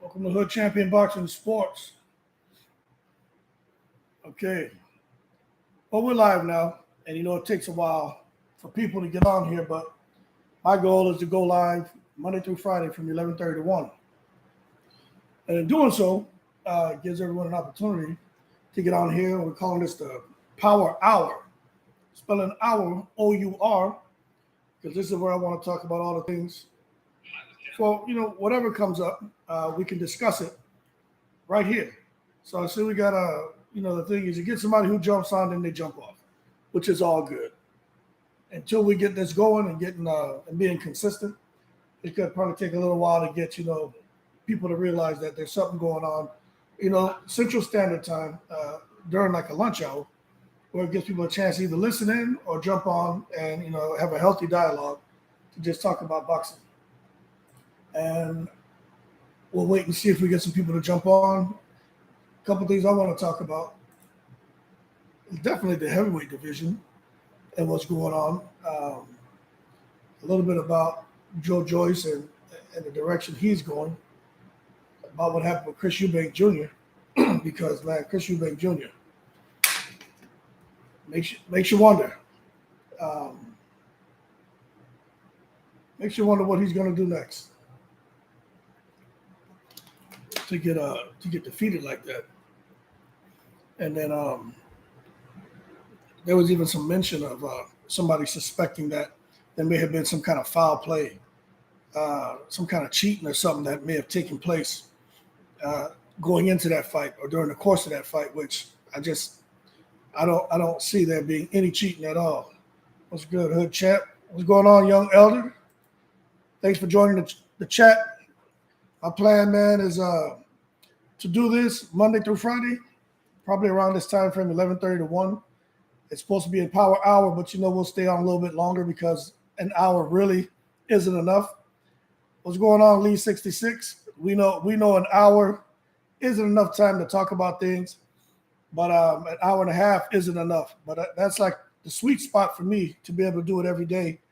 Welcome to Hood Champion Boxing Sports. Okay. Well, we're live now, and it takes a while for people to get on here, but my goal is to go live Monday through Friday from 11:30 to 1. And in doing so, it gives everyone an opportunity to get on here. We're calling this the Power Hour. Spelling hour, O-U-R, because this is where I want to talk about all the things. So, whatever comes up, we can discuss it right here. So I see we got the thing is you get somebody who jumps on, then they jump off, which is all good. Until we get this going and getting and being consistent, it could probably take a little while to get, people to realize that there's something going on, Central Standard Time during like a lunch hour, where it gives people a chance to either listen in or jump on and, have a healthy dialogue to just talk about boxing. And we'll wait and see if we get some people to jump on. A couple things I want to talk about is definitely the heavyweight division and what's going on. A little bit about Joe Joyce and the direction he's going, about what happened with Chris Eubank Jr. Because, man, Chris Eubank Jr. makes you wonder. Makes you wonder what he's going to do next to get defeated like that. And then there was even some mention of somebody suspecting that there may have been some kind of foul play, some kind of cheating or something that may have taken place going into that fight or during the course of that fight, which I don't see there being any cheating at all. What's good, Hood Champ? What's going on, young elder? Thanks for joining the chat. My plan, man, is to do this Monday through Friday, probably around this time frame, 11:30 to 1. It's supposed to be a power hour, but we'll stay on a little bit longer because an hour really isn't enough. What's going on, Lee 66? We know an hour isn't enough time to talk about things, but an hour and a half isn't enough. But that's like the sweet spot for me to be able to do it every day,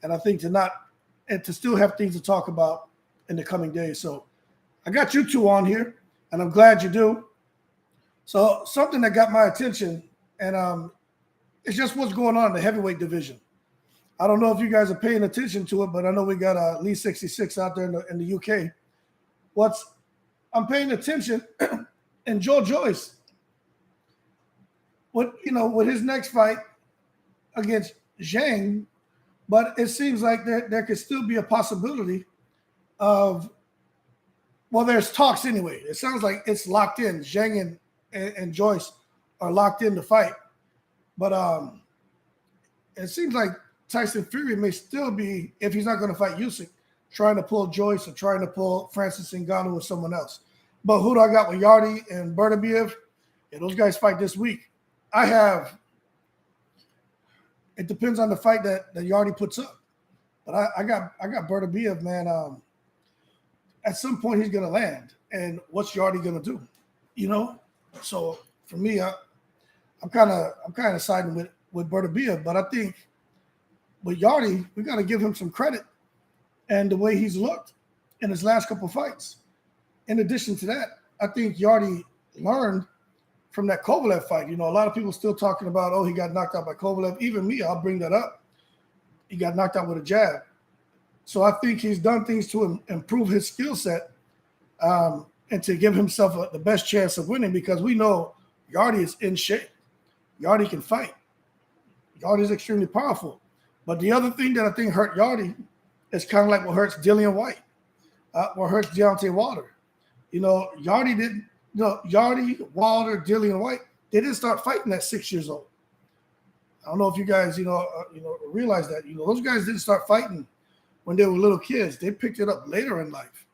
and I think to still have things to talk about in the coming days. So I got you two on here, and I'm glad you do. So something that got my attention, and it's just what's going on in the heavyweight division. I don't know if you guys are paying attention to it, but I know we got Lee 66 out there in the UK. I'm paying attention, and Joe Joyce, with his next fight against Zhang, but it seems like there could still be a possibility of, well, there's talks anyway. It sounds like it's locked in. Zhang and Joyce are locked in to fight. But it seems like Tyson Fury may still be, if he's not going to fight Usyk, trying to pull Joyce or trying to pull Francis Ngannou or someone else. But who do I got with Yarde and Bertabiev? Yeah, those guys fight this week. It depends on the fight that Yarde puts up. But I got Bertabiev, man. At some point he's gonna land, and what's Yarde gonna do? So for me, I'm kind of siding with Bertabiev, but I think with Yarde, we got to give him some credit and the way he's looked in his last couple fights. In addition to that, I think Yarde learned from that Kovalev fight. A lot of people still talking about, oh, he got knocked out by Kovalev. Even me, I'll bring that up. He got knocked out with a jab. So I think he's done things to improve his skill set and to give himself the best chance of winning, because we know Yarde is in shape. Yarde can fight. Yarde is extremely powerful. But the other thing that I think hurt Yarde is kind of like what hurts Dillian White, what hurts Deontay Wilder. Yarde, Wilder, Dillian White, they didn't start fighting at 6 years old. I don't know if you guys, realize that. Those guys didn't start fighting when they were little kids. They picked it up later in life.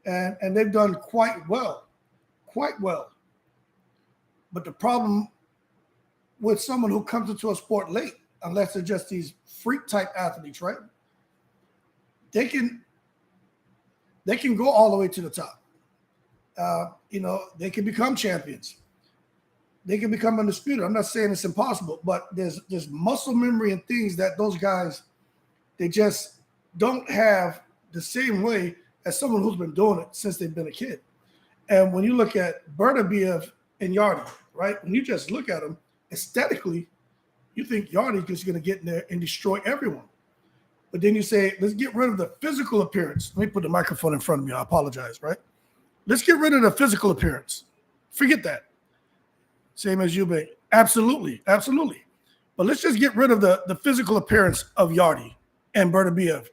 And they've done quite well. But the problem with someone who comes into a sport late, unless they're just these freak-type athletes, right? They can go all the way to the top. They can become champions. They can become undisputed. I'm not saying it's impossible, but there's muscle memory and things that those guys, they just don't have the same way as someone who's been doing it since they've been a kid. And when you look at Beterbiev and Yarde, right? When you just look at them aesthetically, you think Yarde is just going to get in there and destroy everyone. But then you say, let's get rid of the physical appearance. Let me put the microphone in front of me. I apologize, right? Let's get rid of the physical appearance. Forget that. Same as Eubank. Absolutely, absolutely. But let's just get rid of the physical appearance of Yarde and Beterbiev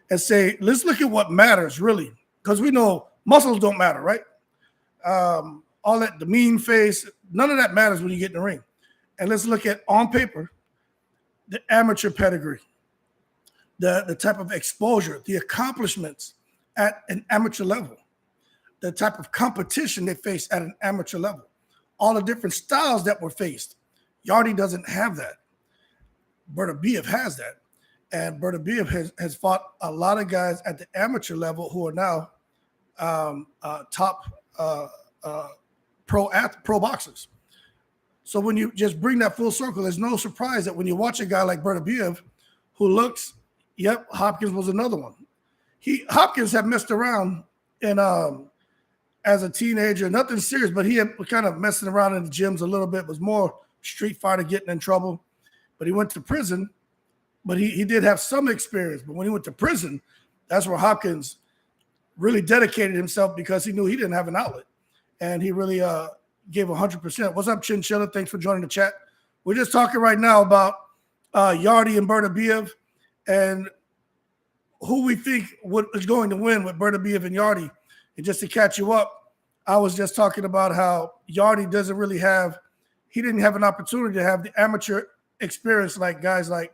and say, let's look at what matters, really. Because we know muscles don't matter, right? All that, the mean face, none of that matters when you get in the ring. And let's look at, on paper, the amateur pedigree, the type of exposure, the accomplishments at an amateur level, the type of competition they face at an amateur level, all the different styles that were faced. Yarde doesn't have that. Beterbiev has that. And Beterbiev has fought a lot of guys at the amateur level who are now top pro boxers. So when you just bring that full circle, there's no surprise that when you watch a guy like Beterbiev who looks, yep, Hopkins was another one. Hopkins had messed around in as a teenager, nothing serious, but he had kind of messing around in the gyms a little bit, was more street fighter, getting in trouble. But he went to prison, but he did have some experience. But when he went to prison, that's where Hopkins really dedicated himself because he knew he didn't have an outlet. And he really gave 100%. What's up, Chinchilla? Thanks for joining the chat. We're just talking right now about Yarde and Beterbiev and who we think is going to win with Beterbiev and Yarde. And just to catch you up, I was just talking about how Yarde didn't have an opportunity to have the amateur experience like guys like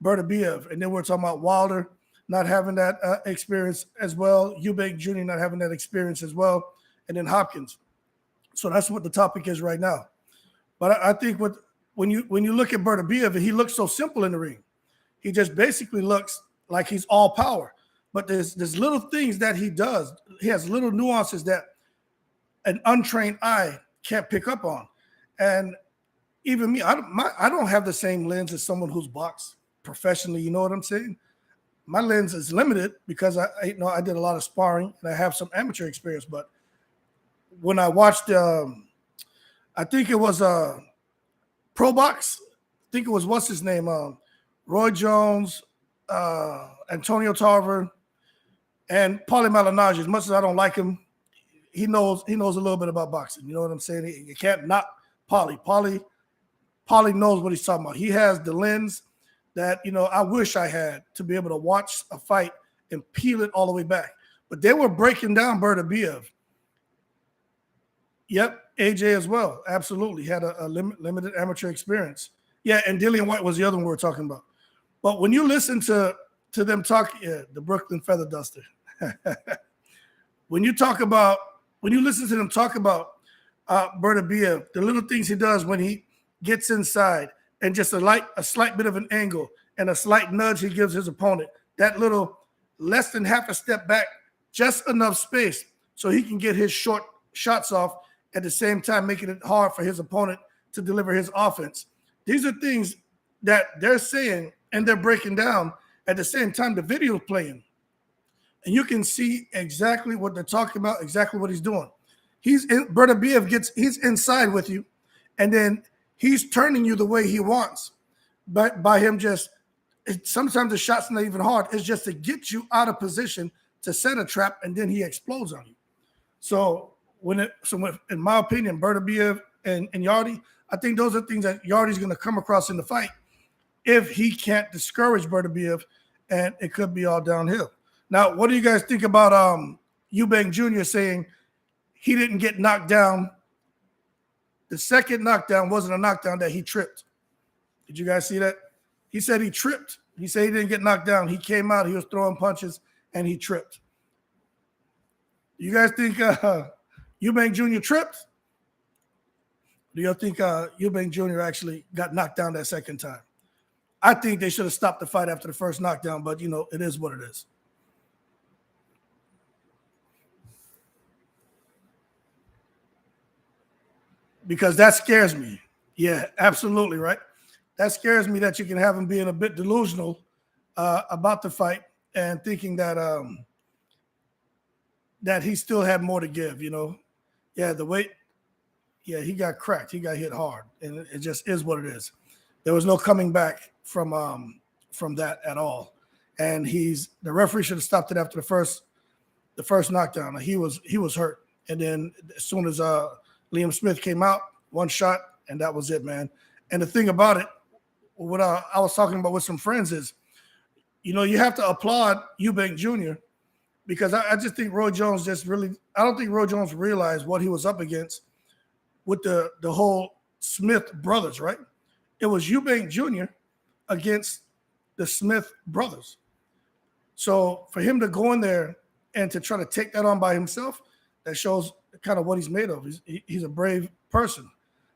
Beterbiev. And then we're talking about Wilder not having that experience as well, Eubank Jr. not having that experience as well, and then Hopkins. So that's what the topic is right now. But I think when you look at Beterbiev, he looks so simple in the ring. He just basically looks like he's all power. But there's little things that he does. He has little nuances that an untrained eye can't pick up on. And even me, I don't have the same lens as someone who's boxed professionally. You know what I'm saying? My lens is limited because I did a lot of sparring and I have some amateur experience. But when I watched, I think it was Pro Box. I think it was what's his name, Roy Jones, Antonio Tarver, and Paulie Malignaggi. As much as I don't like him, he knows a little bit about boxing. You know what I'm saying? You can't knock Paulie. Paulie knows what he's talking about. He has the lens that, I wish I had to be able to watch a fight and peel it all the way back. But they were breaking down Beterbiev. Yep, AJ as well. Absolutely. Had a limited amateur experience. Yeah, and Dillian White was the other one we were talking about. But when you listen to them talk, the Brooklyn Feather Duster. When you listen to them talk about Beterbiev, the little things he does when he gets inside and just a slight bit of an angle and a slight nudge he gives his opponent, that little less than half a step back, just enough space so he can get his short shots off at the same time, making it hard for his opponent to deliver his offense. These are things that they're saying and they're breaking down at the same time the video is playing. And you can see exactly what they're talking about, exactly what he's doing. Beterbiev he's inside with you, and then he's turning you the way he wants. But by him sometimes the shot's not even hard. It's just to get you out of position to set a trap, and then he explodes on you. So in my opinion, Beterbiev and Yarde, I think those are things that Yarde's going to come across in the fight if he can't discourage Beterbiev, and it could be all downhill. Now, what do you guys think about Eubank Jr. saying he didn't get knocked down? The second knockdown wasn't a knockdown, that he tripped. Did you guys see that? He said he tripped. He said he didn't get knocked down. He came out, he was throwing punches, and he tripped. You guys think Eubank Jr. tripped? Do you think Eubank Jr. actually got knocked down that second time? I think they should have stopped the fight after the first knockdown, but, it is what it is. Because that scares me. Yeah, absolutely, right? That scares me that you can have him being a bit delusional about the fight and thinking that that he still had more to give, Yeah, the weight, yeah, he got cracked. He got hit hard, and it just is what it is. There was no coming back from that at all. And the referee should have stopped it after the first knockdown. He was hurt. And then as soon as Liam Smith came out, one shot, and that was it, man. And the thing about it, what I was talking about with some friends is, you have to applaud Eubank Jr. because I just think Roy Jones I don't think Roy Jones realized what he was up against with the whole Smith brothers, right? It was Eubank Jr. against the Smith brothers. So for him to go in there and to try to take that on by himself, that shows kind of what he's made of. He's a brave person.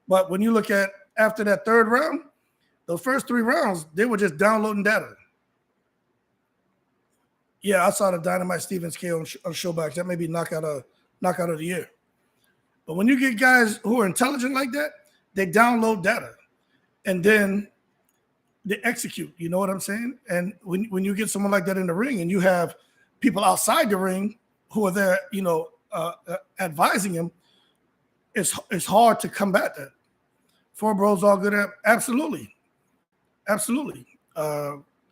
But when you look at after that third round, those first 3 rounds, they were just downloading data. Yeah, I saw the Dynamite Stevens KO on Showbox. That may be knockout of the year. But when you get guys who are intelligent like that, they download data. And then they execute. You know what I'm saying? And when you get someone like that in the ring and you have people outside the ring who are there, advising him, it's hard to combat that. Four Bros all good at absolutely.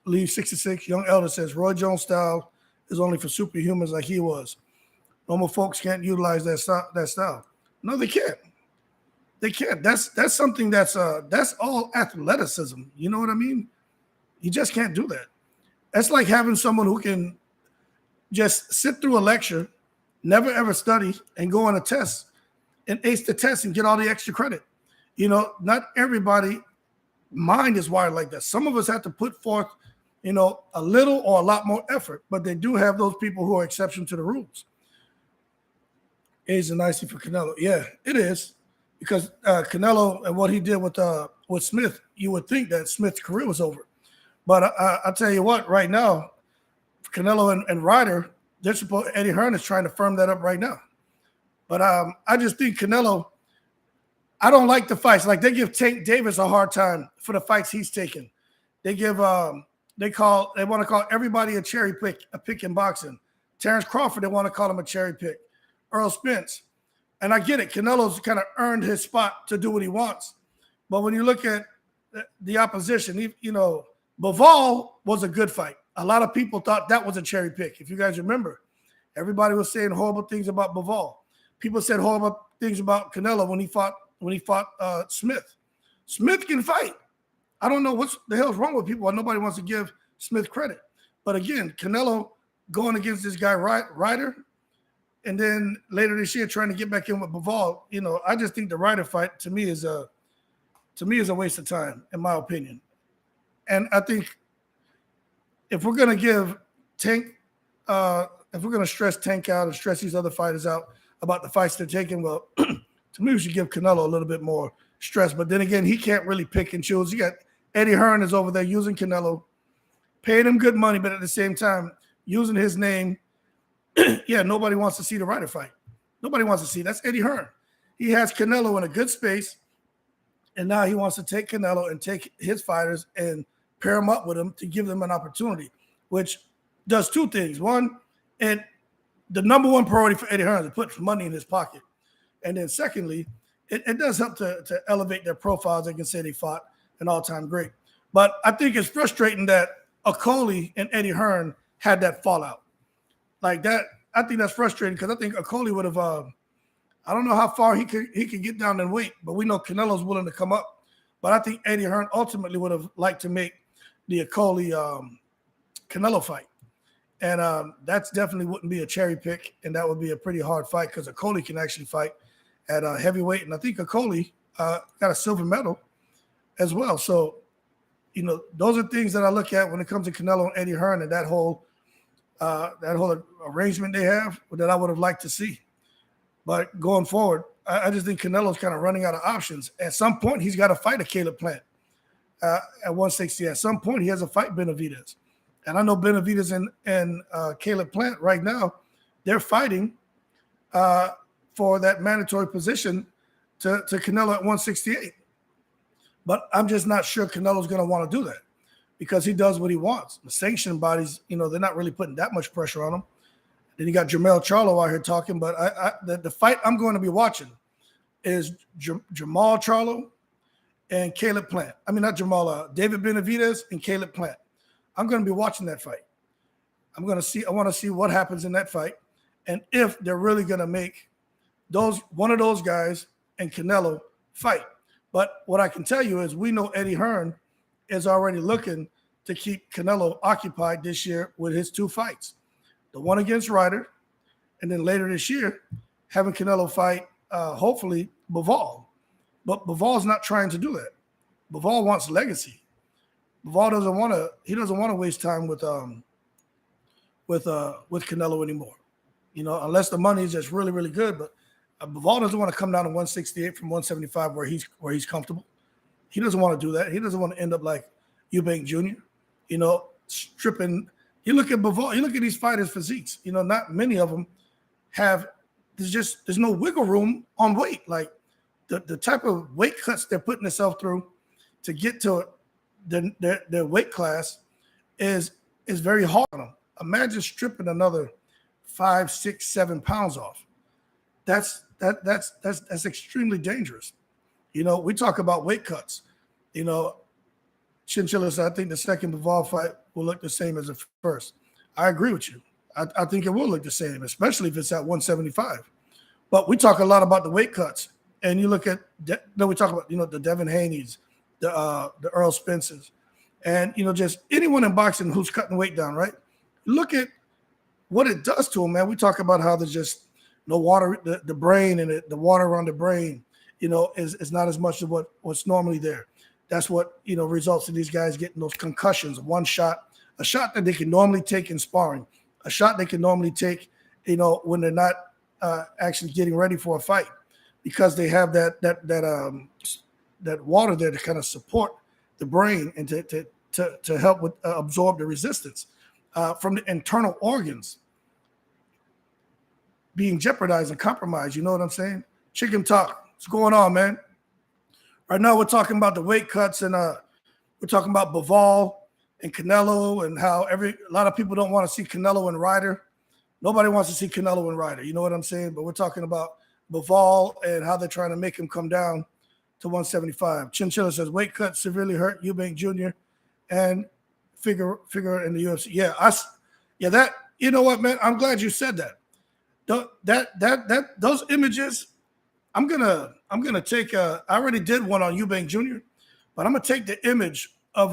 Lee 66, Young Elder says Roy Jones style is only for superhumans like he was. Normal folks can't utilize that style. No, they can't. They can't. That's something that's all athleticism. You know what I mean? You just can't do that. That's like having someone who can just sit through a lecture, never ever study, and go on a test and ace the test and get all the extra credit. Not everybody mind is wired like that. Some of us have to put forth, a little or a lot more effort, but they do have those people who are exception to the rules. Is a nicey for Canelo. Yeah, it is. Because Canelo and what he did with Smith, you would think that Smith's career was over. But I tell you what, right now, Canelo and Ryder, Eddie Hearn is trying to firm that up right now. But I just think Canelo, I don't like the fights. Like they give Tank Davis a hard time for the fights he's taken. They give they want to call everybody a cherry pick in boxing. Terrence Crawford, they want to call him a cherry pick. Earl Spence. And I get it. Canelo's kind of earned his spot to do what he wants. But when you look at the opposition, Bivol was a good fight. A lot of people thought that was a cherry pick. If you guys remember, everybody was saying horrible things about Bivol. People said horrible things about Canelo when he fought Smith. Smith can fight. I don't know what the hell's wrong with people. Nobody wants to give Smith credit. But again, Canelo going against this guy Ryder, and then later this year trying to get back in with Bivol, I just think the Ryder fight to me is a waste of time, in my opinion. And I think if we're gonna give Tank, if we're gonna stress Tank out and stress these other fighters out about the fights they're taking, well, to me we should give Canelo a little bit more stress. But then again, he can't really pick and choose. You got Eddie Hearn is over there using Canelo, paying him good money, but at the same time using his name. Yeah, nobody wants to see the Ryder fight. Nobody wants to see. That's Eddie Hearn. He has Canelo in a good space, and now he wants to take Canelo and take his fighters and pair them up with him to give them an opportunity, which does two things. One, and the number one priority for Eddie Hearn is to put money in his pocket. And then secondly, it does help to elevate their profiles. They can say they fought an all-time great. But I think it's frustrating that Okolie and Eddie Hearn had that fallout. Like that, I think that's frustrating because I think Okolie would have. I don't know how far he could get down and weight, but we know Canelo's willing to come up. But I think Eddie Hearn ultimately would have liked to make the Okolie Canelo fight, and that's definitely wouldn't be a cherry pick, and that would be a pretty hard fight because Okolie can actually fight at heavyweight, and I think Okolie got a silver medal as well. So, those are things that I look at when it comes to Canelo and Eddie Hearn and that whole arrangement they have that I would have liked to see. But going forward, I just think Canelo's kind of running out of options. At some point, he's got to fight a Caleb Plant at 160. At some point, he has to fight Benavidez. And I know Benavidez and Caleb Plant right now, they're fighting for that mandatory position to Canelo at 168. But I'm just not sure Canelo's going to want to do that, because he does what he wants. The sanction bodies, they're not really putting that much pressure on him. Then you got Jermell Charlo out here talking, but the fight I'm going to be watching is Jamal Charlo and Caleb Plant. I mean, not Jamal, David Benavidez and Caleb Plant. I'm going to be watching that fight. I want to see what happens in that fight, and if they're really going to make one of those guys and Canelo fight. But what I can tell you is we know Eddie Hearn is already looking to keep Canelo occupied this year with his 2 fights. The one against Ryder, and then later this year, having Canelo fight, hopefully, Bivol. But Bivol's not trying to do that. Bivol wants legacy. Bivol doesn't want to waste time with Canelo anymore. You know, unless the money is just really, really good. But Bivol doesn't want to come down to 168 from 175 where he's comfortable. He doesn't want to do that. He doesn't want to end up like Eubank Jr., you know, stripping. You look at Bivol, you look at these fighters' physiques, you know, not many of them there's no wiggle room on weight. Like the type of weight cuts they're putting themselves through to get to their weight class is very hard on them. Imagine stripping another 5, 6, 7 pounds off. That's extremely dangerous. You know, we talk about weight cuts. You know, Chinchilla said, I think the second Bivol fight will look the same as the first. I agree with you. I think it will look the same, especially if it's at 175. But we talk a lot about the weight cuts. And you look at, we talk about, you know, the Devin Haney's, the Earl Spence's, and, you know, just anyone in boxing who's cutting weight down, right? Look at what it does to them, man. We talk about how there's just no water, the brain and the water around the brain, you know, is not as much of what's normally there. That's what, you know, results in these guys getting those concussions. One shot, a shot that they can normally take in sparring, a shot they can normally take, you know, when they're not actually getting ready for a fight, because they have that water there to kind of support the brain and to help with absorb the resistance from the internal organs being jeopardized and compromised. You know what I'm saying? Chicken talk. What's going on, man? Right now we're talking about the weight cuts, and we're talking about Bivol and Canelo, and how a lot of people don't want to see Canelo and Ryder. Nobody wants to see Canelo and Ryder. You know what I'm saying? But we're talking about Bivol and how they're trying to make him come down to 175. Chinchilla says weight cut severely hurt Eubank Jr. and figure in the UFC. Yeah, that, you know what, man? I'm glad you said that. Those images, I'm gonna take I already did one on Eubank Jr., but I'm gonna take the image of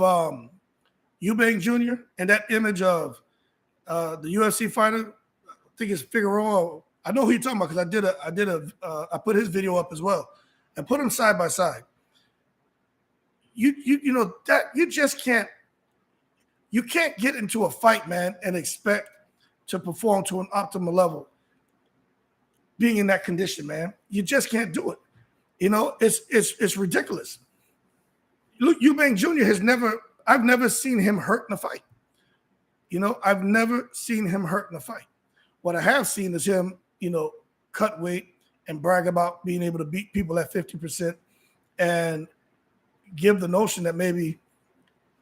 Eubank Jr. and that image of the UFC fighter. I think it's Figueroa. I know who you're talking about because I put his video up as well and put them side by side. You know that you just can't get into a fight, man, and expect to perform to an optimal level being in that condition, man. You just can't do it. You know, it's ridiculous. Look, Eubank Jr. I've never seen him hurt in a fight. You know, I've never seen him hurt in a fight. What I have seen is him, you know, cut weight and brag about being able to beat people at 50% and give the notion that maybe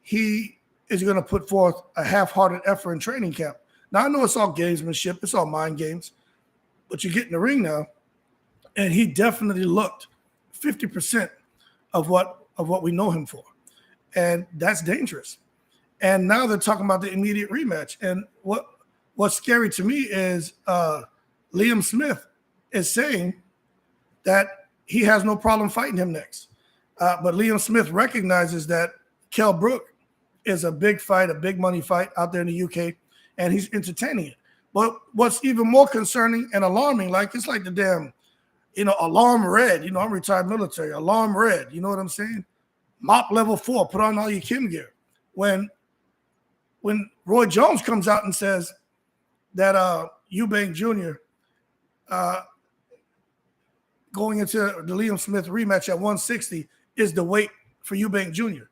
he is going to put forth a half-hearted effort in training camp. Now, I know it's all gamesmanship. It's all mind games. But you get in the ring now, and he definitely looked 50% of what we know him for. And that's dangerous. And now they're talking about the immediate rematch. And what's scary to me is Liam Smith is saying that he has no problem fighting him next. But Liam Smith recognizes that Kell Brook is a big fight, a big money fight out there in the UK, and he's entertaining it. But what's even more concerning and alarming, like it's like the damn, you know, alarm red. You know, I'm retired military. Alarm red. You know what I'm saying? Mop level 4. Put on all your Kim gear. When Roy Jones comes out and says that Eubank Jr. Going into the Liam Smith rematch at 160 is the weight for Eubank Jr.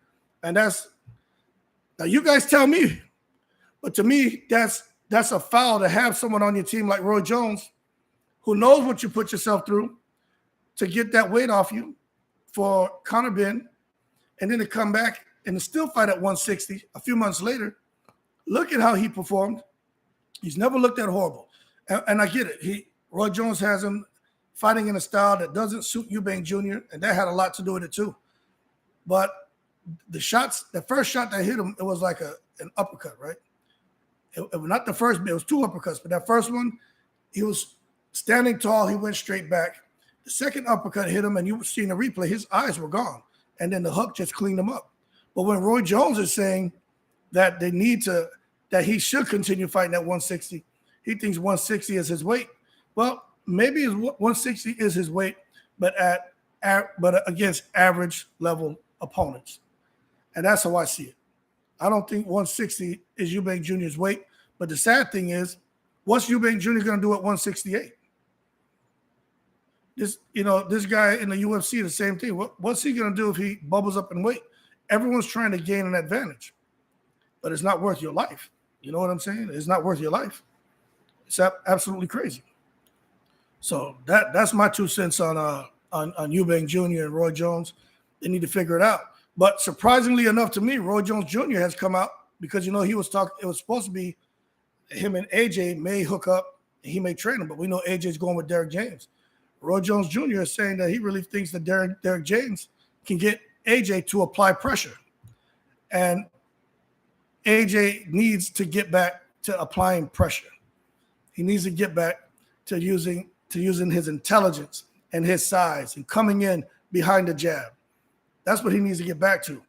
And now you guys tell me, but to me, that's a foul to have someone on your team like Roy Jones, who knows what you put yourself through to get that weight off you for Conor Benn, and then to come back and to still fight at 160 a few months later. Look at how he performed. He's never looked that horrible. And I get it. Roy Jones has him fighting in a style that doesn't suit Eubank Jr., and that had a lot to do with it too. But the first shot that hit him, it was like an uppercut, right? It was not the first, it was 2 uppercuts, but that first one, he was standing tall, he went straight back. The second uppercut hit him, and you see in the replay, his eyes were gone. And then the hook just cleaned him up. But when Roy Jones is saying that that he should continue fighting at 160, he thinks 160 is his weight. Well, maybe 160 is his weight, but against average level opponents. And that's how I see it. I don't think 160 is Eubank Jr.'s weight. But the sad thing is, what's Eubank Jr. going to do at 168? This guy in the UFC, the same thing. What's he going to do if he bubbles up in weight? Everyone's trying to gain an advantage, but it's not worth your life. You know what I'm saying? It's not worth your life. It's absolutely crazy. So that's my 2 cents on Eubank Jr. and Roy Jones. They need to figure it out. But surprisingly enough to me, Roy Jones Jr. has come out because, he was talking. It was supposed to be him and AJ may hook up. He may train him, but we know AJ's going with Derrick James. Roy Jones Jr. is saying that he really thinks that Derrick James can get AJ to apply pressure. And AJ needs to get back to applying pressure. He needs to get back to using his intelligence and his size and coming in behind the jab. That's what he needs to get back to.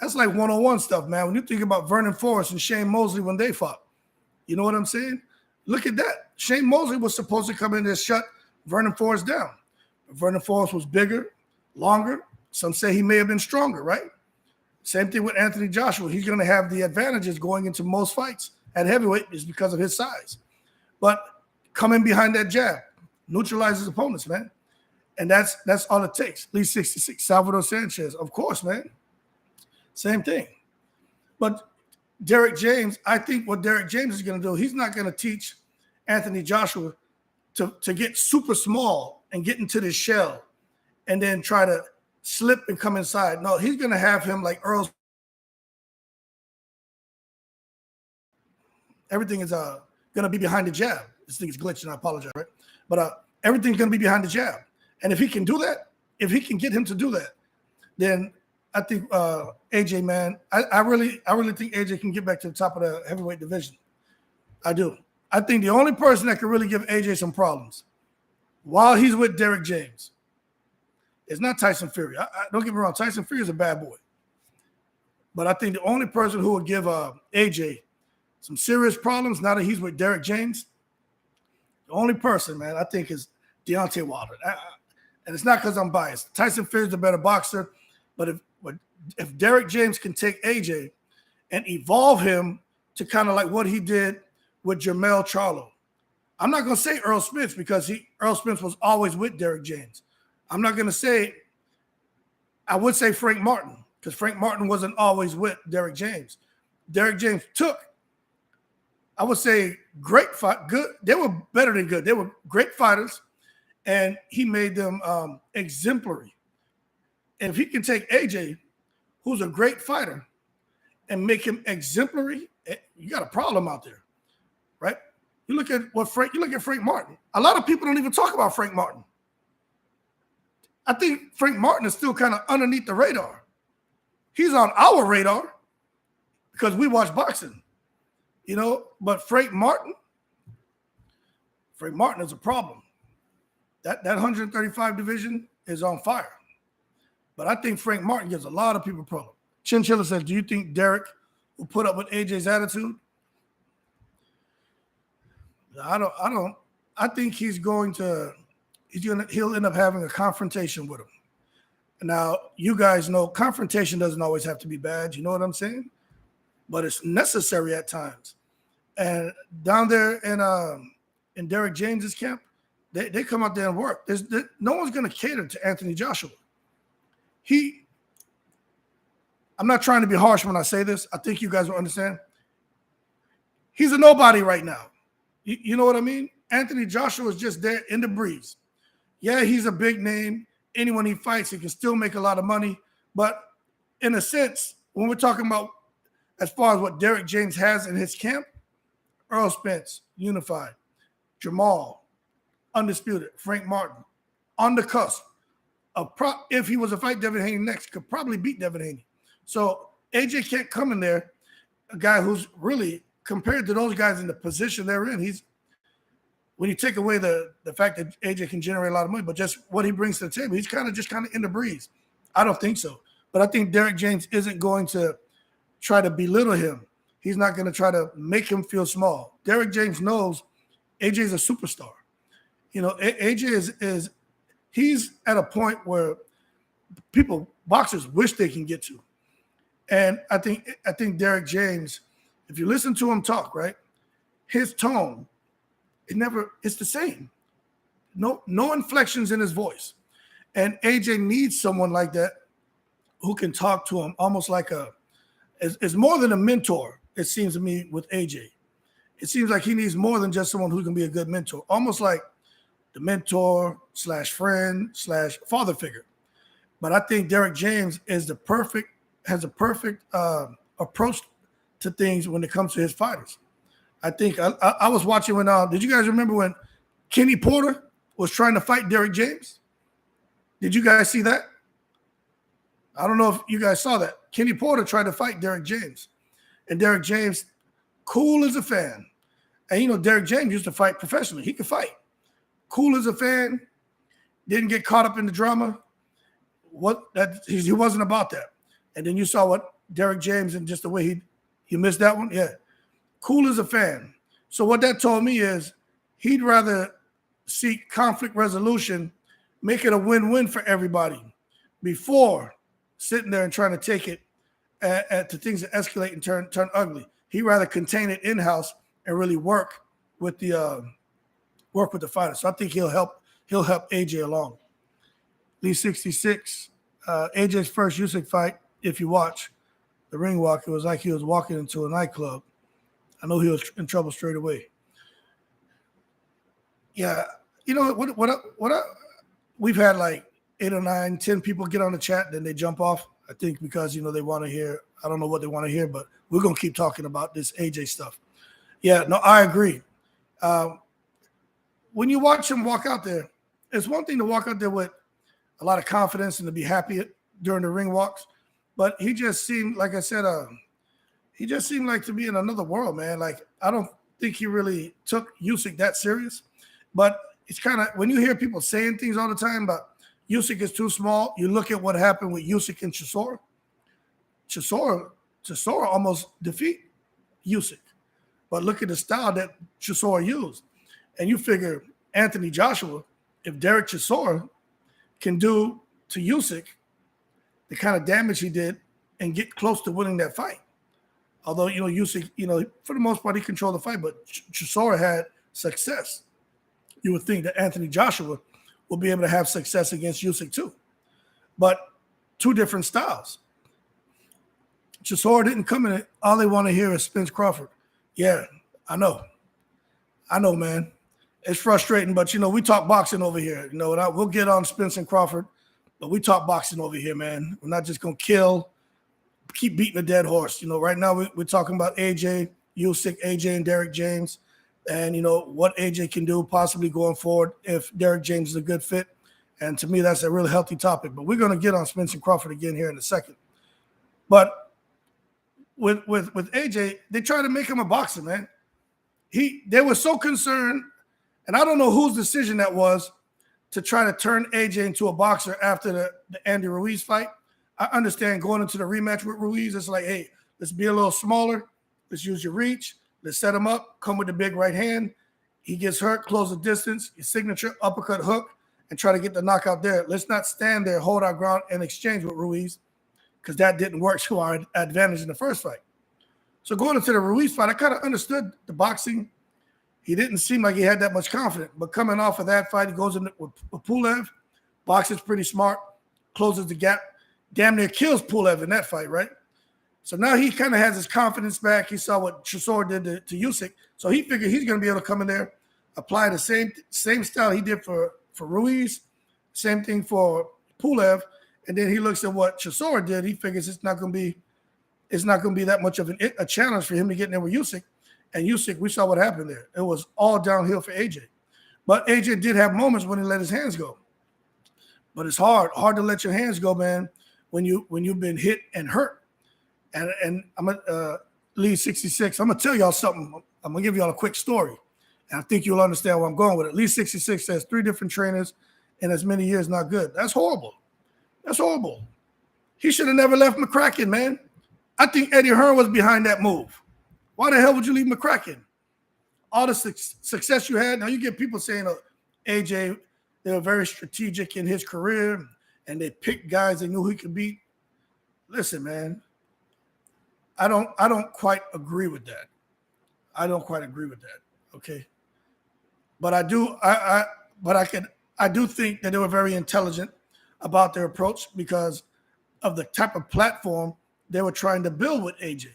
That's like one-on-one stuff, man. When you think about Vernon Forrest and Shane Mosley when they fought, you know what I'm saying? Look at that. Shane Mosley was supposed to come in and shut Vernon Forrest down. Vernon Forrest was bigger, longer. Some say he may have been stronger, right? Same thing with Anthony Joshua. He's going to have the advantages going into most fights at heavyweight is because of his size. But coming behind that jab, neutralizes opponents, man. And that's all it takes. At least 66. Salvador Sanchez, of course, man. Same thing. But Derrick James, I think what Derrick James is going to do, he's not going to teach Anthony Joshua to get super small and get into the shell and then try to slip and come inside. No, he's going to have him like Earl. Everything is going to be behind the jab. This thing is glitching. I apologize, right? But everything's going to be behind the jab. And if he can do that, if he can get him to do that, then I think AJ, man, I really think AJ can get back to the top of the heavyweight division. I do. I think the only person that can really give AJ some problems while he's with Derrick James is not Tyson Fury. Don't get me wrong, Tyson Fury is a bad boy. But I think the only person who would give AJ some serious problems now that he's with Derrick James, the only person, man, I think is Deontay Wilder. And it's not because I'm biased. Tyson Fury is a better boxer, but if Derrick James can take AJ and evolve him to kind of like what he did with Jermell Charlo. I'm not going to say Earl Spence because Earl Spence was always with Derrick James. I'm not going to say, I would say Frank Martin because Frank Martin wasn't always with Derrick James. Derrick James took, I would say, great fight, good. They were better than good. They were great fighters, and he made them exemplary. And if he can take AJ, who's a great fighter, and make him exemplary, you got a problem out there, right? You look at Frank Martin. A lot of people don't even talk about Frank Martin. I think Frank Martin is still kind of underneath the radar. He's on our radar because we watch boxing, but Frank Martin is a problem. That 135 division is on fire. But I think Frank Martin gives a lot of people a problem. Chinchilla says, do you think Derrick will put up with AJ's attitude? I don't. I think he'll end up having a confrontation with him. Now, you guys know confrontation doesn't always have to be bad. You know what I'm saying? But it's necessary at times. And down there in Derrick James's camp, they come out there and work. No one's going to cater to Anthony Joshua. I'm not trying to be harsh when I say this. I think you guys will understand. He's a nobody right now. You know what I mean? Anthony Joshua is just there in the breeze. Yeah, he's a big name. Anyone he fights, he can still make a lot of money. But in a sense, when we're talking about as far as what Derrick James has in his camp, Earl Spence, unified. Jamal, undisputed. Frank Martin, on the cusp. If he was to fight Devin Haney next, could probably beat Devin Haney. So AJ can't come in there, a guy who's really, compared to those guys in the position they're in, when you take away the fact that AJ can generate a lot of money, but just what he brings to the table, he's kind of in the breeze. I don't think so. But I think Derrick James isn't going to try to belittle him. He's not going to try to make him feel small. Derrick James knows AJ is a superstar. AJ he's at a point where boxers wish they can get to. And I think Derrick James, if you listen to him talk, right, his tone, it's the same. No inflections in his voice. And AJ needs someone like that who can talk to him almost like it's more than a mentor, it seems to me, with AJ. It seems like he needs more than just someone who can be a good mentor, almost like the mentor / friend / father figure. But I think Derrick James has a perfect approach to things when it comes to his fighters. I think I was watching when did you guys remember when Kenny Porter was trying to fight Derrick James? Did you guys see that? I don't know if you guys saw that. Kenny Porter tried to fight Derrick James. And Derrick James, cool as a fan. And Derrick James used to fight professionally. He could fight. Cool as a fan, didn't get caught up in the drama. He wasn't about that. And then you saw what Derrick James and just the way he missed that one. Yeah. Cool as a fan. So what that told me is he'd rather seek conflict resolution, make it a win-win for everybody before sitting there and trying to take it to things that escalate and turn ugly. He'd rather contain it in-house and really work with the fighter. So I think he'll help AJ along. Lee 66, AJ's first Usyk fight, if you watch the ring walk, it was like he was walking into a nightclub. I know he was in trouble straight away. Yeah, we've had like 8 or 9, 10 people get on the chat, then they jump off. I think because they want to hear. I don't know what they want to hear, but we're gonna keep talking about this AJ stuff. Yeah, no, I agree. When you watch him walk out there, it's one thing to walk out there with a lot of confidence and to be happy during the ring walks, but he just seemed, like I said, he just seemed like to be in another world, man. Like, I don't think he really took Usyk that serious, but it's kind of, when you hear people saying things all the time about Usyk is too small, you look at what happened with Usyk and Chisora. Chisora almost defeat Usyk, but look at the style that Chisora used. And you figure Anthony Joshua, if Derek Chisora can do to Usyk the kind of damage he did and get close to winning that fight. Although, Usyk, for the most part, he controlled the fight, but Chisora had success. You would think that Anthony Joshua will be able to have success against Usyk too. But two different styles. Chisora didn't come in it. All they want to hear is Spence Crawford. Yeah, I know, man. It's frustrating, but, we talk boxing over here. And we'll get on Spence and Crawford, but we talk boxing over here, man. We're not just going to keep beating a dead horse. Right now we're talking about AJ, Usyk, AJ, and Derrick James, and, what AJ can do possibly going forward if Derrick James is a good fit. And to me, that's a really healthy topic. But we're going to get on Spence and Crawford again here in a second. But with AJ, they try to make him a boxer, man. They were so concerned, and I don't know whose decision that was, to try to turn AJ into a boxer after the Andy Ruiz fight. I understand going into the rematch with Ruiz, it's like, hey, let's be a little smaller. Let's use your reach. Let's set him up, come with the big right hand. He gets hurt, close the distance, your signature uppercut hook, and try to get the knockout there. Let's not stand there, hold our ground, and exchange with Ruiz, because that didn't work to our advantage in the first fight. So going into the Ruiz fight, I kind of understood the boxing. He didn't seem like he had that much confidence. But coming off of that fight, he goes in with Pulev. Boxes pretty smart, closes the gap, damn near kills Pulev in that fight, right? So now he kind of has his confidence back. He saw what Chisora did to Usyk. So he figured he's going to be able to come in there, apply the same style he did for Ruiz, same thing for Pulev. And then he looks at what Chisora did. He figures it's not going to be that much of a challenge for him to get in there with Usyk. and Usyk, we saw what happened there. It was all downhill for AJ. But AJ did have moments when he let his hands go. But it's hard to let your hands go, man, when you've been hit and hurt. And I'm gonna lead 66. I'm gonna tell y'all something. I'm gonna give y'all a quick story, and I think you'll understand where I'm going with it. Lead 66 says 3 different trainers in as many years, not good. That's horrible. That's horrible. He should have never left McCracken, man. I think Eddie Hearn was behind that move. Why the hell would you leave McCracken? All the success you had. Now you get people saying, AJ, they were very strategic in his career, and they picked guys they knew he could beat. Listen, man, I don't quite agree with that. I don't quite agree with that. Okay, but I do think that they were very intelligent about their approach because of the type of platform they were trying to build with AJ.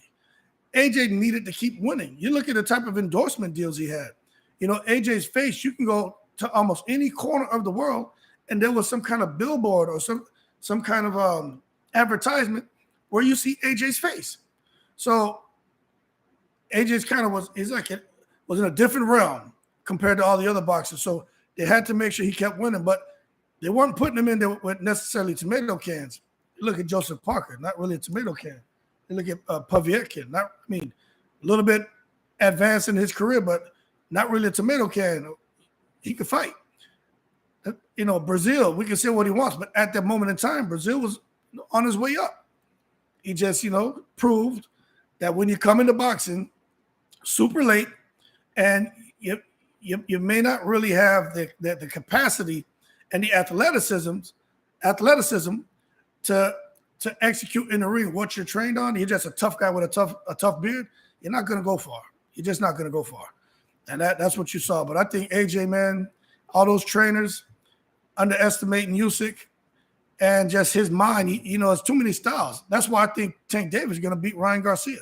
AJ needed to keep winning. You look at the type of endorsement deals he had. You know, AJ's face, you can go to almost any corner of the world and there was some kind of billboard or some kind of advertisement where you see AJ's face. So AJ's kind of was in a different realm compared to all the other boxers. So they had to make sure he kept winning, but they weren't putting him in there with necessarily tomato cans. You look at Joseph Parker, not really a tomato can. You look at Povetkin, a little bit advanced in his career, but not really a tomato can. He could fight. You know, Brazil, we can say what he wants, but at that moment in time, Brazil was on his way up. He just, proved that when you come into boxing super late and you may not really have the capacity and the athleticism to execute in the ring what you're trained on. You're just a tough guy with a tough beard. You're not going to go far. You're just not going to go far. And that's what you saw. But I think AJ, man, all those trainers underestimating Usyk and just his mind, it's too many styles. That's why I think Tank Davis is going to beat Ryan Garcia.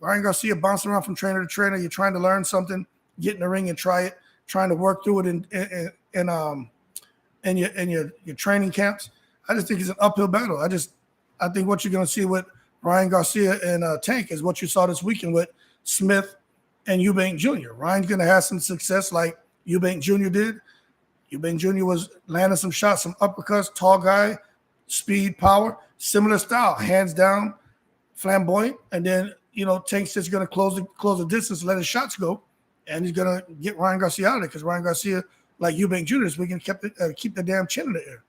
Ryan Garcia bouncing around from trainer to trainer. You're trying to learn something, get in the ring and try it, trying to work through it in your training camps. I just think it's an uphill battle. I think what you're going to see with Ryan Garcia and Tank is what you saw this weekend with Smith and Eubank Jr. Ryan's going to have some success like Eubank Jr. did. Eubank Jr. was landing some shots, some uppercuts, tall guy, speed, power, similar style, hands down, flamboyant. And then, Tank's just going to close the distance, let his shots go, and he's going to get Ryan Garcia out of there because Ryan Garcia, like Eubank Jr. this weekend, keep the damn chin in the air.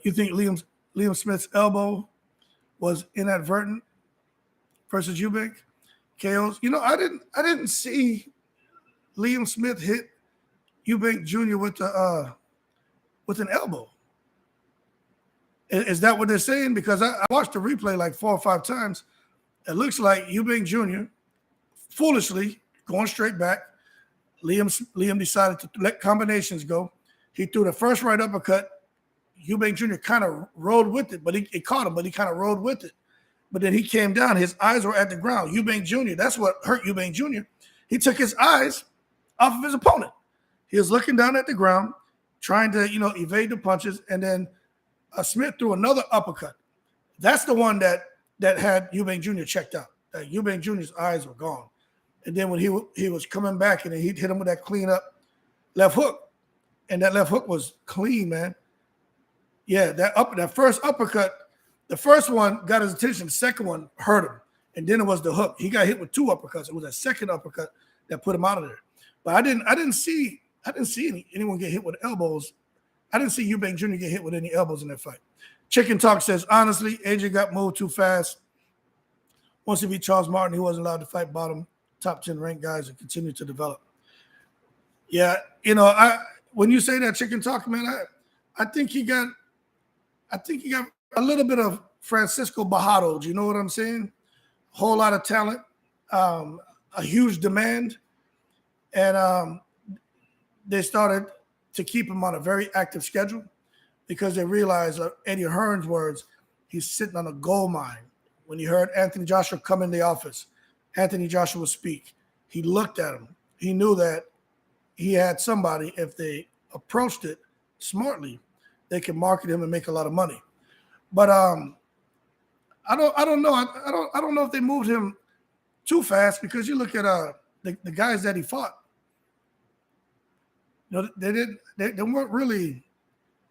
You think Liam Smith's elbow was inadvertent versus Eubank KOs? I didn't see Liam Smith hit Eubank Jr. with an elbow. Is that what they're saying? Because I watched the replay like 4 or 5 times. It looks like Eubank Jr. foolishly going straight back. Liam decided to let combinations go. He threw the first right uppercut. Eubank Jr. kind of rode with it, but it caught him, but he kind of rode with it. But then he came down. His eyes were at the ground. Eubank Jr., that's what hurt Eubank Jr. He took his eyes off of his opponent. He was looking down at the ground, trying to, evade the punches, and then Smith threw another uppercut. That's the one that had Eubank Jr. checked out. Eubank Jr.'s eyes were gone. And then when he was coming back, and he hit him with that clean up left hook, and that left hook was clean, man. Yeah, that first uppercut, the first one got his attention. The second one hurt him, and then it was the hook. He got hit with 2 uppercuts. It was that second uppercut that put him out of there. But I didn't see anyone get hit with elbows. I didn't see Eubank Jr. get hit with any elbows in that fight. Chicken Talk says, honestly, AJ got moved too fast. Once he beat Charles Martin, he wasn't allowed to fight bottom top 10 ranked guys and continue to develop. Yeah, when you say that, Chicken Talk, man, I think he got a little bit of Francisco Bajado. Do you know what I'm saying? A whole lot of talent, a huge demand, and they started to keep him on a very active schedule because they realized, Eddie Hearn's words, he's sitting on a gold mine. When he heard Anthony Joshua come in the office, Anthony Joshua speak, he looked at him. He knew that he had somebody, if they approached it smartly, they could market him and make a lot of money. But I don't know. I don't know if they moved him too fast because you look at the guys that he fought. You know, they weren't really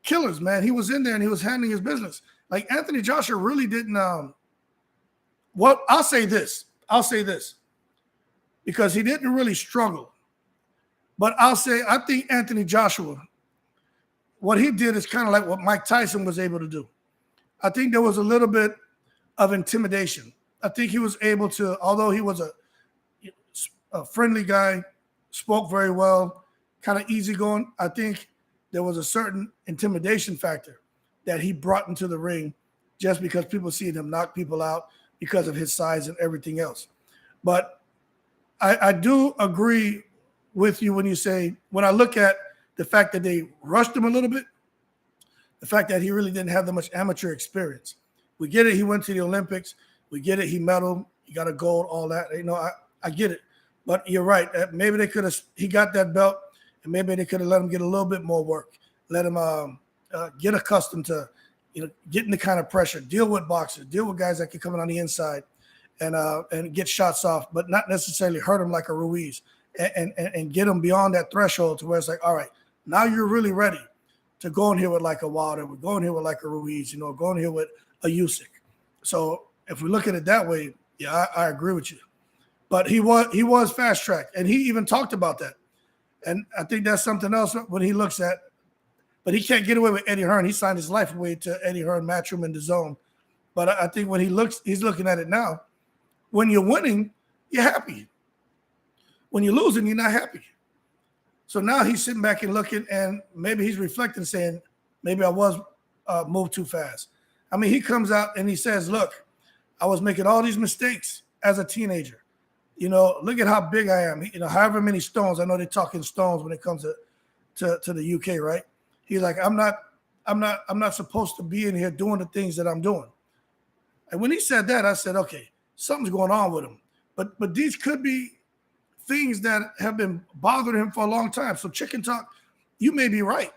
killers, man. He was in there and he was handling his business. Like Anthony Joshua really didn't. I'll say this because he didn't really struggle. But I think Anthony Joshua, what he did is kind of like what Mike Tyson was able to do. I think there was a little bit of intimidation. I think he was able to, although he was a friendly guy, spoke very well, kind of easygoing, I think there was a certain intimidation factor that he brought into the ring just because people see him knock people out because of his size and everything else. But I do agree with you when you say, when I look at the fact that they rushed him a little bit, the fact that he really didn't have that much amateur experience. We get it. He went to the Olympics. We get it. He medaled. He got a gold, all that. You know, I get it. But you're right. Maybe they could have, he got that belt, and maybe they could have let him get a little bit more work. Let him get accustomed to, you know, getting the kind of pressure, deal with boxers, deal with guys that can come in on the inside and get shots off, but not necessarily hurt him like a Ruiz and get him beyond that threshold to where it's like, all right, now you're really ready to go in here with like a Wilder, we're going here with like a Ruiz, you know, going here with a Usyk. So if we look at it that way, yeah, I agree with you. But he was fast tracked, and he even talked about that. And I think that's something else when he looks at, but he can't get away with Eddie Hearn. He signed his life away to Eddie Hearn, Matchroom in the Zone. But I think when he's looking at it now. When you're winning, you're happy. When you're losing, you're not happy. So now he's sitting back and looking, and maybe he's reflecting, saying, maybe I was moved too fast. I mean, he comes out and he says, look, I was making all these mistakes as a teenager. You know, look at how big I am. You know, however many stones. I know they're talking stones when it comes to the UK, right? He's like, I'm not supposed to be in here doing the things that I'm doing. And when he said that, I said, okay, something's going on with him. But these could be things that have been bothering him for a long time. So chicken talk, you may be right.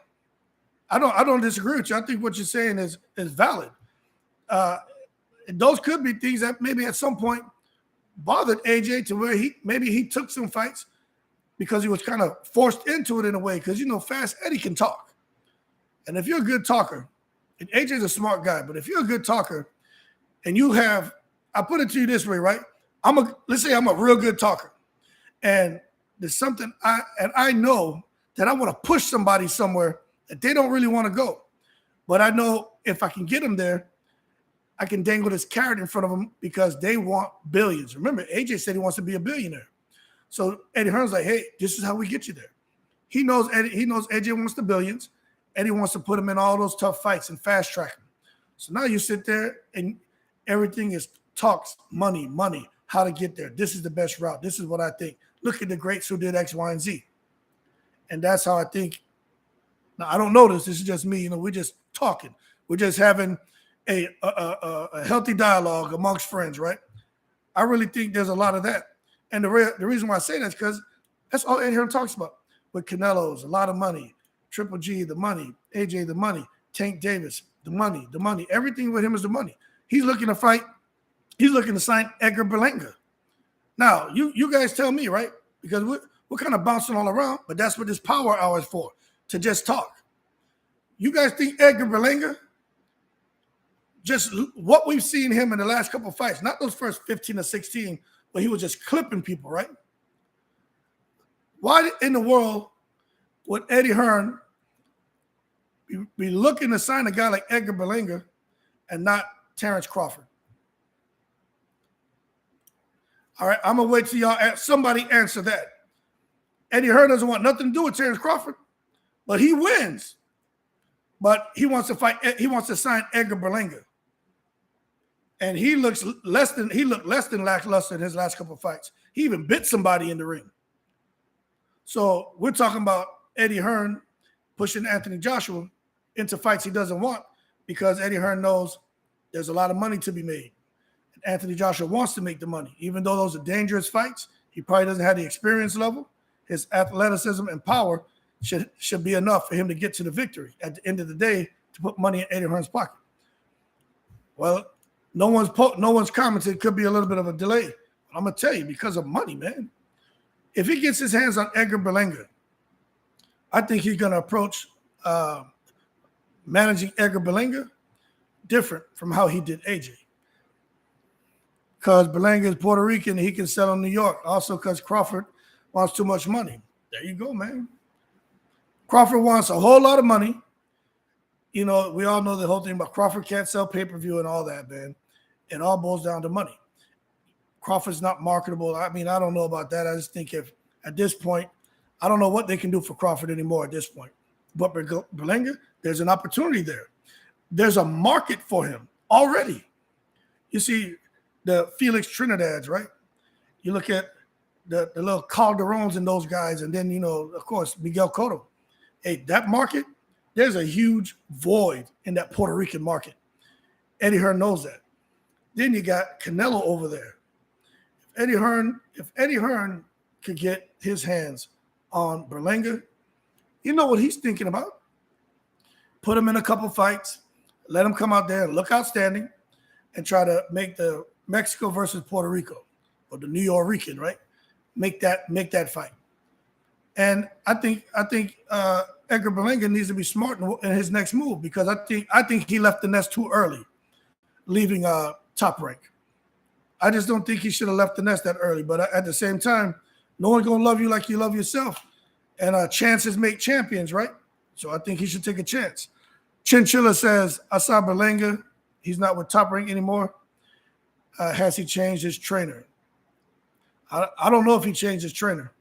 I don't disagree with you. I think what you're saying is valid. Those could be things that maybe at some point bothered AJ to where he took some fights because he was kind of forced into it in a way. Because, you know, Fast Eddie can talk. And if you're a good talker, and AJ's a smart guy, but if you're a good talker and you have, I put it to you this way, right? Let's say I'm a real good talker, and there's something I know that I want to push somebody somewhere that they don't really want to go. But I know if I can get them there, I can dangle this carrot in front of them because they want billions. Remember, AJ said he wants to be a billionaire. So Eddie Hearn's like, hey, this is how we get you there. He knows AJ wants the billions. Eddie wants to put him in all those tough fights and fast track him. So now you sit there and everything is talks, money, how to get there. This is the best route. This is what I think. Look at the greats who did X, Y, and Z. And that's how I think. Now, I don't know this. This is just me. You know, we're just talking. We're just having a healthy dialogue amongst friends, right? I really think there's a lot of that. And the reason why I say that is because that's all Eddie Hearn talks about. With Canelo's, a lot of money. Triple G, the money. AJ, the money. Tank Davis, the money. Everything with him is the money. He's looking to fight. He's looking to sign Edgar Berlanga. Now, you guys tell me, right? Because we're kind of bouncing all around, but that's what this power hour is for, to just talk. You guys think Edgar Berlanga, just what we've seen him in the last couple of fights, not those first 15 or 16, where he was just clipping people, right? Why in the world would Eddie Hearn be looking to sign a guy like Edgar Berlanga and not Terrence Crawford? All right, I'm going to wait till y'all somebody answer that. Eddie Hearn doesn't want nothing to do with Terrence Crawford, but he wins. But he wants to fight. He wants to sign Edgar Berlanga. And he looked less than lackluster in his last couple of fights. He even bit somebody in the ring. So we're talking about Eddie Hearn pushing Anthony Joshua into fights he doesn't want because Eddie Hearn knows there's a lot of money to be made. And Anthony Joshua wants to make the money. Even though those are dangerous fights, he probably doesn't have the experience level. His athleticism and power should be enough for him to get to the victory at the end of the day to put money in Eddie Hearn's pocket. Well, no one's commented. Could be a little bit of a delay. I'm going to tell you, because of money, man. If he gets his hands on Edgar Berlanga, I think he's going to approach managing Edgar Berlanga different from how he did AJ. Because Berlanga is Puerto Rican, he can sell in New York. Also because Crawford wants too much money. There you go, man. Crawford wants a whole lot of money. You know, we all know the whole thing about Crawford can't sell pay-per-view and all that, man. It all boils down to money. Crawford's not marketable. I mean, I don't know about that. I just think if at this point, I don't know what they can do for Crawford anymore at this point. But Berlanga, there's an opportunity there. There's a market for him already. You see the Felix Trinidad's, right? You look at the little Calderons and those guys, and then, you know, of course, Miguel Cotto. Hey, that market, there's a huge void in that Puerto Rican market. Eddie Hearn knows that. Then you got Canelo over there. If Eddie Hearn could get his hands on Berlanga, you know what he's thinking about? Put him in a couple fights, let him come out there and look outstanding, and try to make the Mexico versus Puerto Rico, or the New York Rican, right? Make that fight. And I think Edgar Berlanga needs to be smart in his next move, because I think he left the nest too early, leaving Top Rank. I just don't think he should have left the nest that early. But at the same time, no one's gonna love you like you love yourself, and chances make champions, right? So I think he should take a chance. Chinchilla says, I saw Berlanga. He's not with Top Rank anymore. Has he changed his trainer? I don't know if he changed his trainer,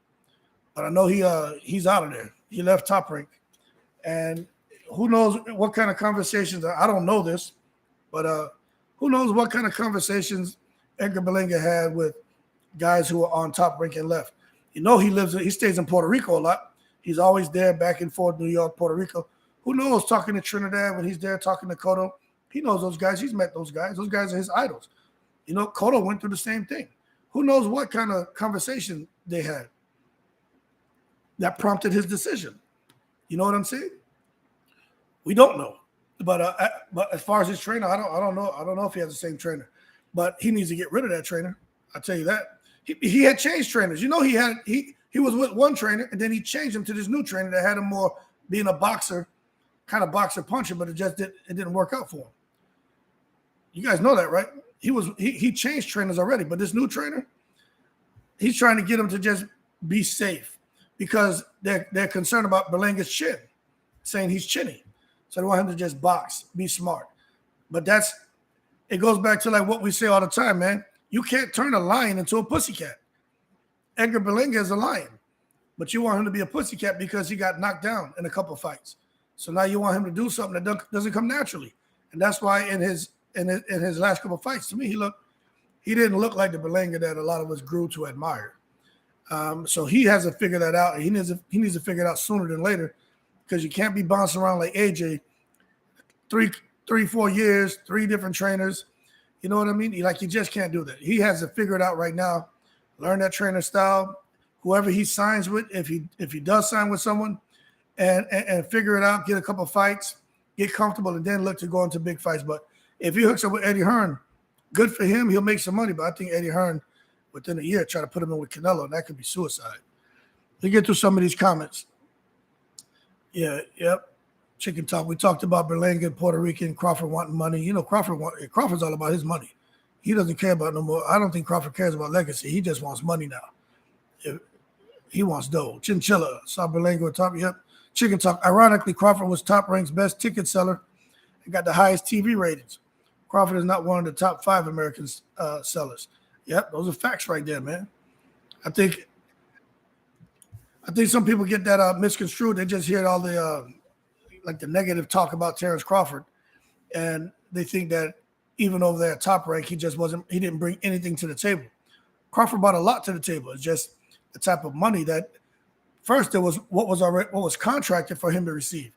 but I know he's out of there. He left Top Rank. And who knows what kind of conversations, I don't know this, but who knows what kind of conversations Edgar Berlanga had with guys who are on Top Rank and left. You know, he stays in Puerto Rico a lot. He's always there, back and forth, New York, Puerto Rico. Who knows, talking to Trinidad when he's there, talking to Cotto. He knows those guys. He's met those guys. Those guys are his idols. You know, Cotto went through the same thing. Who knows what kind of conversation they had that prompted his decision. You know what I'm saying? We don't know. But as far as his trainer, I don't know. I don't know if he has the same trainer. But he needs to get rid of that trainer. I'll tell you that. He had changed trainers. You know, he was with one trainer, and then he changed him to this new trainer that had him more being a boxer, kind of boxer puncher, but it didn't work out for him. You guys know that, right? He changed trainers already, but this new trainer, he's trying to get him to just be safe, because they're concerned about Berlanga's chin, saying he's chinny. So they want him to just box, be smart. But it goes back to like what we say all the time, man. You can't turn a lion into a pussycat. Edgar Berlanga is a lion, but you want him to be a pussycat because he got knocked down in a couple of fights. So now you want him to do something that doesn't come naturally. And that's why in his last couple of fights, to me, he didn't look like the Berlanga that a lot of us grew to admire. So he has to figure that out. He needs to figure it out sooner than later, because you can't be bouncing around like AJ 3-4 years, 3 different trainers. You know what I mean? You just can't do that. He has to figure it out right now, learn that trainer style, whoever he signs with, if he does sign with someone, and figure it out, get a couple fights, get comfortable, and then look to go into big fights. But if he hooks up with Eddie Hearn, good for him. He'll make some money. But I think Eddie Hearn, within a year, try to put him in with Canelo, and that could be suicide. Let's get through some of these comments. Yeah, yep. Chicken talk. We talked about Berlanga, Puerto Rican, Crawford wanting money. You know, Crawford's all about his money. He doesn't care about no more. I don't think Crawford cares about legacy. He just wants money now. He wants dough. Chinchilla. Saw Berlanga on top. Yep. Chicken talk. Ironically, Crawford was Top Rank's best ticket seller and got the highest TV ratings. Crawford is not one of the top 5 American sellers. Yep, those are facts right there, man. I think some people get that misconstrued. They just hear all the the negative talk about Terrence Crawford, and they think that even over there at Top Rank, he didn't bring anything to the table. Crawford brought a lot to the table. It's just the type of money that first there was what was contracted for him to receive.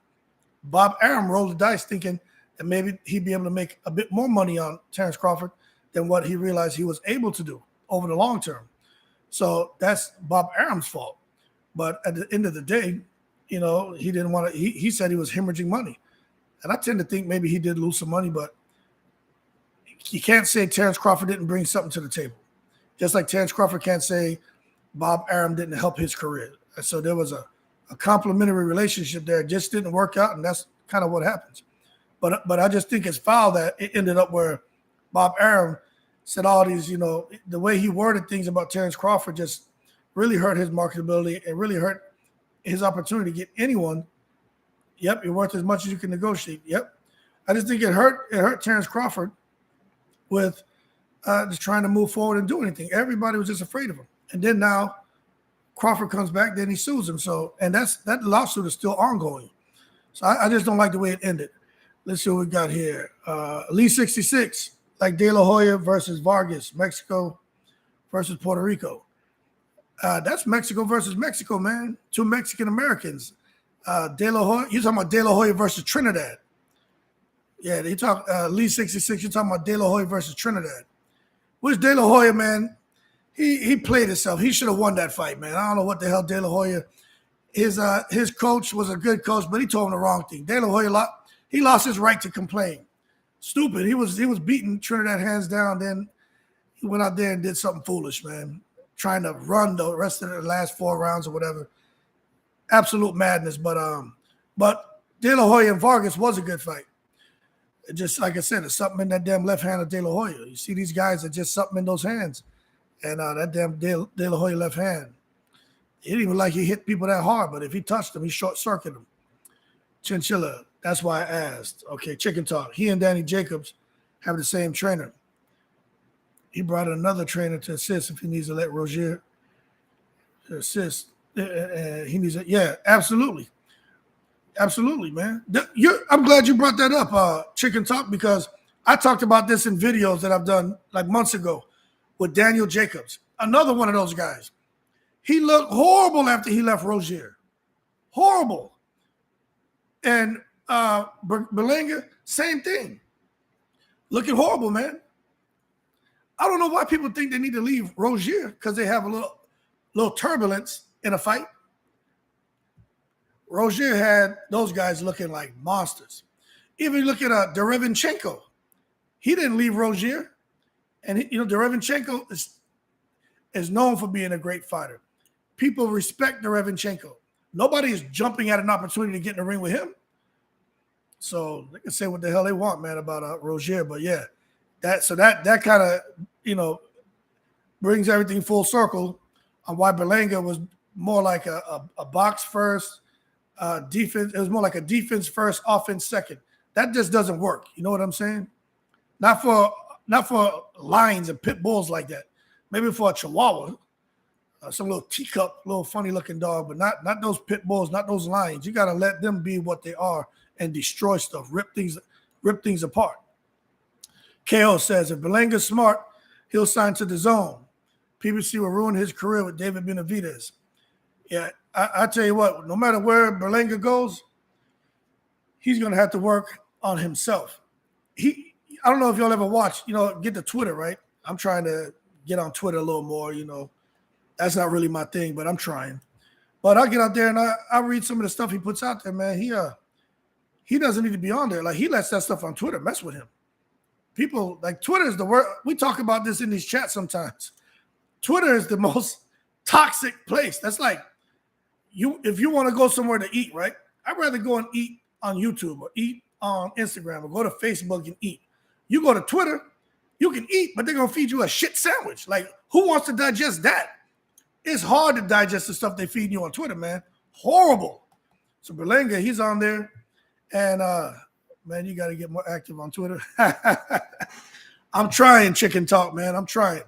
Bob Arum rolled the dice thinking that maybe he'd be able to make a bit more money on Terrence Crawford than what he realized he was able to do over the long term. So that's Bob Arum's fault. But at the end of the day, you know, he didn't want to. He said he was hemorrhaging money, and I tend to think maybe he did lose some money. But you can't say Terrence Crawford didn't bring something to the table. Just like Terrence Crawford can't say Bob Arum didn't help his career. And so there was a complimentary relationship there. It just didn't work out, and that's kind of what happens. But I just think it's foul that it ended up where Bob Arum said all these, the way he worded things about Terrence Crawford just really hurt his marketability and really hurt his opportunity to get anyone. Yep, you're worth as much as you can negotiate. Yep. I just think it hurt Terrence Crawford with just trying to move forward and do anything. Everybody was just afraid of him. And then now Crawford comes back, then he sues him. So, and that lawsuit is still ongoing. So I just don't like the way it ended. Let's see what we got here. Lee 66, like De La Hoya versus Vargas, Mexico versus Puerto Rico. That's Mexico versus Mexico, man. Two Mexican Americans. De La Hoya, you're talking about De La Hoya versus Trinidad. Yeah, they talk Lee 66, you're talking about De La Hoya versus Trinidad. Which De La Hoya, man, he played himself. He should have won that fight, man. I don't know what the hell De La Hoya. His coach was a good coach, but he told him the wrong thing. De La Hoya, he lost his right to complain. Stupid. He was beating Trinidad hands down. Then he went out there and did something foolish, man. Trying to run the rest of the last 4 rounds or whatever. Absolute madness. But De La Hoya and Vargas was a good fight. Just like I said, there's something in that damn left hand of De La Hoya. You see these guys, there's just something in those hands. And that damn De La Hoya left hand. It didn't even like he hit people that hard, but if he touched them, he short-circuited them. Chinchilla, that's why I asked. Okay, Chicken Talk. He and Danny Jacobs have the same trainer. He brought in another trainer to assist if he needs to let Rozier assist. He needs it. Yeah, absolutely. Absolutely, man. I'm glad you brought that up, Chicken Talk, because I talked about this in videos that I've done like months ago with Daniel Jacobs, another one of those guys. He looked horrible after he left Rozier. Horrible. And Berlanga, same thing. Looking horrible, man. I don't know why people think they need to leave Rozier because they have a little turbulence in a fight. Rozier had those guys looking like monsters. Even look at Derevinchenko. He didn't leave Rozier. And, Derevinchenko is known for being a great fighter. People respect Derevinchenko. Nobody is jumping at an opportunity to get in the ring with him. So they can say what the hell they want, man, about Rozier. But, yeah, that kind of, brings everything full circle on why Berlanga was more like a box first, defense. It was more like a defense first, offense second. That just doesn't work. You know what I'm saying? Not for lions and pit bulls like that. Maybe for a Chihuahua, some little teacup, little funny looking dog, but not those pit bulls, not those lions. You got to let them be what they are and destroy stuff, rip things apart. KO says if Berlanga's smart, he'll sign to the zone. PBC will ruin his career with David Benavidez. Yeah, I tell you what, no matter where Berlanga goes, he's going to have to work on himself. I don't know if y'all ever watch, get to Twitter, right? I'm trying to get on Twitter a little more, That's not really my thing, but I'm trying. But I get out there and I read some of the stuff he puts out there, man. He doesn't need to be on there. Like, he lets that stuff on Twitter mess with him. People, like, Twitter is the word. We talk about this in these chats sometimes. Twitter is the most toxic place. That's like, if you want to go somewhere to eat, right? I'd rather go and eat on YouTube or eat on Instagram or go to Facebook and eat. You go to Twitter, you can eat, but they're going to feed you a shit sandwich. Like, who wants to digest that? It's hard to digest the stuff they feed you on Twitter, man. Horrible. So Berlanga, he's on there. And, man, you got to get more active on Twitter. I'm trying, Chicken Talk, man. I'm trying.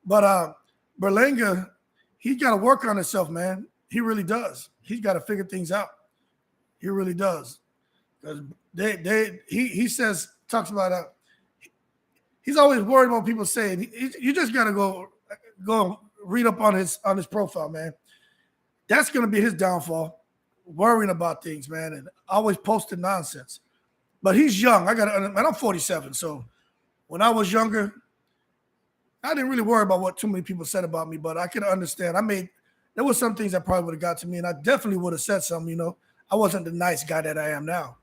But Berlanga, he's got to work on himself, man. He really does. He's got to figure things out. He really does. Because he talks about he's always worried about people saying, you just got to go read up on his profile, man. That's going to be his downfall, worrying about things, man, and always posting nonsense. But he's young. I'm 47, so when I was younger, I didn't really worry about what too many people said about me, but I could understand. There were some things that probably would have got to me, and I definitely would have said something, I wasn't the nice guy that I am now.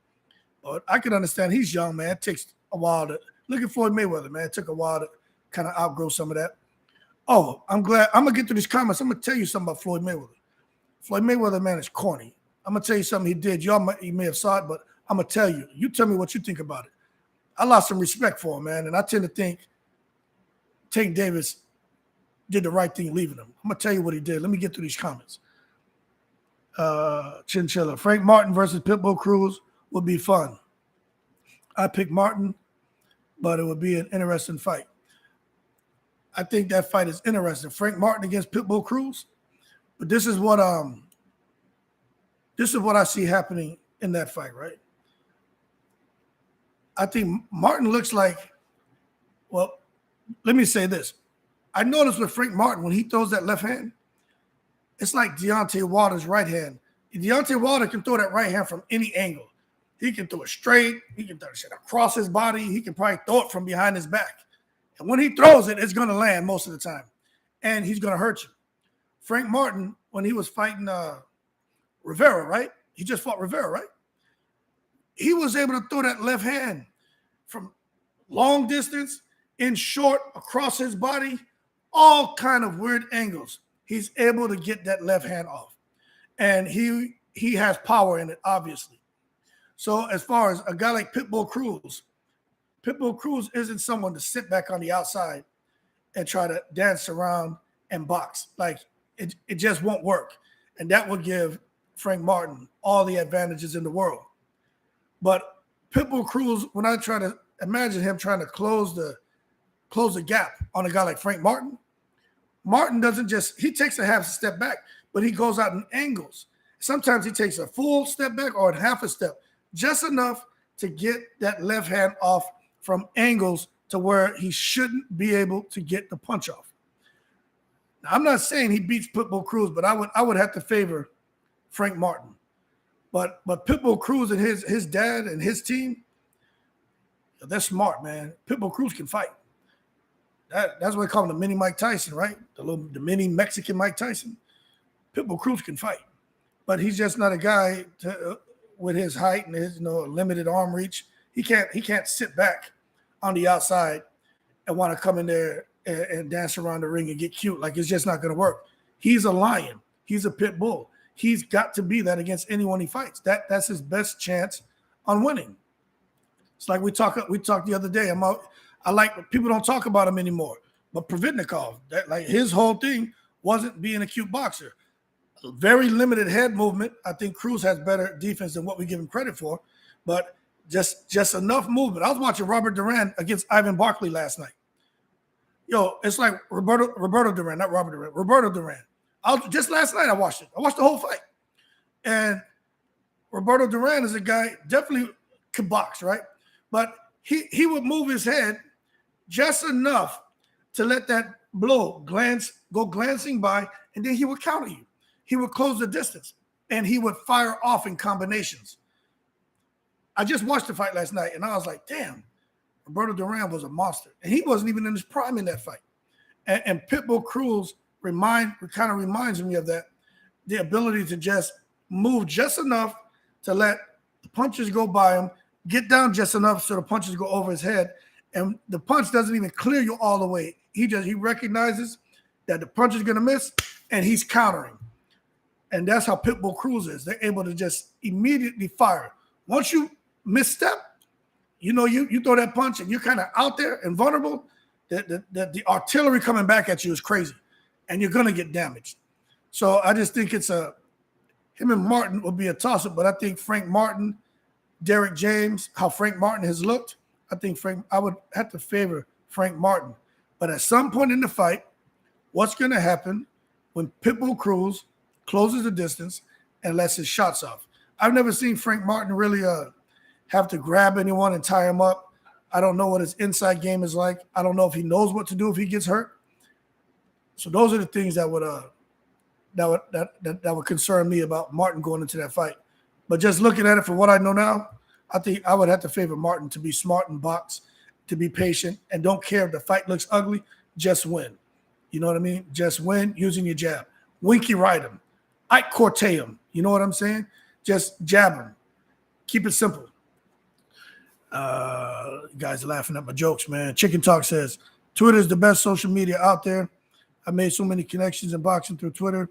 But I could understand he's young, man. It takes a while to look at Floyd Mayweather, man. It took a while to kind of outgrow some of that. Oh, I'm glad. I'm going to get to these comments. I'm going to tell you something about Floyd Mayweather. Floyd Mayweather, man, is corny. I'm going to tell you something he did. You may have saw it, but I'm going to tell you. You tell me what you think about it. I lost some respect for him, man, and I tend to think Tank Davis did the right thing leaving him. I'm going to tell you what he did. Let me get through these comments. Chinchilla. Frank Martin versus Pitbull Cruz would be fun. I picked Martin, but it would be an interesting fight. I think that fight is interesting. Frank Martin against Pitbull Cruz. But this is what I see happening in that fight, right? I think Martin looks like, well, let me say this. I noticed with Frank Martin, when he throws that left hand, it's like Deontay Wilder's right hand. Deontay Wilder can throw that right hand from any angle. He can throw it straight. He can throw it across his body. He can probably throw it from behind his back. And when he throws it, it's going to land most of the time. And he's going to hurt you. Frank Martin, when he was fighting Rivera, right? He just fought Rivera, right? He was able to throw that left hand from long distance, in short, across his body, all kind of weird angles. He's able to get that left hand off. And he has power in it, obviously. So as far as a guy like Pitbull Cruz isn't someone to sit back on the outside and try to dance around and box. Like, it just won't work. And that will give Frank Martin all the advantages in the world. But Pitbull Cruz, when I try to imagine him trying to close the gap on a guy like Frank Martin, Martin doesn't just, he takes a half step back, but he goes out in angles. Sometimes he takes a full step back or a half a step, just enough to get that left hand off from angles to where he shouldn't be able to get the punch off. Now, I'm not saying he beats Pitbull Cruz, but I would have to favor Frank Martin. But Pitbull Cruz and his dad and his team, they're smart, man. Pitbull Cruz can fight. That's why they call him the mini Mike Tyson, right? The mini Mexican Mike Tyson. Pitbull Cruz can fight, but he's just not a guy with his height and his limited arm reach. He can't sit back on the outside and want to come in there and dance around the ring and get cute. Like, it's just not going to work. He's a lion. He's a pit bull. He's got to be that against anyone he fights. That's his best chance on winning. It's like we talked the other day. I like, people don't talk about him anymore. But Providnikov, like, his whole thing wasn't being a cute boxer. Very limited head movement. I think Cruz has better defense than what we give him credit for, but just enough movement. I was watching Robert Duran against Ivan Barkley last night. Yo, it's like Roberto Duran, not Robert Duran. Roberto Duran. Just last night I watched it. I watched the whole fight. And Roberto Duran is a guy, definitely could box, right? But he would move his head just enough to let that blow go glancing by, and then he would counter you. He would close the distance, and he would fire off in combinations. I just watched the fight last night, and I was like, damn, Roberto Duran was a monster. And he wasn't even in his prime in that fight. And Pitbull Cruz kind of reminds me of that, the ability to just move just enough to let the punches go by him, get down just enough so the punches go over his head, and the punch doesn't even clear you all the way. He recognizes that the punch is going to miss, and he's countering. And that's how Pitbull Cruz is. They're able to just immediately fire. Once you misstep, you throw that punch and you're kind of out there and vulnerable, the artillery coming back at you is crazy, and you're going to get damaged. So I just think him and Martin will be a toss-up, but I think Frank Martin, Derrick James, how Frank Martin has looked, I would have to favor Frank Martin. But at some point in the fight, what's going to happen when Pitbull Cruz closes the distance and lets his shots off? I've never seen Frank Martin really have to grab anyone and tie him up. I don't know what his inside game is like. I don't know if he knows what to do if he gets hurt. So those are the things that would concern me about Martin going into that fight. But just looking at it for what I know now, I think I would have to favor Martin to be smart and box, to be patient, and don't care if the fight looks ugly, just win. You know what I mean? Just win using your jab. Winky right him. Ike Corte him. You know what I'm saying? Just jab him. Keep it simple. You guys are laughing at my jokes, man. Chicken Talk says, Twitter is the best social media out there. I made so many connections in boxing through Twitter.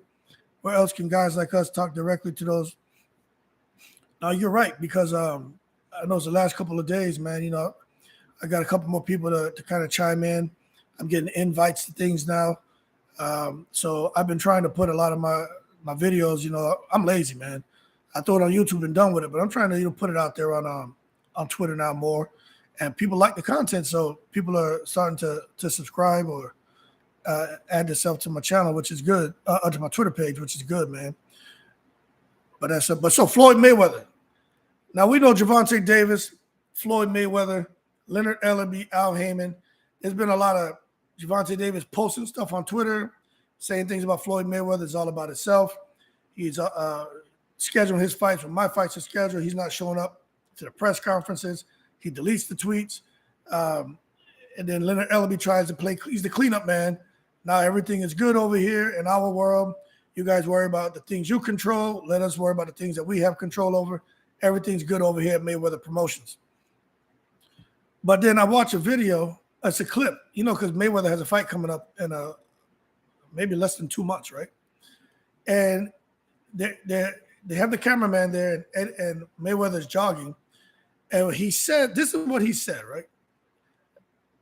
Where else can guys like us talk directly to those? Now, you're right, because I know it's the last couple of days, man. You know, I got a couple more people to kind of chime in. I'm getting invites to things now. So I've been trying to put a lot of my videos, you know, I'm lazy, man. I throw it on YouTube and done with it, but I'm trying to, you know, put it out there on Twitter now more. And people like the content, so people are starting to subscribe or add themselves to my channel, which is good, to my Twitter page, which is good, man. But so Floyd Mayweather. Now we know Gervonta Davis, Floyd Mayweather, Leonard Ellerbe, Al Heyman. There's been a lot of Gervonta Davis posting stuff on Twitter, saying things about Floyd Mayweather. It's all about itself. He's scheduling his fights when my fights are scheduled. He's not showing up to the press conferences. He deletes the tweets. And then Leonard Ellerbe tries to play. He's the cleanup man. Now everything is good over here in our world. You guys worry about the things you control. Let us worry about the things that we have control over. Everything's good over here at Mayweather Promotions. But then I watch a video. It's a clip, you know, because Mayweather has a fight coming up in maybe less than 2 months, right? And they have the cameraman there, and Mayweather's jogging. And he said, this is what he said, right?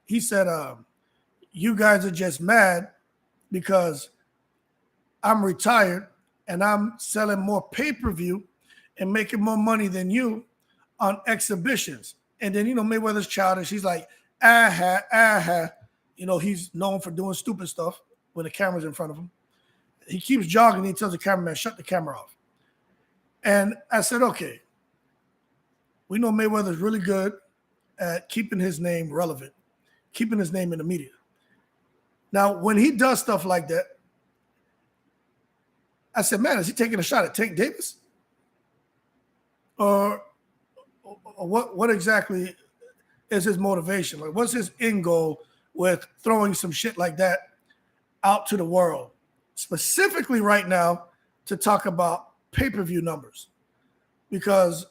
He said, you guys are just mad because I'm retired and I'm selling more pay-per-view and making more money than you on exhibitions. And then, you know, Mayweather's childish. He's like, you know, he's known for doing stupid stuff when the camera's in front of him. He keeps jogging. He tells the cameraman, shut the camera off. And I said, okay, we know Mayweather's really good at keeping his name relevant, keeping his name in the media. Now, when he does stuff like that, I said, man, is he taking a shot at Tank Davis? Or what exactly is his motivation? Like, what's his end goal with throwing some shit like that out to the world? Specifically right now to talk about pay-per-view numbers. Because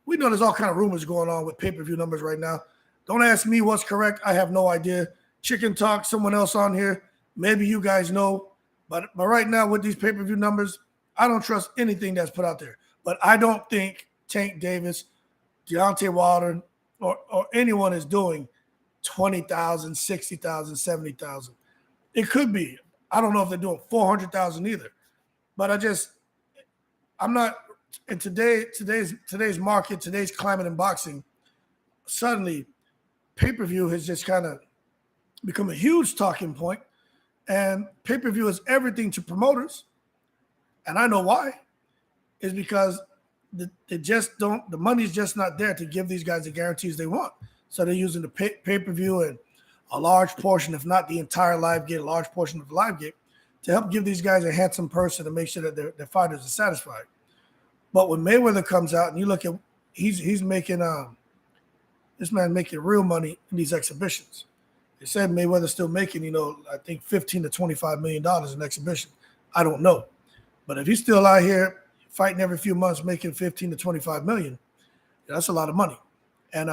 we know there's all kind of rumors going on with pay-per-view numbers right now. Don't ask me what's correct. I have no idea. Chicken talk, someone else on here. Maybe you guys know. But right now with these pay-per-view numbers, I don't trust anything that's put out there. But I don't think Tank Davis, Deontay Wilder, or anyone is doing 20,000, 60,000, 70,000. It could be. I don't know if they're doing 400,000 either. But I'm not in today's market, today's climate in boxing, suddenly pay-per-view has just kind of become a huge talking point. And pay-per-view is everything to promoters. And I know why. It's because the money's just not there to give these guys the guarantees they want. So they're using the pay-per-view and a large portion, if not the entire live gate, a large portion of the live gate, to help give these guys a handsome purse and to make sure that their fighters are satisfied. But when Mayweather comes out and you look at, he's making this man making real money in these exhibitions. They said Mayweather's still making, you know, I think $15 to $25 million in exhibition. I don't know. But if he's still out here fighting every few months, making 15 to 25 million, that's a lot of money. And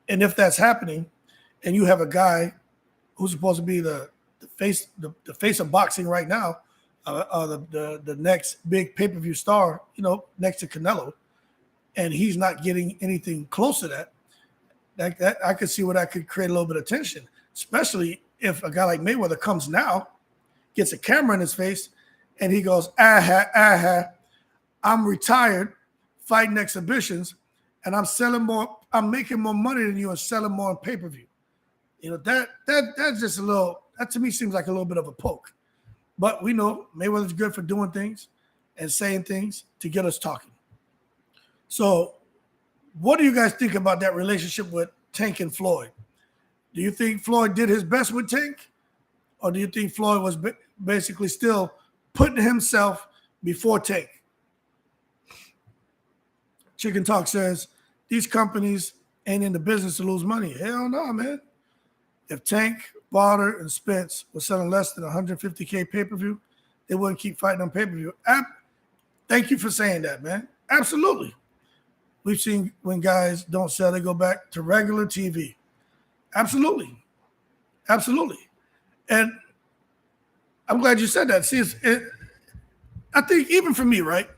if that's happening, and you have a guy who's supposed to be the face of boxing right now, the next big pay-per-view star, you know, next to Canelo, and he's not getting anything close to that, I could see where that could create a little bit of tension, especially if a guy like Mayweather comes now, gets a camera in his face, and he goes, I'm retired, fighting exhibitions, and I'm making more money than you and selling more on pay-per-view. You know, that's just a little, that to me seems like a little bit of a poke. But we know Mayweather's good for doing things and saying things to get us talking. So what do you guys think about that relationship with Tank and Floyd? Do you think Floyd did his best with Tank? Or do you think Floyd was basically still putting himself before Tank? Chicken Talk says, these companies ain't in the business to lose money. Hell no, man. If Tank, Wilder, and Spence were selling less than 150K pay-per-view, they wouldn't keep fighting on pay-per-view. Thank you for saying that, man. Absolutely. We've seen when guys don't sell, they go back to regular TV. Absolutely. Absolutely. And I'm glad you said that. See, I think even for me, right,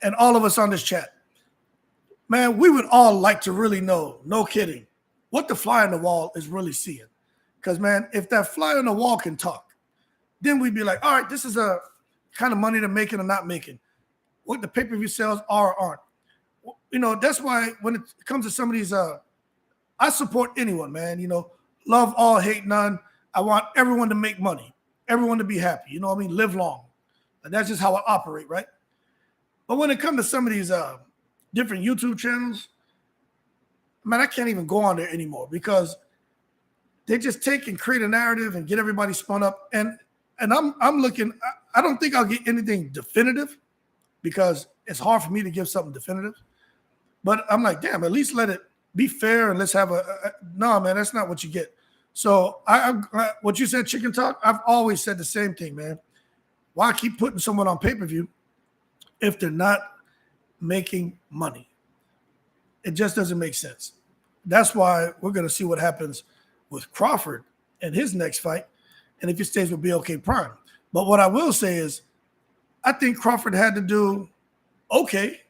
and all of us on this chat, man, we would all like to really know, no kidding, what the fly on the wall is really seeing. Because, man, if that fly on the wall can talk, then we'd be like, all right, this is a kind of money they're making or not making, what the pay-per-view sales are or aren't. You know, that's why when it comes to some of these, I support anyone, man. You know, love all, hate none. I want everyone to make money, everyone to be happy. You know what I mean? Live long. And that's just how I operate, right? But when it comes to some of these different YouTube channels, man, I can't even go on there anymore because they just take and create a narrative and get everybody spun up. And I'm looking, I don't think I'll get anything definitive because it's hard for me to give something definitive. But I'm like, damn, at least let it be fair and let's have no, man, that's not what you get. So what you said, chicken talk, I've always said the same thing, man. Why keep putting someone on pay-per-view if they're not making money? It just doesn't make sense. That's why we're going to see what happens with Crawford and his next fight, and if he stays with BLK Prime. But what I will say is I think Crawford had to do okay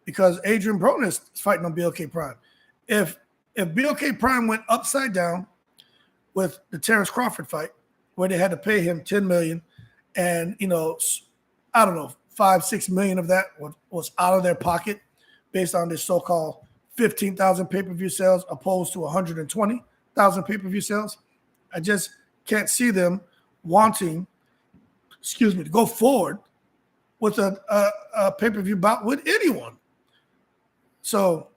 because Adrian Broner is fighting on BLK Prime. If BLK Prime went upside down with the Terrence Crawford fight, where they had to pay him $10 million, and you know, I don't know, $5-6 million of that was out of their pocket based on this so-called 15,000 pay-per-view sales opposed to 120,000 pay-per-view sales. I just can't see them wanting, to go forward with a pay-per-view bout with anyone. So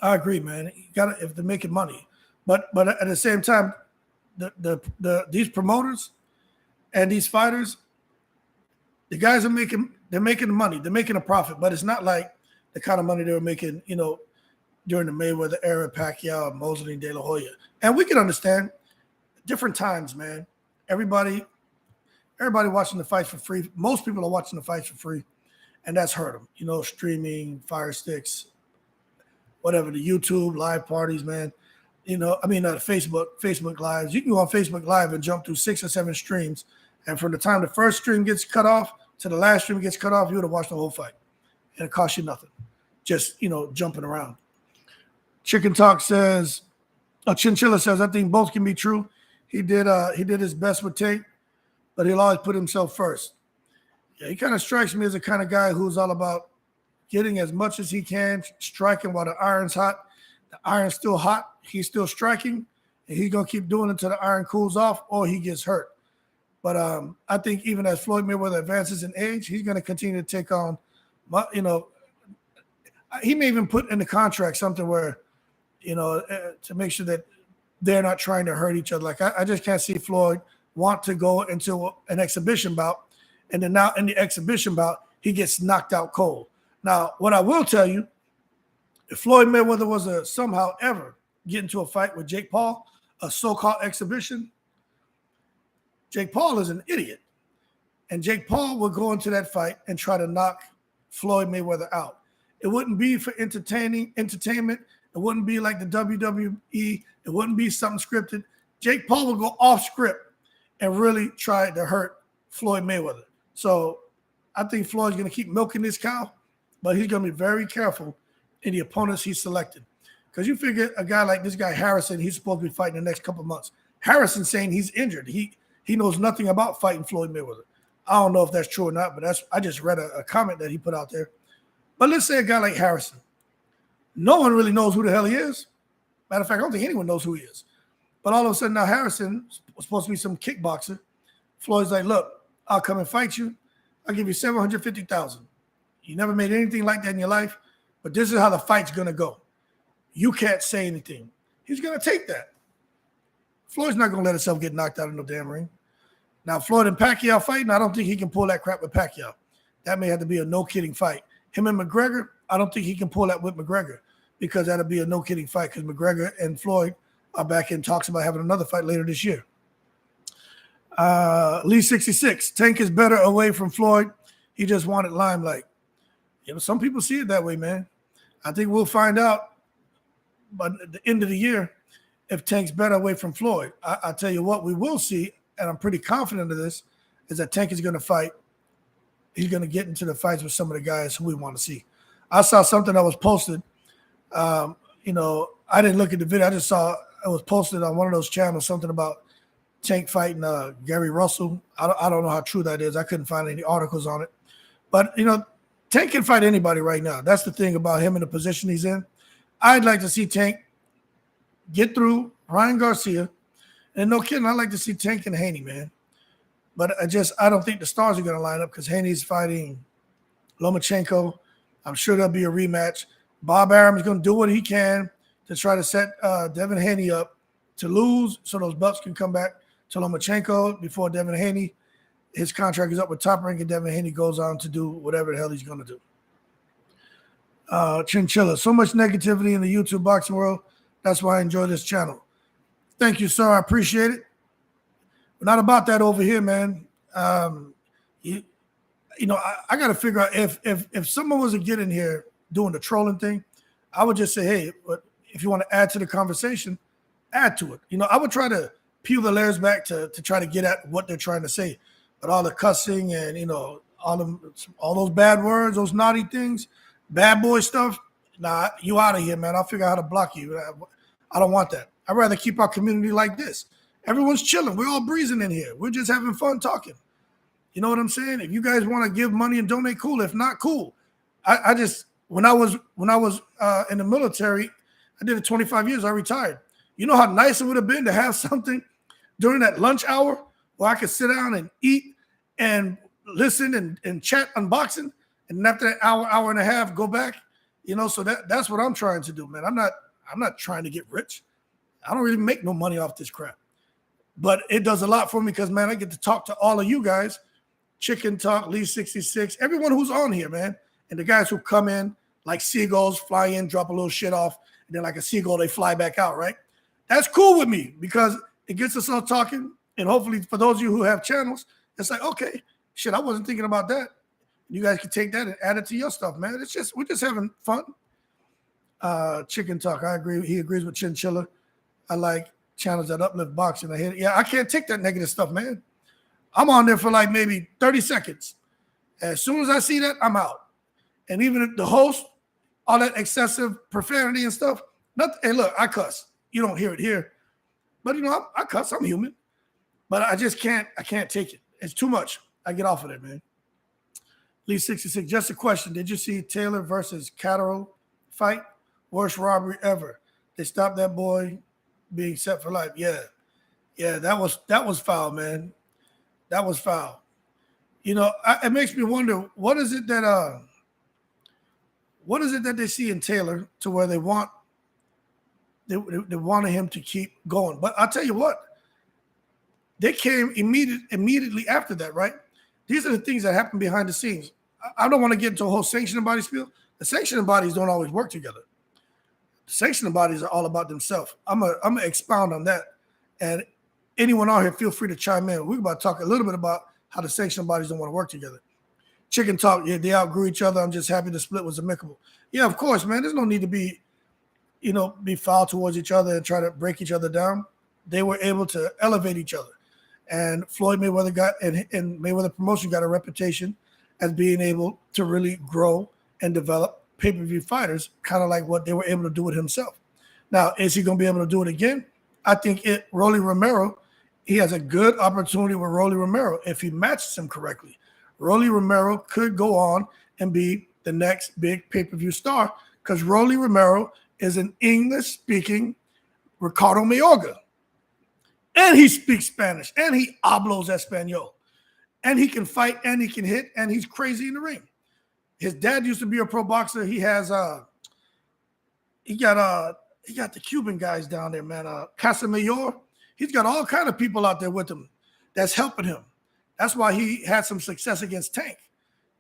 I agree, man. You gotta, if they're making money, but at the same time, these promoters and these fighters, the guys are making money, they're making a profit, but it's not like the kind of money they were making, you know, during the Mayweather era, Pacquiao, Mosley, De La Hoya. And we can understand different times, man. Everybody watching the fights for free. Most people are watching the fights for free, and that's hurt them. You know, streaming, Fire Sticks, whatever, the YouTube live parties, man. You know, I mean, Facebook Lives. You can go on Facebook Live and jump through 6 or 7 streams, and from the time the first stream gets cut off to the last stream gets cut off, you would have watched the whole fight, and it costs you nothing. Just, you know, jumping around. Chicken Talk says, Chinchilla says, I think both can be true. He did his best with Tate, but he'll always put himself first. Yeah, he kind of strikes me as the kind of guy who's all about getting as much as he can, striking while the iron's hot. The iron's still hot. He's still striking, and he's going to keep doing it until the iron cools off or he gets hurt. But I think even as Floyd Mayweather advances in age, he's going to continue to take on, you know, he may even put in the contract something where, you know, to make sure that they're not trying to hurt each other. Like, I just can't see Floyd want to go into an exhibition bout, and then now in the exhibition bout, he gets knocked out cold. Now, what I will tell you, if Floyd Mayweather was to somehow ever get into a fight with Jake Paul, a so-called exhibition, Jake Paul is an idiot. And Jake Paul will go into that fight and try to knock Floyd Mayweather out. It wouldn't be for entertainment. It wouldn't be like the WWE. It wouldn't be something scripted. Jake Paul will go off script and really try to hurt Floyd Mayweather. So I think Floyd's going to keep milking this cow, but he's going to be very careful in the opponents he's selected. Because you figure a guy like this guy, Harrison, he's supposed to be fighting the next couple of months. Harrison's saying he's injured. He knows nothing about fighting Floyd Mayweather. I don't know if that's true or not, but I just read a comment that he put out there. But let's say a guy like Harrison. No one really knows who the hell he is. Matter of fact, I don't think anyone knows who he is. But all of a sudden now Harrison was supposed to be some kickboxer. Floyd's like, look, I'll come and fight you. I'll give you $750,000. You never made anything like that in your life, but this is how the fight's going to go. You can't say anything. He's going to take that. Floyd's not going to let himself get knocked out in no damn ring. Now, Floyd and Pacquiao fighting, I don't think he can pull that crap with Pacquiao. That may have to be a no-kidding fight. Him and McGregor, I don't think he can pull that with McGregor because that'll be a no-kidding fight because McGregor and Floyd are back in talks about having another fight later this year. Lee 66, Tank is better away from Floyd. He just wanted limelight. You know, some people see it that way, man. I think we'll find out by the end of the year if Tank's better away from Floyd. I tell you what, we will see and I'm pretty confident of this, is that Tank is going to fight. He's going to get into the fights with some of the guys who we want to see. I saw something that was posted. I didn't look at the video. I just saw it was posted on one of those channels, something about Tank fighting Gary Russell. I don't know how true that is. I couldn't find any articles on it. But, Tank can fight anybody right now. That's the thing about him in the position he's in. I'd like to see Tank get through Ryan Garcia. And no kidding, I'd like to see Tank and Haney, man. But I don't think the stars are going to line up because Haney's fighting Lomachenko. I'm sure there'll be a rematch. Bob Arum is going to do what he can to try to set Devin Haney up to lose so those belts can come back to Lomachenko before Devin Haney. His contract is up with Top Rank, and Devin Haney goes on to do whatever the hell he's going to do. Chinchilla, so much negativity in the YouTube boxing world. That's why I enjoy this channel. Thank you, sir. I appreciate it. We're not about that over here, man. I got to figure out if someone was to get in here doing the trolling thing, I would just say, hey, if you want to add to the conversation, add to it. I would try to peel the layers back to try to get at what they're trying to say. But all the cussing and, all those bad words, those naughty things, bad boy stuff, nah, you out of here, man. I'll figure out how to block you. I don't want that. I'd rather keep our community like this. Everyone's chilling. We're all breezing in here. We're just having fun talking. You know what I'm saying? If you guys want to give money and donate, cool. If not, cool. I just when I was in the military, I did it 25 years. I retired. You know how nice it would have been to have something during that lunch hour where I could sit down and eat and listen and chat unboxing, and after that hour and a half, go back. So that's what I'm trying to do, man. I'm not trying to get rich. I don't really make no money off this crap. But it does a lot for me because, man, I get to talk to all of you guys. Chicken Talk, Lee 66, everyone who's on here, man. And the guys who come in like seagulls, fly in, drop a little shit off, and then like a seagull, they fly back out, right? That's cool with me because it gets us all talking. And hopefully for those of you who have channels, it's like, okay, shit, I wasn't thinking about that. You guys can take that and add it to your stuff, man. We're just having fun. Chicken Talk, I agree. He agrees with Chinchilla. I like channels that uplift boxing. I hear it. Yeah, I can't take that negative stuff, man. I'm on there for like maybe 30 seconds. As soon as I see that, I'm out. And even if the host, all that excessive profanity and stuff, hey, look, I cuss. You don't hear it here. But, I cuss. I'm human. But I just can't take it. It's too much. I get off of it, man. Lee 66, just a question. Did you see Taylor versus Catterall fight? Worst robbery ever. They stopped that boy being set for life. Yeah, that was foul, man. That was foul. It makes me wonder what is it that they see in Taylor to where they wanted him to keep going. But I'll tell you what, they came immediately after that, right? These are the things that happen behind the scenes. I don't want to get into a whole sanctioning body spiel. The sanctioning bodies don't always work together. The sanctioning bodies are all about themselves. I'm gonna expound on that. And anyone out here, feel free to chime in. We're about to talk a little bit about how the sanctioning bodies don't want to work together. Chicken Talk, yeah, they outgrew each other. I'm just happy the split was amicable. Yeah, of course, man. There's no need to be foul towards each other and try to break each other down. They were able to elevate each other. And Floyd Mayweather and Mayweather Promotion got a reputation as being able to really grow and develop pay-per-view fighters, kind of like what they were able to do with himself. Now, is he going to be able to do it again? I think Rolly Romero, he has a good opportunity with Rolly Romero if he matches him correctly. Rolly Romero could go on and be the next big pay-per-view star because Rolly Romero is an English-speaking Ricardo Mayorga. And he speaks Spanish, and he hablos Espanol. And he can fight, and he can hit, and he's crazy in the ring. His dad used to be a pro boxer. He has he got the Cuban guys down there, man. Casamayor. He's got all kind of people out there with him that's helping him. That's why he had some success against Tank.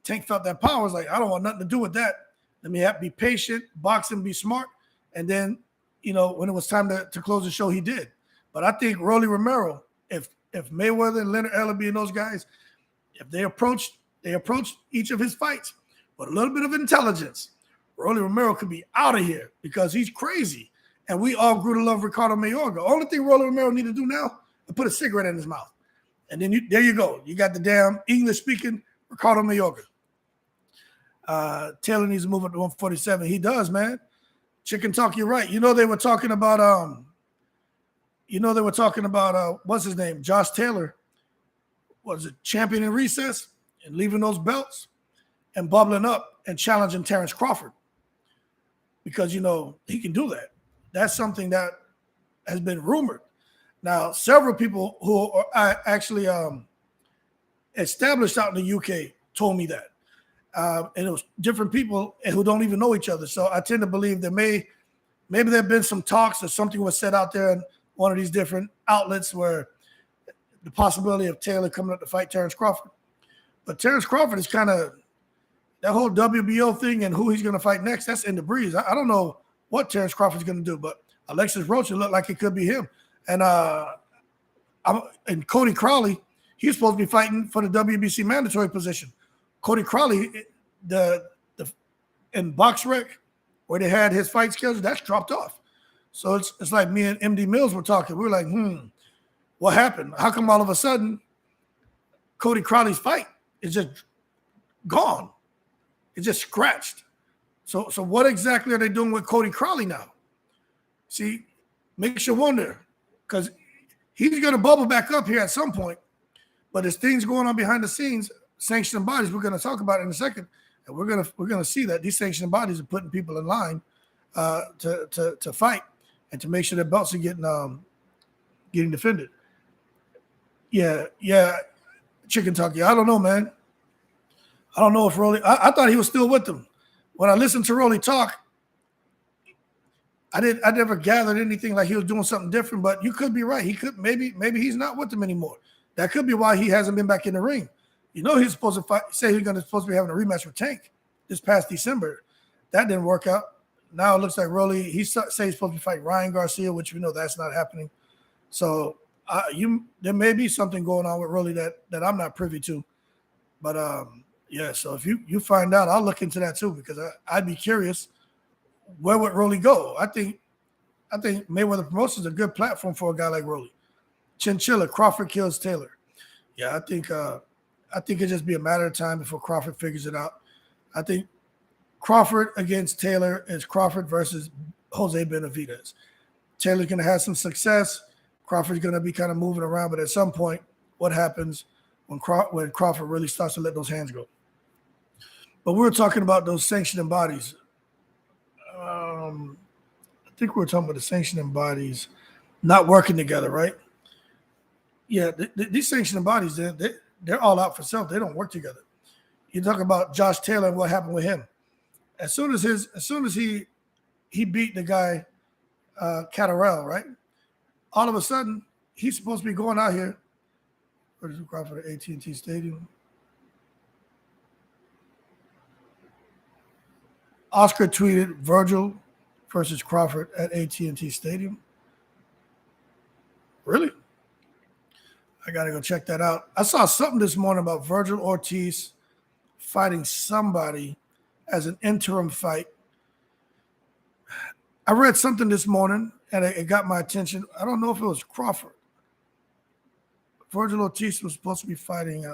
Tank felt that power. Was like, I don't want nothing to do with that. Let me be patient, box and be smart. And then, when it was time to close the show, he did. But I think Rolly Romero, if Mayweather and Leonard Ellerbe and those guys, if they approach each of his fights with a little bit of intelligence, Rolly Romero could be out of here because he's crazy. And we all grew to love Ricardo Mayorga. Only thing Rolly Romero need to do now is put a cigarette in his mouth. And then there you go. You got the damn English-speaking Ricardo Mayorga. Taylor needs to move up to 147. He does, man. Chicken talk, you're right. They were talking about what's his name? Josh Taylor. Was it champion in recess and leaving those belts and bubbling up and challenging Terrence Crawford? Because he can do that. That's something that has been rumored. Now, several people who are actually established out in the UK told me that. And it was different people who don't even know each other. So I tend to believe that maybe there have been some talks or something was said out there in one of these different outlets where the possibility of Taylor coming up to fight Terrence Crawford. But Terrence Crawford is kind of that whole WBO thing and who he's going to fight next, that's in the breeze. I don't know what Terrence Crawford's going to do, but Alexis Rocha looked like it could be him. And Cody Crowley, he's supposed to be fighting for the WBC mandatory position. Cody Crowley, in BoxRec, where they had his fight schedule, that's dropped off. So it's like me and MD Mills were talking. We were like, what happened? How come all of a sudden Cody Crowley's fight is just gone? It's just scratched. So what exactly are they doing with Cody Crowley now? See, makes you wonder, because he's going to bubble back up here at some point. But there's things going on behind the scenes, sanctioning bodies. We're going to talk about it in a second, and we're going to see that these sanctioning bodies are putting people in line to fight and to make sure their belts are getting defended. Yeah, Chicken Talk. Yeah, I don't know, man. I don't know if Rolly. I thought he was still with them. When I listened to Rolly talk, I never gathered anything like he was doing something different. But you could be right. He could maybe he's not with them anymore. That could be why he hasn't been back in the ring. He's supposed to fight. Say he's supposed to be having a rematch with Tank this past December. That didn't work out. Now it looks like Rolly. He say he's supposed to fight Ryan Garcia, which we know that's not happening. So there may be something going on with Rolly that I'm not privy to. But yeah. So if you find out, I'll look into that too, because I'd be curious. Where would Rolly go? I think Mayweather Promotions is a good platform for a guy like Rolly. Chinchilla, Crawford kills Taylor. Yeah, I think it'd just be a matter of time before Crawford figures it out. I think Crawford against Taylor is Crawford versus Jose Benavidez. Taylor's going to have some success. Crawford's going to be kind of moving around, but at some point, what happens when Crawford really starts to let those hands go? But we were talking about those sanctioning bodies. I think we were talking about the sanctioning bodies not working together, right? Yeah, these sanctioning bodies, they're all out for self. They don't work together. You talk about Josh Taylor and what happened with him. As soon as he beat the guy Catterall, right? All of a sudden, he's supposed to be going out here. Where's the Crawford at AT&T Stadium? Oscar tweeted Virgil versus Crawford at AT&T Stadium. Really? I got to go check that out. I saw something this morning about Virgil Ortiz fighting somebody as an interim fight. I read something this morning, and it got my attention. I don't know if it was Crawford. Virgil Ortiz was supposed to be fighting.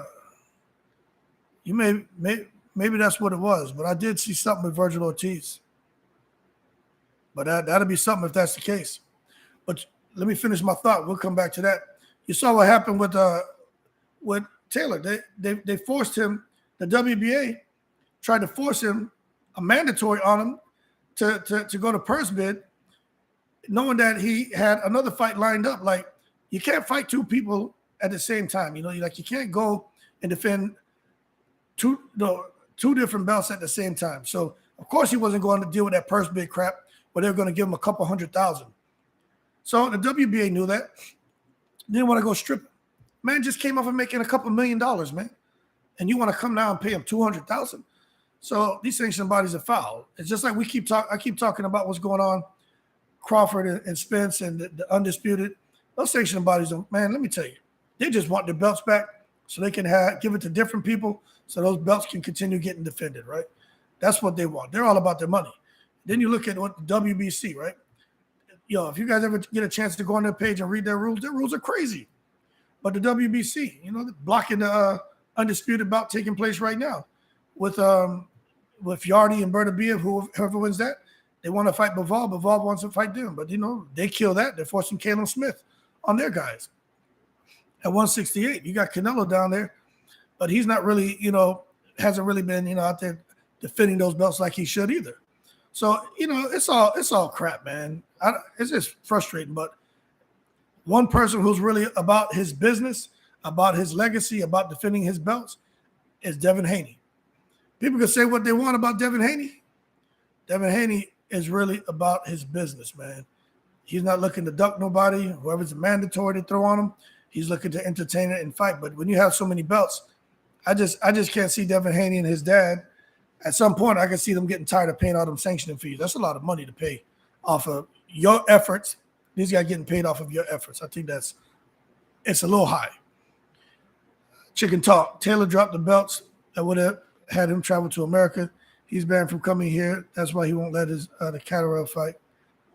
Maybe that's what it was, but I did see something with Virgil Ortiz. But that'll be something if that's the case. But let me finish my thought. We'll come back to that. You saw what happened with Taylor. They forced him. The WBA tried to force him a mandatory on him to go to purse bid, knowing that he had another fight lined up. Like, you can't fight two people at the same time. You can't go and defend two different belts at the same time. So of course he wasn't going to deal with that purse bid crap where they were going to give him a couple $100,000. So the WBA knew that. Didn't want to go strip him. Man just came off of making a couple $1 million, man. And you want to come down and pay him $200,000. So these sanctioning bodies are foul. It's just like I keep talking about what's going on, Crawford and Spence and the undisputed. Those sanctioning bodies, man, let me tell you, they just want their belts back so they can give it to different people so those belts can continue getting defended, right? That's what they want. They're all about their money. Then you look at what the WBC, right? If you guys ever get a chance to go on their page and read their rules are crazy. but the WBC, blocking the undisputed bout taking place right now with Yardy and Bertabia, whoever wins that. They want to fight Bivol. Bivol wants to fight them, but they kill that. They're forcing Caleb Smith on their guys. At 168, you got Canelo down there, but he's not really, hasn't really been, out there defending those belts like he should either. So, it's all crap, man. It's just frustrating. But one person who's really about his business, about his legacy, about defending his belts is Devin Haney. People can say what they want about Devin Haney. Devin Haney is really about his business, man. He's not looking to duck nobody. Whoever's mandatory to throw on him, he's looking to entertain it and fight. But when you have so many belts, I just can't see Devin Haney and his dad. At some point, I can see them getting tired of paying all them sanctioning fees. That's a lot of money to pay off of your efforts. These guys getting paid off of your efforts. I think it's a little high. Chicken talk. Taylor dropped the belts that would have had him travel to America. He's banned from coming here. That's why he won't let his the Catterall fight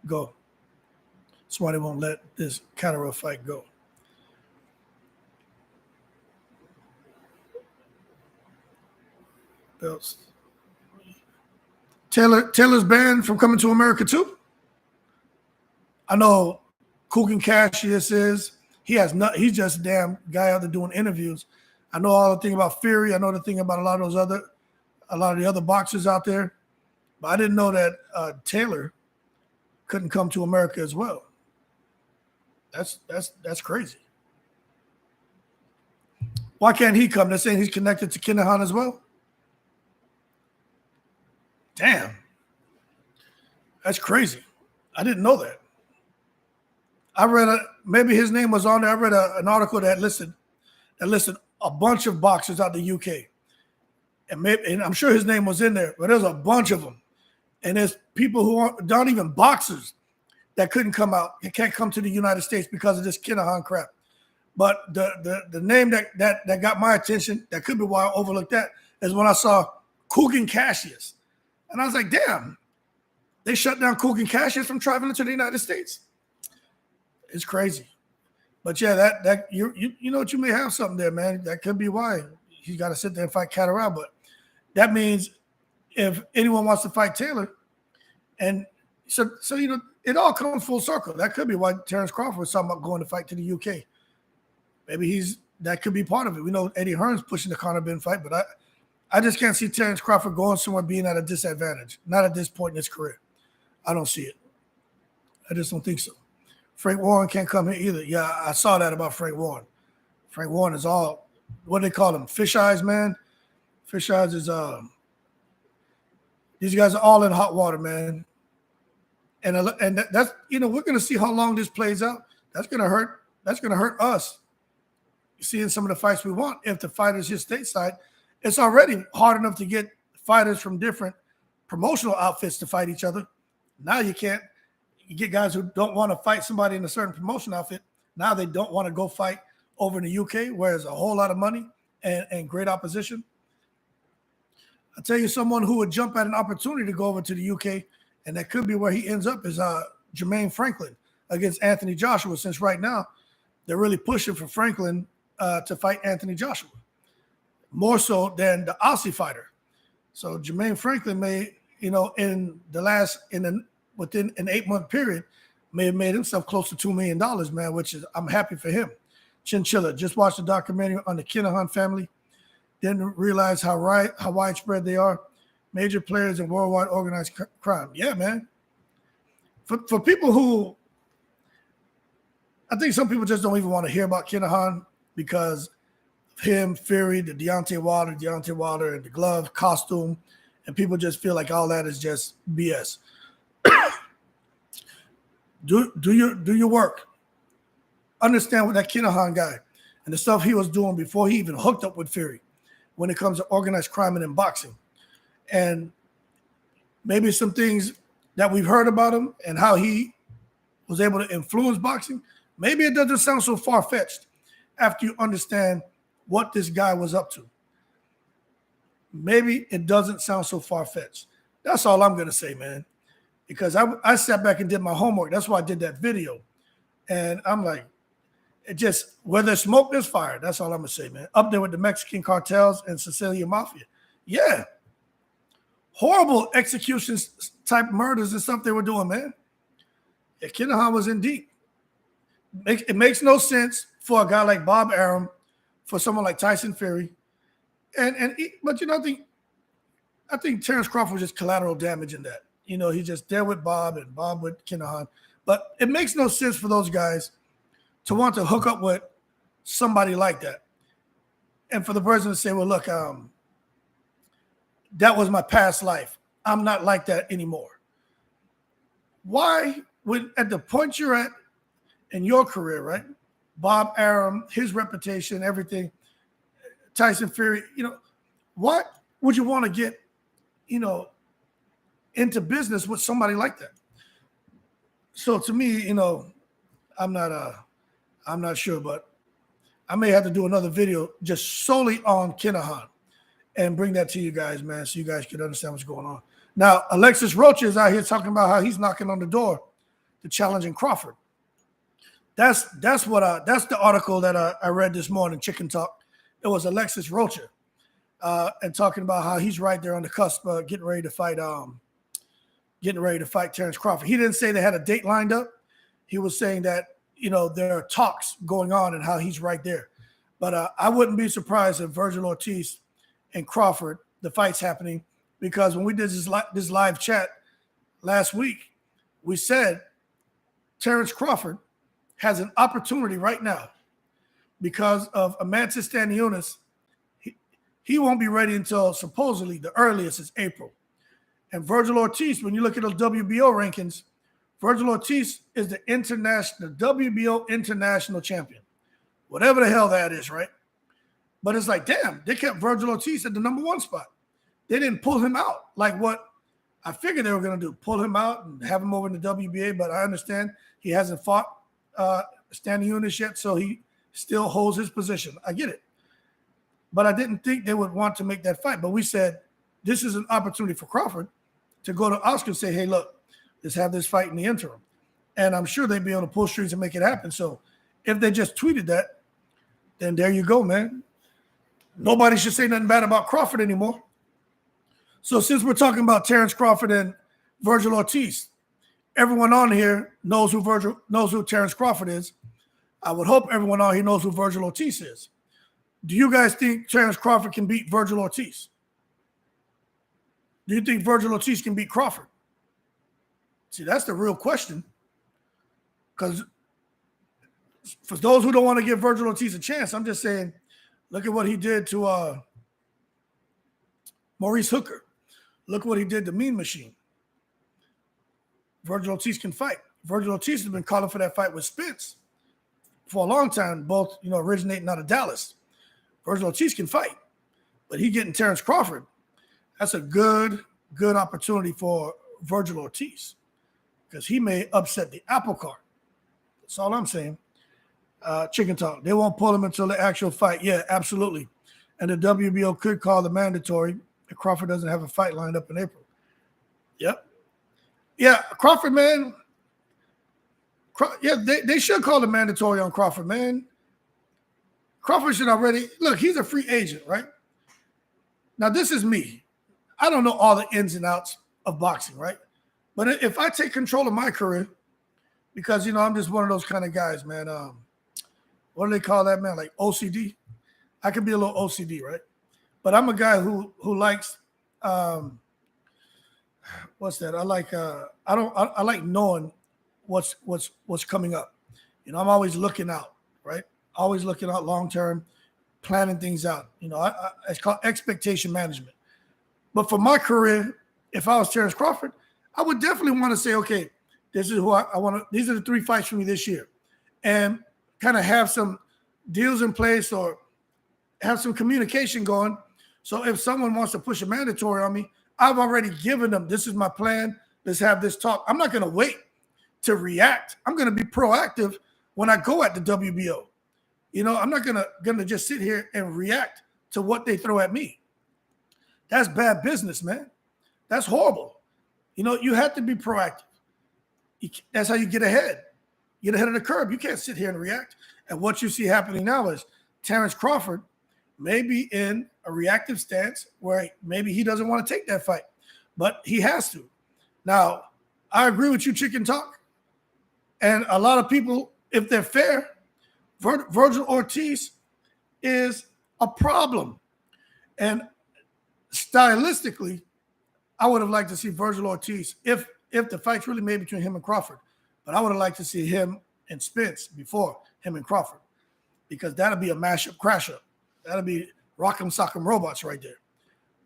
go. That's why they won't let this Catterall fight go. Belts. Taylor's banned from coming to America too. I know Eubank Cassius is. He's just a damn guy out there doing interviews. I know all the thing about Fury. I know the thing about a lot of the other boxers out there. But I didn't know that Taylor couldn't come to America as well. That's crazy. Why can't he come? They're saying he's connected to Kinahan as well. Damn. That's crazy. I didn't know that. I read maybe his name was on there. I read an article that listed a bunch of boxers out the UK. And I'm sure his name was in there, but there's a bunch of them. And there's people who aren't even boxers that couldn't come out. They can't come to the United States because of this Kinahan crap. But the name that got my attention, that could be why I overlooked that, is when I saw Eubank Cassius. And I was like, damn, they shut down Eubank Cassius from traveling to the United States. It's crazy. But yeah, that you know what, you may have something there, man. That could be why he's got to sit there and fight Catterall. But that means if anyone wants to fight Taylor, and so it all comes full circle. That could be why Terence Crawford was talking about going to fight to the UK. Maybe that could be part of it. We know Eddie Hearn's pushing the Conor Benn fight, but I just can't see Terence Crawford going somewhere being at a disadvantage. Not at this point in his career. I don't see it. I just don't think so. Frank Warren can't come here either. Yeah, I saw that about Frank Warren. Frank Warren is all, what do they call him? Fish eyes, man. Fish eyes is these guys are all in hot water, man. And that's, we're going to see how long this plays out. That's going to hurt. That's going to hurt us seeing some of the fights we want. If the fighters here stateside, it's already hard enough to get fighters from different promotional outfits to fight each other. Now you can't. You get guys who don't want to fight somebody in a certain promotion outfit. Now they don't want to go fight over in the UK, where there's a whole lot of money and great opposition. I'll tell you, someone who would jump at an opportunity to go over to the UK, and that could be where he ends up, is Jermaine Franklin against Anthony Joshua, since right now they're really pushing for Franklin to fight Anthony Joshua, more so than the Aussie fighter. So Jermaine Franklin may, within an 8-month period, may have made himself close to $2 million, man, which is, I'm happy for him. Chinchilla, just watched a documentary on the Kinahan family. Didn't realize how widespread they are. Major players in worldwide organized crime. Yeah, man. For people who, I think some people just don't even want to hear about Kinahan because of him, Fury, the Deontay Wilder, and the glove, costume, and people just feel like all that is just BS. Do your work. Understand what that Kinahan guy and the stuff he was doing before he even hooked up with Fury when it comes to organized crime and in boxing. And maybe some things that we've heard about him and how he was able to influence boxing, maybe it doesn't sound so far-fetched after you understand what this guy was up to. Maybe it doesn't sound so far-fetched. That's all I'm going to say, man. Because I sat back and did my homework. That's why I did that video. And I'm like, it just, where there's smoke, there's fire. That's all I'm going to say, man. Up there with the Mexican cartels and Sicilian mafia. Yeah. Horrible executions type murders and stuff they were doing, man. Yeah, Kinahan was in deep. It makes no sense for a guy like Bob Arum, for someone like Tyson Fury. But, I think Terrence Crawford was just collateral damage in that. He's just there with Bob and Bob with Kinahan. But it makes no sense for those guys to want to hook up with somebody like that. And for the person to say, well, look, that was my past life. I'm not like that anymore. Why, at the point you're at in your career, right? Bob Arum, his reputation, everything, Tyson Fury, what would you want to get, into business with somebody like that? So to me, I'm not sure, but I may have to do another video just solely on Kinahan and bring that to you guys, man, so you guys can understand what's going on. Now, Alexis Rocha is out here talking about how he's knocking on the door to challenging Crawford. That's the article that I read this morning, Chicken Talk. It was Alexis Rocha and talking about how he's right there on the cusp of getting ready to fight Terrence Crawford. He didn't say they had a date lined up. He was saying that, there are talks going on and how he's right there. But I wouldn't be surprised if Virgil Ortiz and Crawford, the fight's happening, because when we did this live chat last week, we said Terrence Crawford has an opportunity right now because of Amantis Stanionis. He won't be ready until supposedly the earliest is April. And Virgil Ortiz, when you look at the WBO rankings, Virgil Ortiz is the WBO international champion. Whatever the hell that is, right? But it's like, damn, they kept Virgil Ortiz at the number 1 spot. They didn't pull him out like what I figured they were going to do, pull him out and have him over in the WBA. But I understand he hasn't fought Stanionis yet, so he still holds his position. I get it. But I didn't think they would want to make that fight. But we said this is an opportunity for Crawford to go to Oscar and say, hey, look, let's have this fight in the interim. And I'm sure they'd be able to pull strings and make it happen. So if they just tweeted that, then there you go, man. Nobody should say nothing bad about Crawford anymore. So since we're talking about Terrence Crawford and Virgil Ortiz, everyone on here knows who Terrence Crawford is. I would hope everyone on here knows who Virgil Ortiz is. Do you guys think Terrence Crawford can beat Virgil Ortiz? Do you think Virgil Ortiz can beat Crawford? See, that's the real question. Because for those who don't want to give Virgil Ortiz a chance, I'm just saying, look at what he did to Maurice Hooker. Look what he did to Mean Machine. Virgil Ortiz can fight. Virgil Ortiz has been calling for that fight with Spence for a long time, both originating out of Dallas. Virgil Ortiz can fight, but he getting Terrence Crawford. That's a good opportunity for Virgil Ortiz because he may upset the apple cart. That's all I'm saying. Chicken Talk. They won't pull him until the actual fight. Yeah, absolutely. And the WBO could call the mandatory if Crawford doesn't have a fight lined up in April. Yep. Yeah, Crawford, man. They should call the mandatory on Crawford, man. Crawford should already – look, he's a free agent, right? Now, this is me. I don't know all the ins and outs of boxing, right? But if I take control of my career, because, I'm just one of those kind of guys, man. What do they call that, man? Like OCD? I can be a little OCD, right? But I'm a guy who likes what's that? I like knowing what's coming up. I'm always looking out, right? Always looking out long term, planning things out. It's called expectation management. But for my career, if I was Terrence Crawford, I would definitely want to say, okay, this is who I want to. These are the 3 fights for me this year, and kind of have some deals in place or have some communication going. So if someone wants to push a mandatory on me, I've already given them, this is my plan. Let's have this talk. I'm not going to wait to react. I'm going to be proactive when I go at the WBO. I'm not going to just sit here and react to what they throw at me. That's bad business, man. That's horrible. You have to be proactive. That's how you get ahead. Get ahead of the curve. You can't sit here and react. And what you see happening now is Terrence Crawford may be in a reactive stance where maybe he doesn't want to take that fight, but he has to. Now, I agree with you, Chicken Talk. And a lot of people, if they're fair, Virgil Ortiz is a problem. And stylistically, I would have liked to see Virgil Ortiz if the fight's really made between him and Crawford. But I would have liked to see him and Spence before him and Crawford, because that'll be a mashup, crash up. That'll be rock'em sock'em robots right there.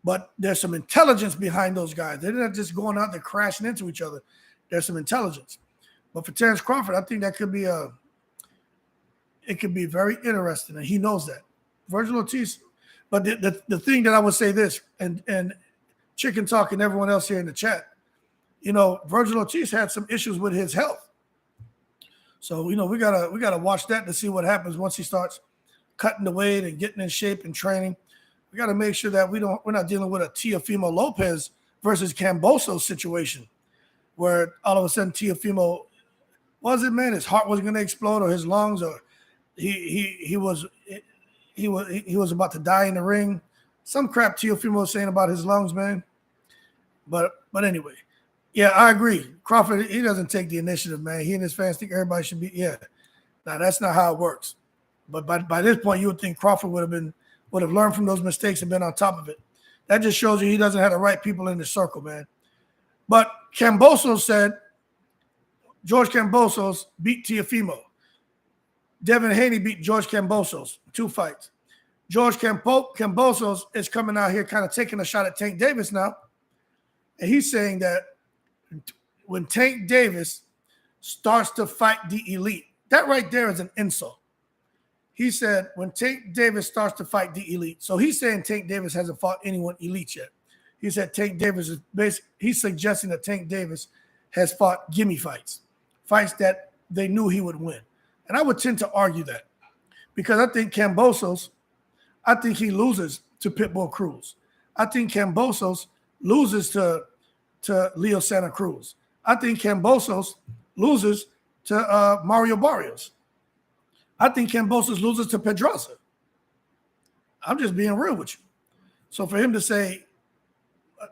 But there's some intelligence behind those guys. They're not just going out there crashing into each other. There's some intelligence. But for Terrence Crawford, I think that could be it could be very interesting, and he knows that. Virgil Ortiz. But the thing that I would say this, and Chicken Talk and everyone else here in the chat, Virgil Ortiz had some issues with his health. So, we gotta watch that to see what happens once he starts cutting the weight and getting in shape and training. We got to make sure that we're not dealing with a Teofimo Lopez versus Camboso situation, where all of a sudden Teofimo, his heart was going to explode, or his lungs, or he was about to die in the ring. Some crap Teofimo was saying about his lungs, man. But anyway, yeah, I agree. Crawford, he doesn't take the initiative, man. He and his fans think everybody should be. Yeah, now that's not how it works. But by this point, you would think Crawford would have learned from those mistakes and been on top of it. That just shows you he doesn't have the right people in the circle, man. But Camboso said George Cambosos beat Teofimo. Devin Haney beat George Cambosos, 2 fights. George Cambosos is coming out here kind of taking a shot at Tank Davis now. And he's saying that when Tank Davis starts to fight the elite, that right there is an insult. He said when Tank Davis starts to fight the elite. So he's saying Tank Davis hasn't fought anyone elite yet. He said Tank Davis is he's suggesting that Tank Davis has fought gimme fights that they knew he would win. And I would tend to argue that, because I think Cambosos, he loses to Pitbull Cruz. I think Cambosos loses to Leo Santa Cruz. I think Cambosos loses to Mario Barrios. I think Cambosos loses to Pedraza. I'm just being real with you. So for him to say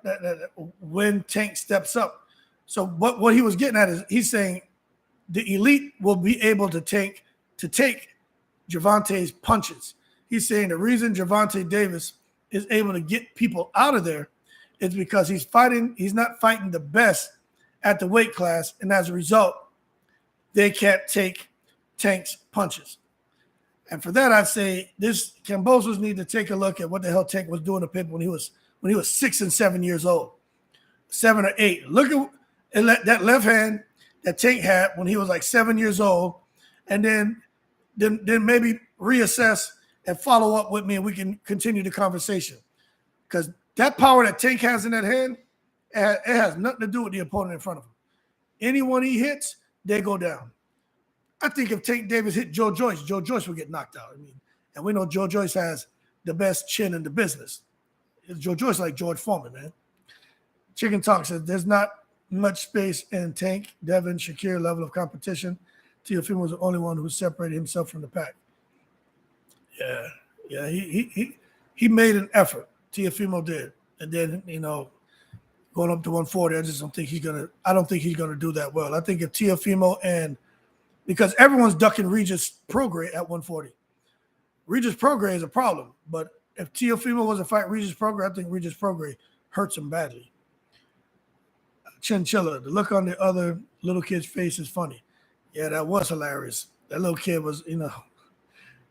that when Tank steps up, so what he was getting at is he's saying the elite will be able to take Gervonta's punches. He's saying the reason Gervonta Davis is able to get people out of there is because he's not fighting the best at the weight class, and as a result, they can't take Tank's punches. And for that, I'd say this Cambosos need to take a look at what the hell Tank was doing to Pitbull when he was 6 and 7 years old, 7 or 8. Look at that left hand that Tank had when he was like 7 years old, and then maybe reassess and follow up with me, and we can continue the conversation. Because that power that Tank has in that hand, it has nothing to do with the opponent in front of him. Anyone he hits, they go down. I think if Tank Davis hit Joe Joyce would get knocked out. And we know Joe Joyce has the best chin in the business. Joe Joyce like George Foreman, man. Chicken Talk says there's not much space in Tank, Devin, Shakir level of competition. Teofimo was the only one who separated himself from the pack. Yeah, he made an effort. Teofimo did, and then going up to 140, I don't think he's gonna do that well. I think if Teofimo because everyone's ducking Regis Prograis at 140. Regis Prograis is a problem, but if Teofimo was to fight Regis Prograis, I think Regis Prograis hurts him badly. Chinchilla, the look on the other little kid's face is funny. Yeah, that was hilarious. That little kid was,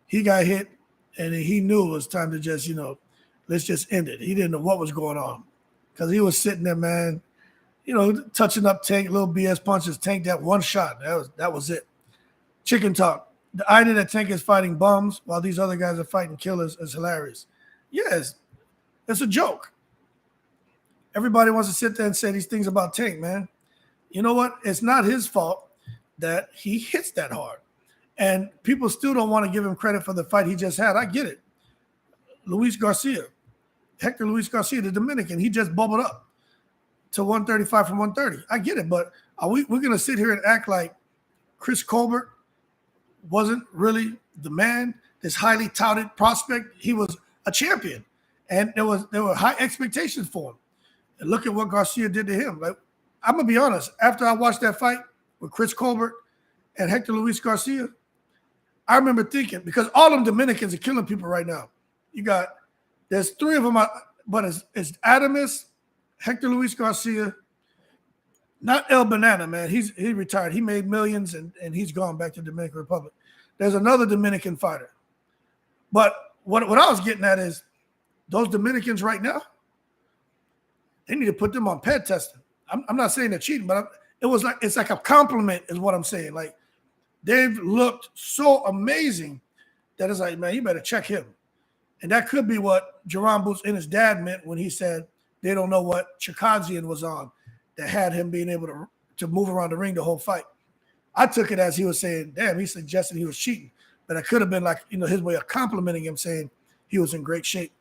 he got hit, and he knew it was time to just, let's just end it. He didn't know what was going on because he was sitting there, man, touching up Tank, little BS punches. Tank that one shot. That was it. Chicken Talk. The idea that Tank is fighting bums while these other guys are fighting killers is hilarious. Yes, it's a joke. Everybody wants to sit there and say these things about Tank, man. You know what? It's not his fault that he hits that hard. And people still don't want to give him credit for the fight he just had. I get it. Hector Luis Garcia, the Dominican, he just bubbled up to 135 from 130. I get it, but we're going to sit here and act like Chris Colbert wasn't really the man, this highly touted prospect. He was a champion, and there were high expectations for him. And look at what Garcia did to him. Like, I'm gonna be honest. After I watched that fight with Chris Colbert and Hector Luis Garcia, I remember thinking, because all them Dominicans are killing people right now. There's three of them, but it's Adamus, Hector Luis Garcia, not El Banana, man. He retired. He made millions, and he's gone back to the Dominican Republic. There's another Dominican fighter. But what I was getting at is those Dominicans right now, they need to put them on ped testing. I'm not saying they're cheating, but it's like a compliment is what I'm saying. Like, they've looked so amazing that it's like, man, you better check him. And that could be what Jerron Boots and his dad meant when he said they don't know what Chikadzian was on that had him being able to move around the ring the whole fight. I took it as he was saying, damn, he suggested he was cheating. But it could have been like, his way of complimenting him, saying he was in great shape.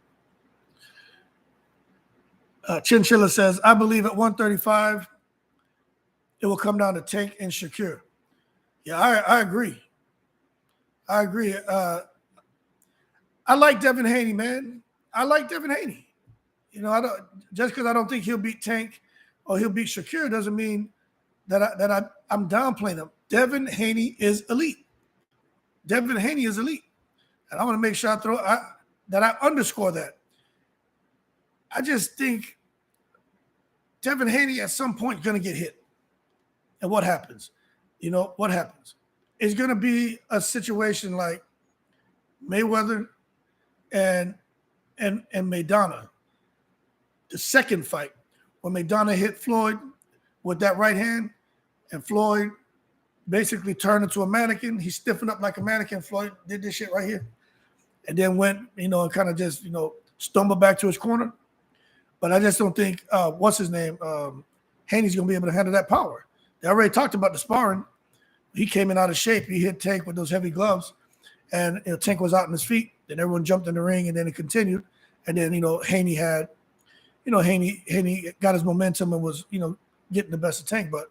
Chinchilla says, I believe at 135, it will come down to Tank and Shakur. Yeah, I agree. I agree. I like Devin Haney, man. I like Devin Haney. Just because I don't think he'll beat Tank or he'll beat Shakur doesn't mean that I'm downplaying him. Devin Haney is elite. Devin Haney is elite. And I want to make sure that I underscore that. I just think Devin Haney at some point is going to get hit. And what happens? What happens? It's going to be a situation like Mayweather and Maidana. The second fight, when Maidana hit Floyd with that right hand, and Floyd basically turned into a mannequin. He stiffened up like a mannequin. Floyd did this shit right here. And then went, and kind of just, stumbled back to his corner. But I just don't think, what's his name? Haney's going to be able to handle that power. They already talked about the sparring. He came in out of shape. He hit Tank with those heavy gloves. And Tank was out on his feet. Then everyone jumped in the ring, and then it continued. And then, Haney had, Haney got his momentum and was, getting the best of Tank. But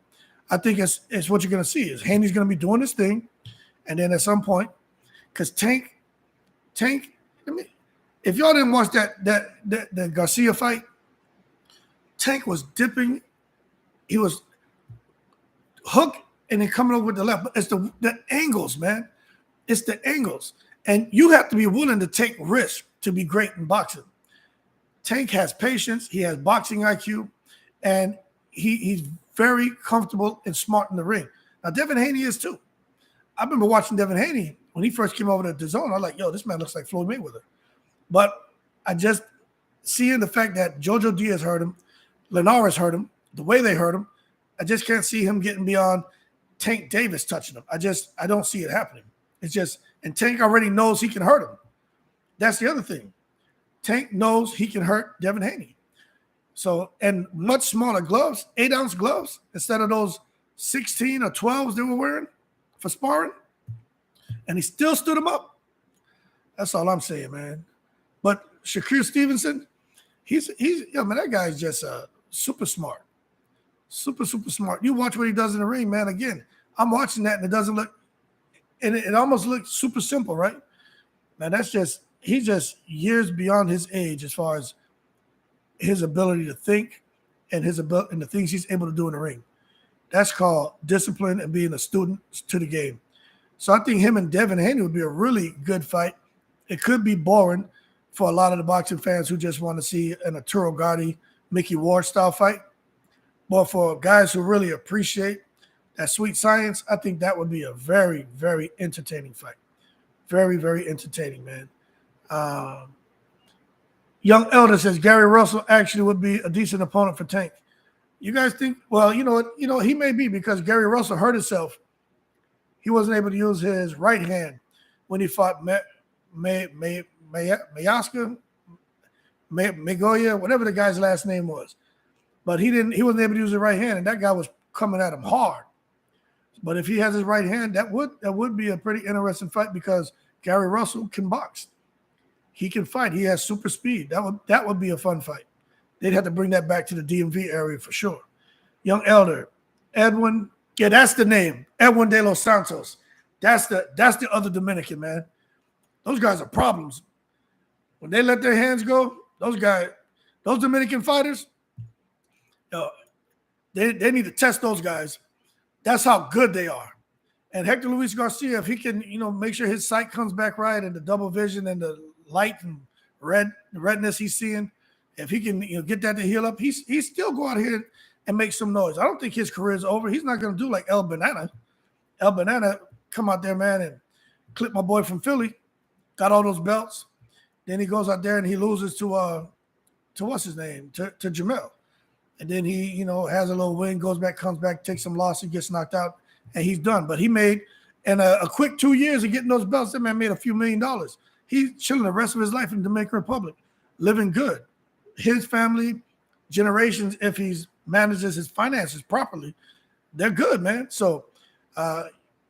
I think it's what you're going to see is Haney's going to be doing this thing. And then at some point, because Tank, if y'all didn't watch that Garcia fight, Tank was dipping. He was hook and then coming over with the left. But it's the angles, man. It's the angles. And you have to be willing to take risks to be great in boxing. Tank has patience. He has boxing IQ. And he's very comfortable and smart in the ring. Now, Devin Haney is too. I remember watching Devin Haney when he first came over to DAZN. I was like, yo, this man looks like Floyd Mayweather. But I just seeing the fact that Jojo Diaz hurt him, Linares hurt him, the way they hurt him, I just can't see him getting beyond Tank Davis touching him. I don't see it happening. It's just, and Tank already knows he can hurt him. That's the other thing. Tank knows he can hurt Devin Haney. So, and much smaller gloves, 8-ounce gloves, instead of those 16 or 12s they were wearing for sparring. And he still stood him up. That's all I'm saying, man. But Shakur Stevenson, that guy's just super smart. Super, super smart. You watch what he does in the ring, man. Again, I'm watching that and it doesn't look, and it almost looks super simple, right? Man, he's just years beyond his age as far as his ability to think and and the things he's able to do in the ring. That's called discipline and being a student to the game. So I think him and Devin Haney would be a really good fight. It could be boring for a lot of the boxing fans who just want to see an Arturo Gatti, Mickey Ward style fight. But for guys who really appreciate that sweet science, I think that would be a very, very entertaining fight. Very, very entertaining, man. Young Elder says Gary Russell actually would be a decent opponent for Tank. You guys think? Well, you know what? He may be, because Gary Russell hurt himself. He wasn't able to use his right hand when he fought Mayaska, Magoya, whatever the guy's last name was. But he wasn't able to use the right hand, and that guy was coming at him hard. But if he has his right hand, that would be a pretty interesting fight, because Gary Russell can box. He can fight. He has super speed. That would be a fun fight. They'd have to bring that back to the DMV area for sure. Young Elder, Edwin, yeah, that's the name. Edwin de los Santos. That's the other Dominican, man. Those guys are problems. When they let their hands go, those Dominican fighters, they need to test those guys. That's how good they are. And Hector Luis Garcia, if he can, make sure his sight comes back right and the double vision and the light and redness he's seeing, if he can, get that to heal up, he's still go out here and make some noise. I don't think his career is over. He's not going to do like El Banana. El Banana come out there, man, and clip my boy from Philly, got all those belts. Then he goes out there and he loses to what's his name, to Jamel. And then he, has a little win, goes back, comes back, takes some losses, gets knocked out, and he's done. But he made, in a quick 2 years of getting those belts, that man made a few $1 million. He's chilling the rest of his life in the Dominican Republic, living good. His family, generations, if he manages his finances properly, they're good, man. So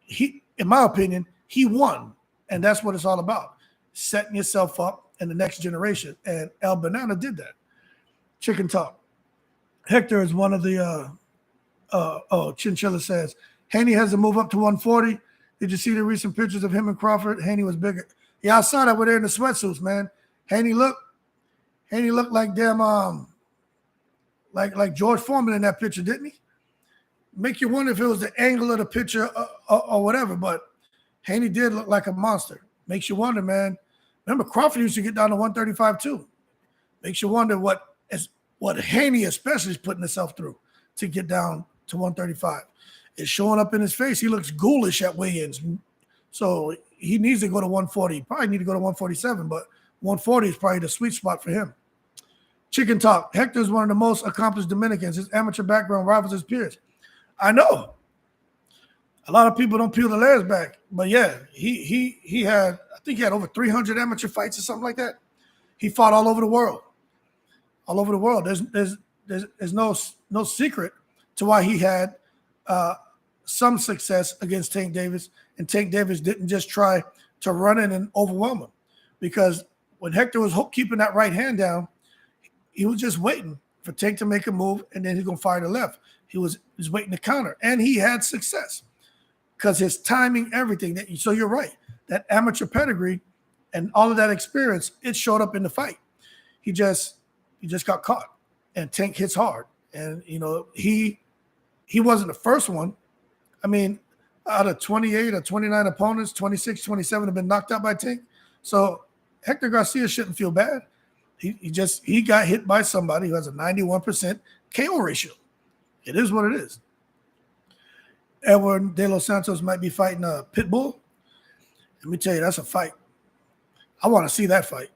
he, in my opinion, he won. And that's what it's all about, setting yourself up in the next generation. And El Banana did that. Chicken Talk. Hector is one of the, Chinchilla says, Haney has to move up to 140. Did you see the recent pictures of him and Crawford? Haney was bigger. Yeah, I saw that. We're there in the sweatsuits, man. Haney looked like damn, like George Foreman in that picture, didn't he? Make you wonder if it was the angle of the picture or whatever, but Haney did look like a monster. Makes you wonder, man. Remember, Crawford used to get down to 135 too. Makes you wonder what Haney especially is putting himself through to get down to 135. It's showing up in his face. He looks ghoulish at weigh-ins. So he needs to go to 140. He probably need to go to 147, but 140 is probably the sweet spot for him. Chicken Talk. Hector is one of the most accomplished Dominicans. His amateur background rivals his peers. I know. A lot of people don't peel the layers back, but yeah, he had, I think he had over 300 amateur fights or something like that. He fought all over the world. All over the world. There's no secret to why he had some success against Tank Davis, and Tank Davis didn't just try to run in and overwhelm him, because when Hector was keeping that right hand down, he was just waiting for Tank to make a move, and then he's going to fire the left. He was waiting to counter, and he had success because his timing, everything. So you're right. That amateur pedigree and all of that experience, it showed up in the fight. He just got caught, and Tank hits hard. And, he wasn't the first one. I mean, out of 28 or 29 opponents, 26, 27 have been knocked out by Tank. So Hector Garcia shouldn't feel bad. He got hit by somebody who has a 91% KO ratio. It is what it is. Edward De Los Santos might be fighting a pit bull. Let me tell you, that's a fight. I want to see that fight.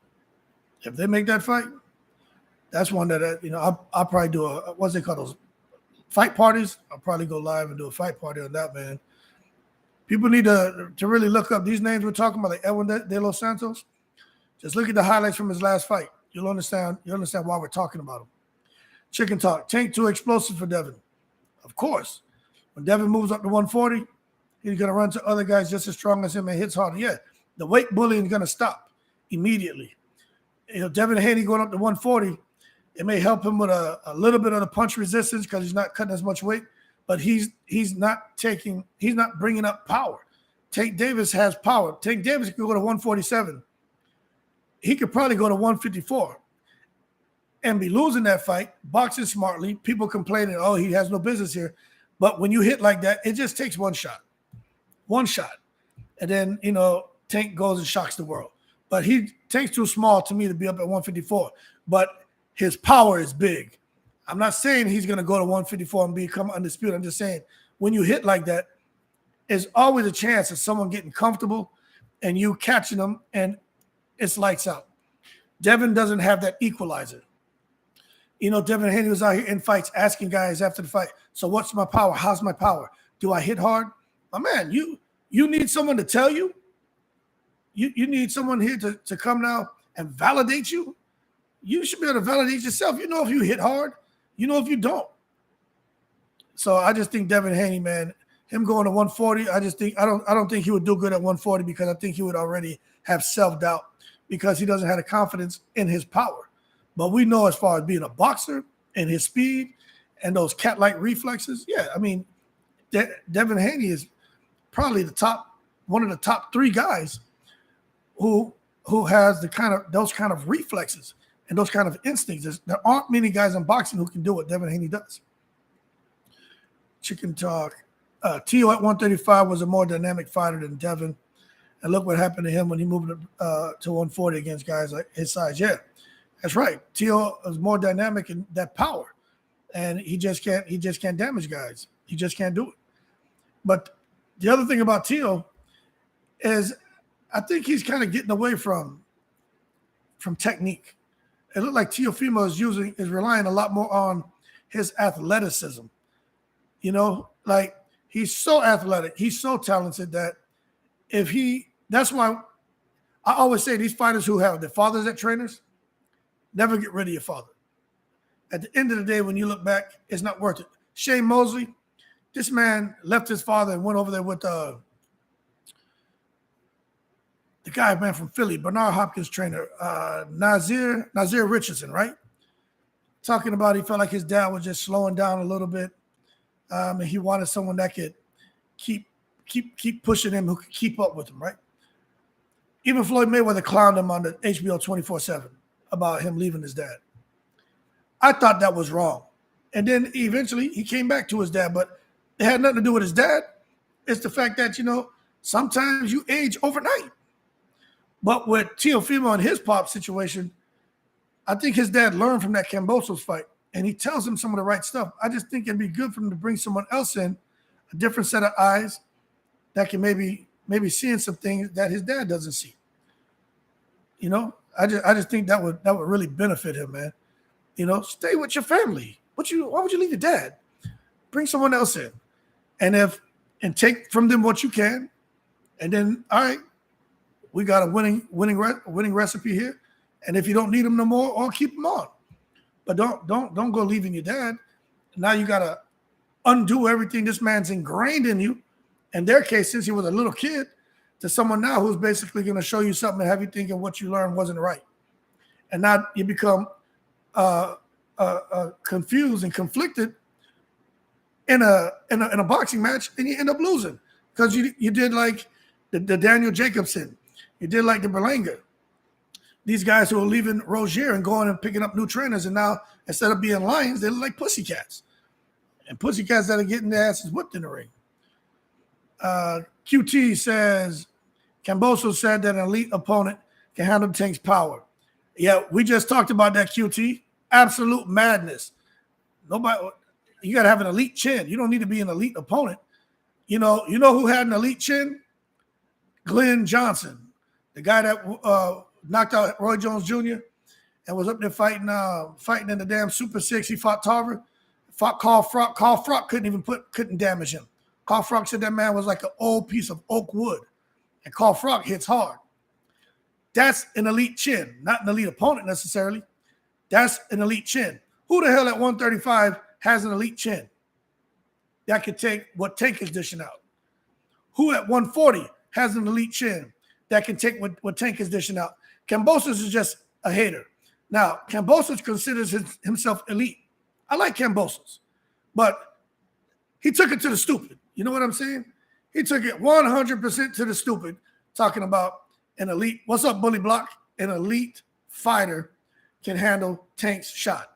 If they make that fight, that's one that, I'll probably do what's they call those fight parties. I'll probably go live and do a fight party on that, man. People need to really look up these names we're talking about, like Edwin De Los Santos. Just look at the highlights from his last fight. You'll understand why we're talking about him. Chicken Talk. Tank too explosive for Devin. Of course. When Devin moves up to 140, he's going to run to other guys just as strong as him and hits harder. Yeah, the weight bullying is going to stop immediately. Devin Haney going up to 140, it may help him with a little bit of the punch resistance because he's not cutting as much weight, but he's not bringing up power. Tank Davis has power. Tank Davis could go to 147. He could probably go to 154 and be losing that fight, boxing smartly, people complaining, oh, he has no business here. But when you hit like that, it just takes one shot. And then, Tank goes and shocks the world. But Tank's too small to me to be up at 154. But his power is big. I'm not saying he's going to go to 154 and become undisputed. I'm just saying when you hit like that, there's always a chance of someone getting comfortable and you catching them and it's lights out. Devin doesn't have that equalizer. Devin Haney was out here in fights asking guys after the fight, so what's my power? How's my power? Do I hit hard? My man, you need someone to tell you. You need someone here to come now and validate you. You should be able to validate yourself. You know if you hit hard. You know if you don't. So I just think Devin Haney, man, him going to 140, I don't think he would do good at 140 because I think he would already have self-doubt because he doesn't have the confidence in his power. But we know as far as being a boxer and his speed and those cat-like reflexes, yeah, I mean, Devin Haney is probably the top one of the top 3 guys who has those kind of reflexes and those kind of instincts. There aren't many guys in boxing who can do what Devin Haney does. Chicken talk. Teo at 135 was a more dynamic fighter than Devin. And look what happened to him when he moved to 140 against guys like his size. Yeah, that's right. Teo is more dynamic in that power. And he just can't damage guys. He just can't do it. But the other thing about Teo is I think he's kind of getting away from technique. It looked like Teofimo is relying a lot more on his athleticism. You know, like he's so athletic, he's so talented that that's why I always say these fighters who have their fathers as trainers, never get rid of your father. At the end of the day, when you look back, it's not worth it. Shane Mosley, this man left his father and went over there with the guy, man, from Philly, Bernard Hopkins trainer, Nazir Richardson, right? Talking about he felt like his dad was just slowing down a little bit. And he wanted someone that could keep pushing him, who could keep up with him, right? Even Floyd Mayweather clowned him on the HBO 24/7 about him leaving his dad. I thought that was wrong. And then eventually he came back to his dad, but it had nothing to do with his dad. It's the fact that, sometimes you age overnight. But with Teofimo and his pop situation, I think his dad learned from that Kambosos fight, and he tells him some of the right stuff. I just think it'd be good for him to bring someone else in, a different set of eyes that can maybe seeing some things that his dad doesn't see. I just think that would really benefit him, man. Stay with your family. Why would you leave your dad? Bring someone else in, and take from them what you can, and then all right, we got a winning recipe here. And if you don't need them no more, or keep them on, but don't go leaving your dad. Now you gotta undo everything this man's ingrained in you. In their case, since he was a little kid, to someone now who's basically going to show you something and have you thinking what you learned wasn't right, and now you become confused and conflicted in a boxing match, and you end up losing because you did like the Daniel Jacobson, you did like the Berlanga. These guys who are leaving Rozier and going and picking up new trainers, and now instead of being lions, they look like pussycats, and pussycats that are getting their asses whipped in the ring. QT says, Kambosos said that an elite opponent can handle Tank's power. Yeah, we just talked about that, QT. Absolute madness. Nobody, you got to have an elite chin. You don't need to be an elite opponent. You know who had an elite chin? Glenn Johnson, the guy that knocked out Roy Jones Jr. and was up there fighting in the damn Super 6. He fought Tarver, fought Carl Frock. Carl Frock couldn't damage him. Carl Frock said that man was like an old piece of oak wood. And Carl Frock hits hard. That's an elite chin, not an elite opponent necessarily. That's an elite chin. Who the hell at 135 has an elite chin that could take what Tank is dishing out? Who at 140 has an elite chin that can take what Tank is dishing out? Kambosos is just a hater. Now, Kambosos considers himself elite. I like Kambosos, but he took it to the stupid. You know what I'm saying? He took it 100% to the stupid, talking about an elite. What's up, Bully Block? An elite fighter can handle Tank's shot.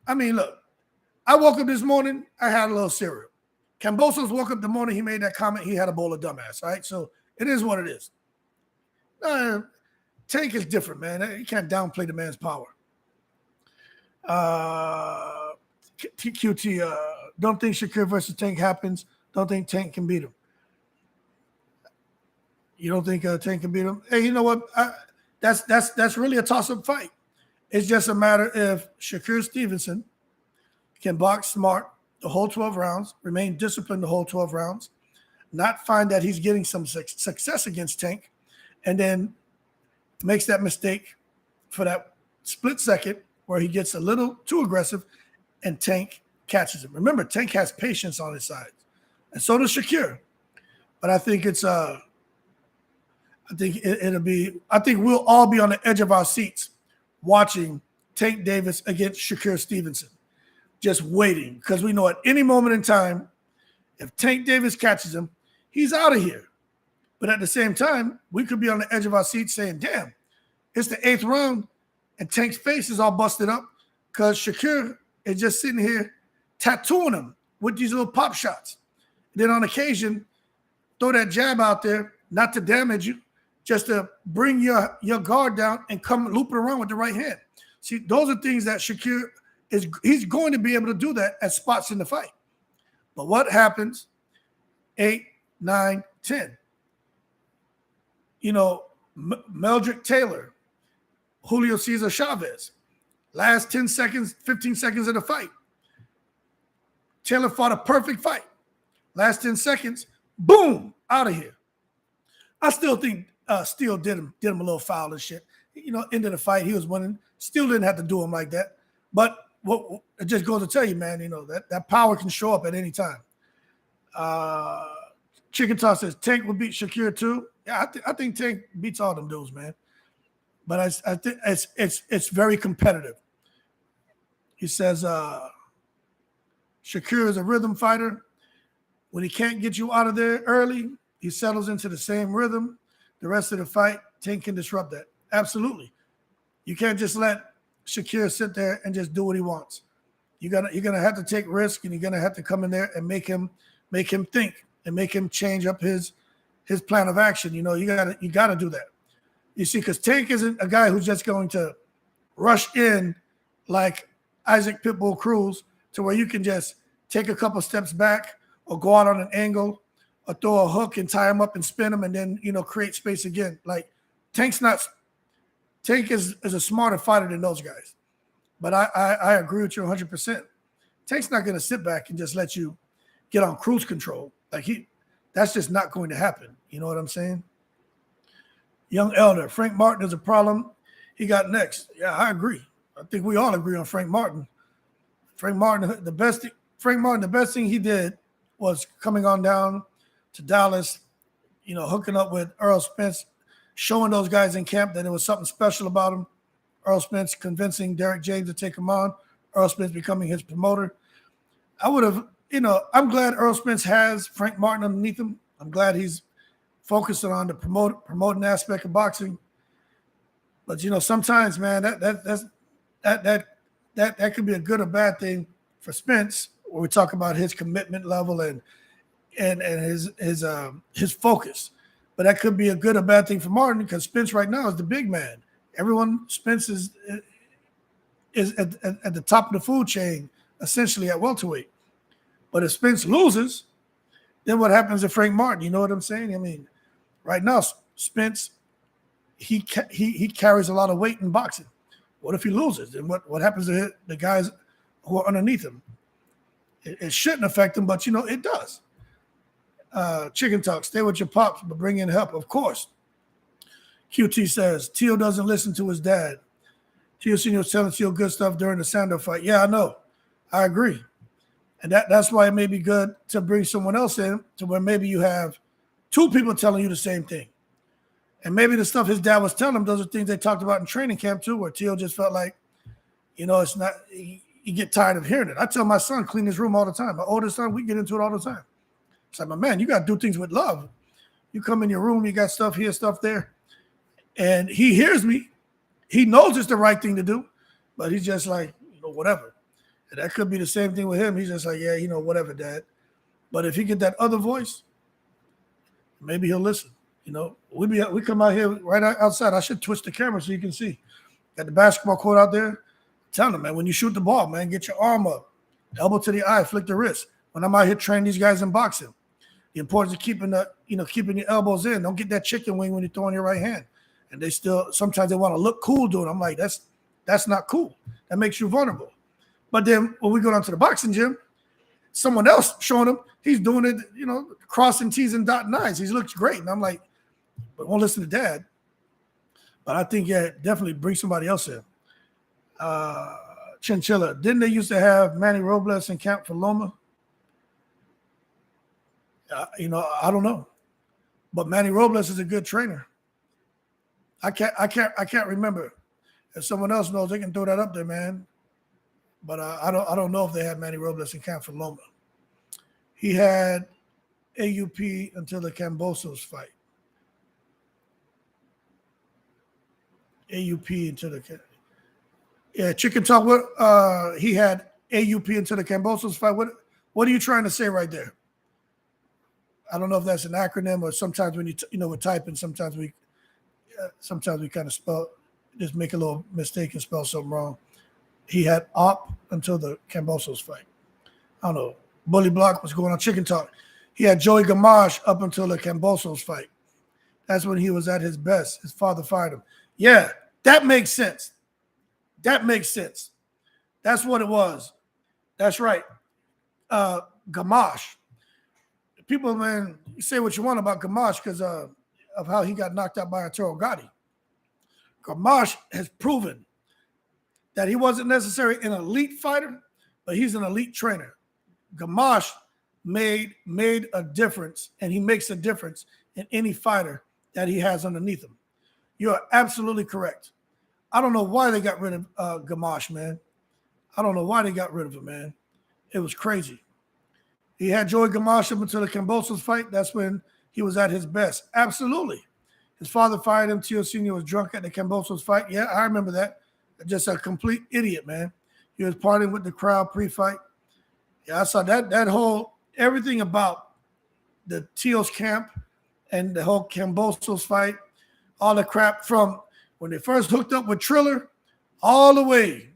I mean, look, I woke up this morning, I had a little cereal. Kambosos woke up the morning, he made that comment, he had a bowl of dumbass, all right? So it is what it is. Tank is different, man. You can't downplay the man's power. QT, don't think Shakur versus Tank happens. Don't think Tank can beat him. You don't think Tank can beat him? Hey, you know what? That's really a toss-up fight. It's just a matter if Shakur Stevenson can box smart the whole 12 rounds, remain disciplined the whole 12 rounds, not find that he's getting some success against Tank, and then makes that mistake for that split second where he gets a little too aggressive and Tank catches him. Remember, Tank has patience on his side, and so does Shakur. But I think I think we'll all be on the edge of our seats watching Tank Davis against Shakur Stevenson, just waiting, because we know at any moment in time, if Tank Davis catches him, he's out of here. But at the same time, we could be on the edge of our seat saying, damn, it's the 8th round and Tank's face is all busted up because Shakur is just sitting here tattooing him with these little pop shots. Then on occasion, throw that jab out there, not to damage you, just to bring your guard down and come looping around with the right hand. See, those are things that Shakur he's going to be able to do that at spots in the fight. But what happens 8, 9, 10? Meldrick Taylor, Julio Cesar Chavez, last 10 seconds, 15 seconds of the fight. Taylor fought a perfect fight. Last 10 seconds, boom, out of here. I still think Steele did him a little foul and shit. End of the fight, he was winning. Still didn't have to do him like that. But it just goes to tell you, man, that power can show up at any time. Chicken Toss says Tank will beat Shakur too. Yeah, I think Tank beats all them dudes, man. But I think it's very competitive. He says Shakur is a rhythm fighter. When he can't get you out of there early, he settles into the same rhythm. The rest of the fight, Tank can disrupt that. Absolutely. You can't just let Shakur sit there and just do what he wants. You're gonna have to take risk, and you're gonna have to come in there and make him think and make him change up his plan of action. You gotta do that. You see, because Tank isn't a guy who's just going to rush in like Isaac Pitbull Cruz to where you can just take a couple steps back or go out on an angle or throw a hook and tie him up and spin him and then, create space again. Like Tank is a smarter fighter than those guys. But I agree with you 100%. Tank's not going to sit back and just let you get on cruise control. That's just not going to happen. You know what I'm saying? Young Elder, Frank Martin is a problem. He got next. Yeah, I agree. I think we all agree on Frank Martin. Frank Martin, the best thing he did was coming on down to Dallas, hooking up with Earl Spence, showing those guys in camp that there was something special about him. Earl Spence convincing Derrick James to take him on. Earl Spence becoming his promoter. I would have, I'm glad Earl Spence has Frank Martin underneath him. I'm glad he's focusing on the promoting aspect of boxing. But sometimes, man, that could be a good or bad thing for Spence, where we talk about his commitment level and his focus. But that could be a good or bad thing for Martin, because Spence right now is the big man. Spence is at the top of the food chain, essentially at welterweight. But if Spence loses, then what happens to Frank Martin? You know what I'm saying? I mean, right now, Spence, he carries a lot of weight in boxing. What if he loses? Then what happens to the guys who are underneath him? It shouldn't affect him, but it does. Chicken Talk, stay with your pops, but bring in help, of course. QT says, Teo doesn't listen to his dad. Teo Sr. was telling Teo good stuff during the Sando fight. Yeah, I know. I agree. And that's why it may be good to bring someone else in to where maybe you have two people telling you the same thing. And maybe the stuff his dad was telling him, those are things they talked about in training camp too, where Teo just felt like, it's not, you get tired of hearing it. I tell my son, clean his room all the time. My oldest son, we get into it all the time. It's like, my man, you got to do things with love. You come in your room, you got stuff here, stuff there. And he hears me. He knows it's the right thing to do, but he's just like, whatever. And that could be the same thing with him. He's just like, yeah, whatever, Dad. But if he get that other voice, maybe he'll listen. We come out here right outside. I should twitch the camera so you can see. Got the basketball court out there. Tell them, man, when you shoot the ball, man, get your arm up. Elbow to the eye, flick the wrist. When I'm out here training these guys in boxing, the importance of keeping your elbows in. Don't get that chicken wing when you're throwing your right hand. And they sometimes they want to look cool doing it. I'm like, that's not cool. That makes you vulnerable. But then when we go down to the boxing gym, someone else showing him, he's doing it, crossing T's and dotting I's. He looks great. And I'm like, but won't listen to Dad. But I think, yeah, definitely bring somebody else in. Chinchilla, didn't they used to have Manny Robles in camp for Loma? I don't know. But Manny Robles is a good trainer. I can't remember. If someone else knows, they can throw that up there, man. But I don't know if they had Manny Robles in camp for Loma. He had AUP until the Cambosos fight. AUP into the Chicken Talk. What he had AUP into the Kambosos fight. What are you trying to say right there? I don't know if that's an acronym or sometimes when we're typing, sometimes we kind of just make a little mistake and spell something wrong. He had op until the Kambosos fight. I don't know. Bully Block, what's going on? Chicken Talk. He had Joey Gamache up until the Kambosos fight. That's when he was at his best. His father fired him. Yeah, that makes sense. That makes sense. That's what it was. That's right. Gamache. People, man, you say what you want about Gamache because of how he got knocked out by Arturo Gatti. Gamache has proven that he wasn't necessarily an elite fighter, but he's an elite trainer. Gamache made a difference, and he makes a difference in any fighter that he has underneath him. You're absolutely correct. I don't know why they got rid of Gamache, man. I don't know why they got rid of him, man. It was crazy. He had Joey Gamache up until the Kambosos fight. That's when he was at his best. Absolutely. His father fired him. Teofimo was drunk at the Kambosos fight. Yeah, I remember that. Just a complete idiot, man. He was partying with the crowd pre-fight. Yeah, I saw that whole everything about the Teos camp and the whole Kambosos fight, all the crap from when they first hooked up with Triller all the way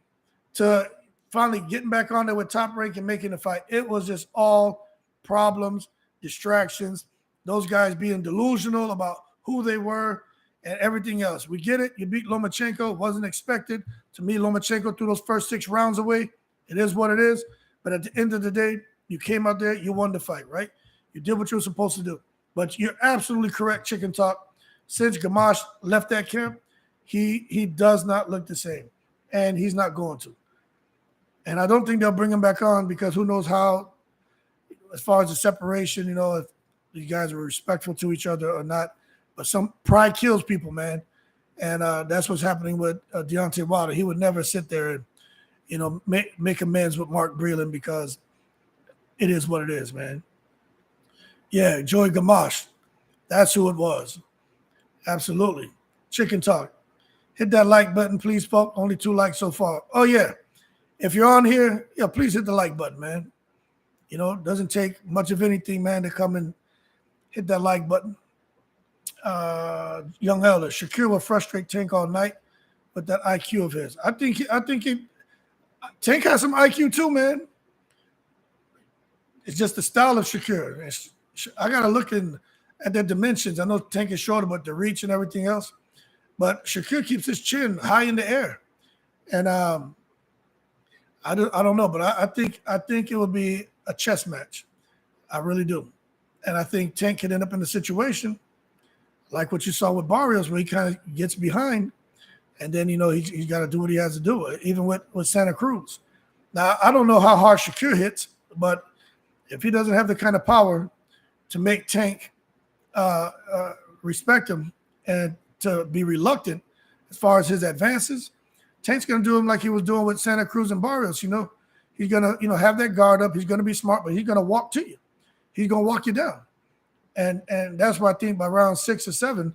to finally getting back on there with Top Rank and making the fight. It was just all problems, distractions, those guys being delusional about who they were and everything else. We get it. You beat Lomachenko. Wasn't expected. To me, Lomachenko threw those first 6 rounds away. It is what it is. But at the end of the day, you came out there, you won the fight, right? You did what you were supposed to do. But you're absolutely correct, Chicken Talk. Since Gamache left that camp, he does not look the same. And he's not going to. And I don't think they'll bring him back on because who knows how, as far as the separation, if these guys are respectful to each other or not. But some pride kills people, man. And that's what's happening with Deontay Wilder. He would never sit there and, make amends with Mark Breland because it is what it is, man. Yeah, Joey Gamache. That's who it was. Absolutely. Chicken Talk. Hit that like button, please, folks. Only 2 likes so far. Oh, yeah. If you're on here, please hit the like button, man. It doesn't take much of anything, man, to come and hit that like button. Young Elder, Shakur will frustrate Tank all night with that IQ of his. I think Tank has some IQ too, man. It's just the style of Shakur. I gotta look at their dimensions. I know Tank is shorter, but the reach and everything else. But Shakur keeps his chin high in the air, and I don't know, but I think it would be a chess match. I really do, and I think Tank could end up in a situation like what you saw with Barrios, where he kind of gets behind, and then he's got to do what he has to do, even with Santa Cruz. Now I don't know how hard Shakur hits, but if he doesn't have the kind of power to make Tank respect him and to be reluctant as far as his advances, Tank's going to do him like he was doing with Santa Cruz and Barrios. He's going to have that guard up. He's going to be smart, but he's going to walk to you. He's going to walk you down. And that's why I think by round 6 or 7,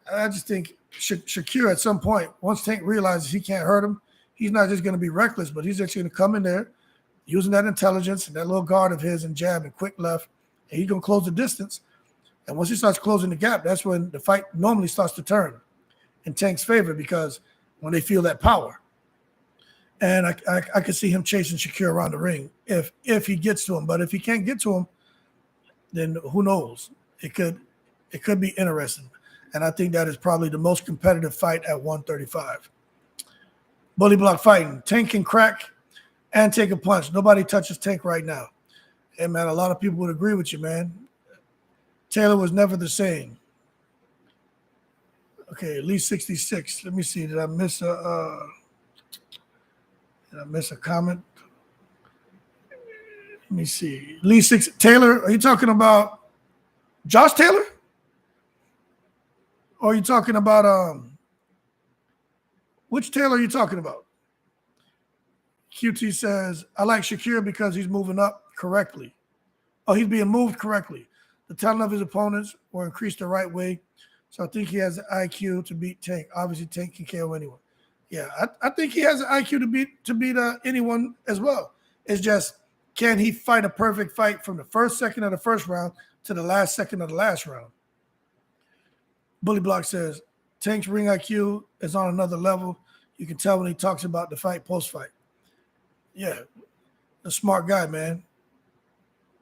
I just think Shakur at some point, once Tank realizes he can't hurt him, he's not just going to be reckless, but he's actually going to come in there using that intelligence and that little guard of his and jab and quick left, and he's going to close the distance. And once he starts closing the gap, that's when the fight normally starts to turn in Tank's favor because when they feel that power. And I could see him chasing Shakur around the ring if he gets to him. But if he can't get to him, then who knows? It could be interesting. And I think that is probably the most competitive fight at 135. Bully Block fighting. Tank can crack and take a punch. Nobody touches Tank right now. Hey, man, a lot of people would agree with you, man. Taylor was never the same. Okay, at least 66. Let me see. Did I miss a comment? Let me see. Lee 6 Taylor, are you talking about Josh Taylor? Or are you talking about which Taylor are you talking about? QT says, I like Shakur because he's moving up correctly. Oh, he's being moved correctly. The talent of his opponents were increased the right way, So I think he has the IQ to beat Tank. Obviously, Tank can KO anyone. Yeah, I think he has the IQ to beat anyone as well. It's just, can he fight a perfect fight from the first second of the first round to the last second of the last round? Bully Block says, Tank's ring IQ is on another level. You can tell when he talks about the fight post-fight. Yeah, a smart guy, man.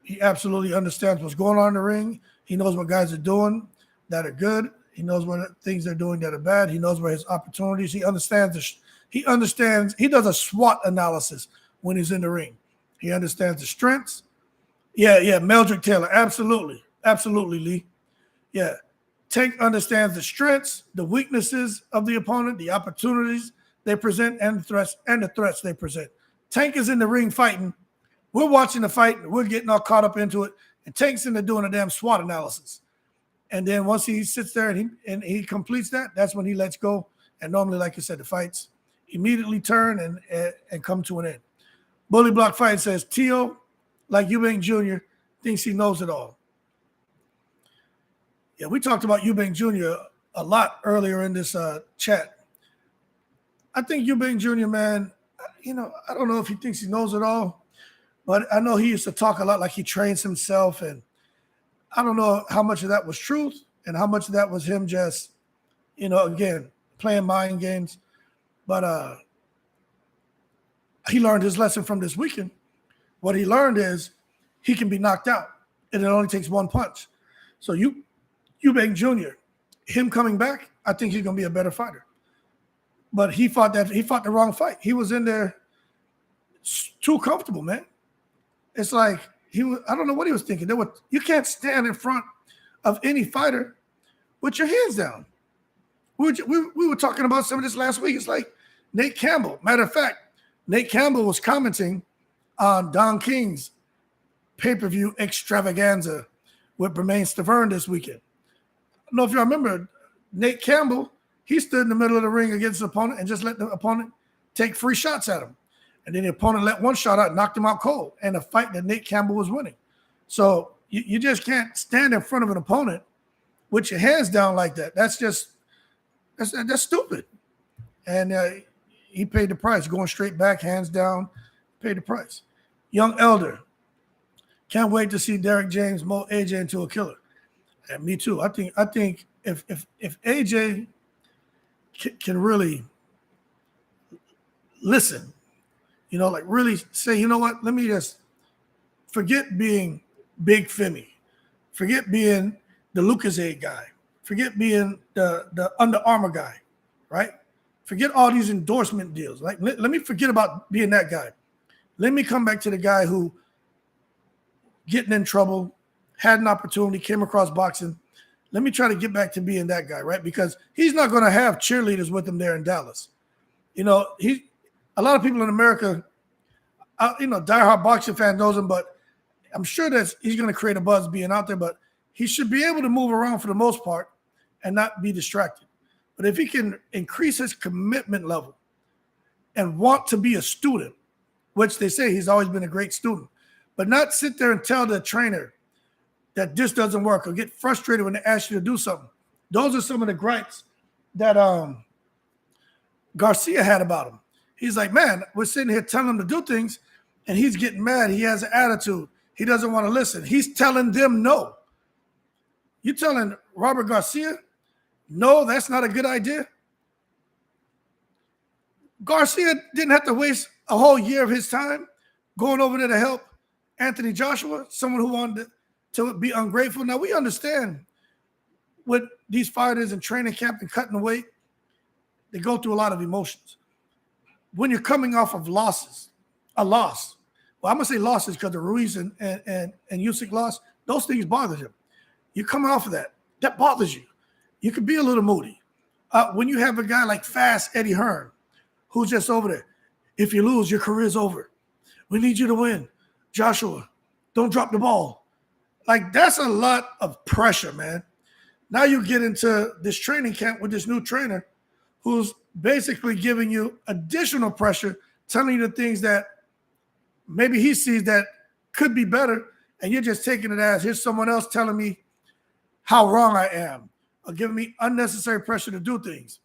He absolutely understands what's going on in the ring. He knows what guys are doing that are good. He knows what things they're doing that are bad. He knows where his opportunities. He understands. He does a SWOT analysis when he's in the ring. He understands the strengths. Yeah, Meldrick Taylor. Absolutely, Lee. Yeah. Tank understands the strengths, the weaknesses of the opponent, the opportunities they present, and the threats they present. Tank is in the ring fighting. We're watching the fight, and we're getting all caught up into it. And Tank's in there doing a damn SWOT analysis. And then once he sits there and he completes that, that's when he lets go. And normally, like I said, the fights immediately turn and come to an end. Bully Block Fight says, Teo, like Eubank Jr., thinks he knows it all. Yeah, we talked about Eubank Jr. a lot earlier in this chat. I think Eubank Jr., man, I don't know if he thinks he knows it all, but I know he used to talk a lot like he trains himself, and I don't know how much of that was truth and how much of that was him just, again, playing mind games. But he learned his lesson from this weekend. What he learned is he can be knocked out, and it only takes one punch. So Eubank Jr., him coming back, I think he's going to be a better fighter. But he fought the wrong fight. He was in there too comfortable, man. It's like I don't know what he was thinking. You can't stand in front of any fighter with your hands down. We were talking about some of this last week. It's like Nate Campbell. Matter of fact, Nate Campbell was commenting on Don King's pay-per-view extravaganza with Bermain Stavern this weekend. I don't know if you remember, Nate Campbell, he stood in the middle of the ring against the opponent and just let the opponent take free shots at him. And then the opponent let one shot out and knocked him out cold, and a fight that Nate Campbell was winning. So you just can't stand in front of an opponent with your hands down like that. That's stupid. And he paid the price, going straight back, hands down, paid the price. Young Elder, can't wait to see Derrick James mold AJ into a killer. And me too. I think if AJ can really listen, like really say, you know what, let me just forget being Big Femi, forget being the Lucozade guy, forget being the Under Armour guy, right? Forget all these endorsement deals. Like, let me forget about being that guy. Let me come back to the guy who getting in trouble, had an opportunity, came across boxing. Let me try to get back to being that guy, right? Because he's not going to have cheerleaders with him there in Dallas. A lot of people in America, diehard boxing fan knows him, but I'm sure that he's going to create a buzz being out there, but he should be able to move around for the most part and not be distracted. But if he can increase his commitment level and want to be a student, which they say he's always been a great student, but not sit there and tell the trainer that this doesn't work or get frustrated when they ask you to do something. Those are some of the gripes that Garcia had about him. He's like, man, we're sitting here telling him to do things, and he's getting mad. He has an attitude. He doesn't want to listen. He's telling them no. You telling Robert Garcia, no, that's not a good idea? Garcia didn't have to waste a whole year of his time going over there to help Anthony Joshua, someone who wanted to be ungrateful. Now, we understand with these fighters in training camp and cutting weight, they go through a lot of emotions. When you're coming off of a loss, well, I'm going to say losses because the Ruiz and Usyk lost, those things bother him. You're coming off of that bothers you. You could be a little moody. When you have a guy like Fast Eddie Hearn, who's just over there, if you lose, your career's over. We need you to win. Joshua, don't drop the ball. Like, that's a lot of pressure, man. Now you get into this training camp with this new trainer who's basically giving you additional pressure, telling you the things that maybe he sees that could be better, and you're just taking it as, here's someone else telling me how wrong I am. or giving me unnecessary pressure to do things.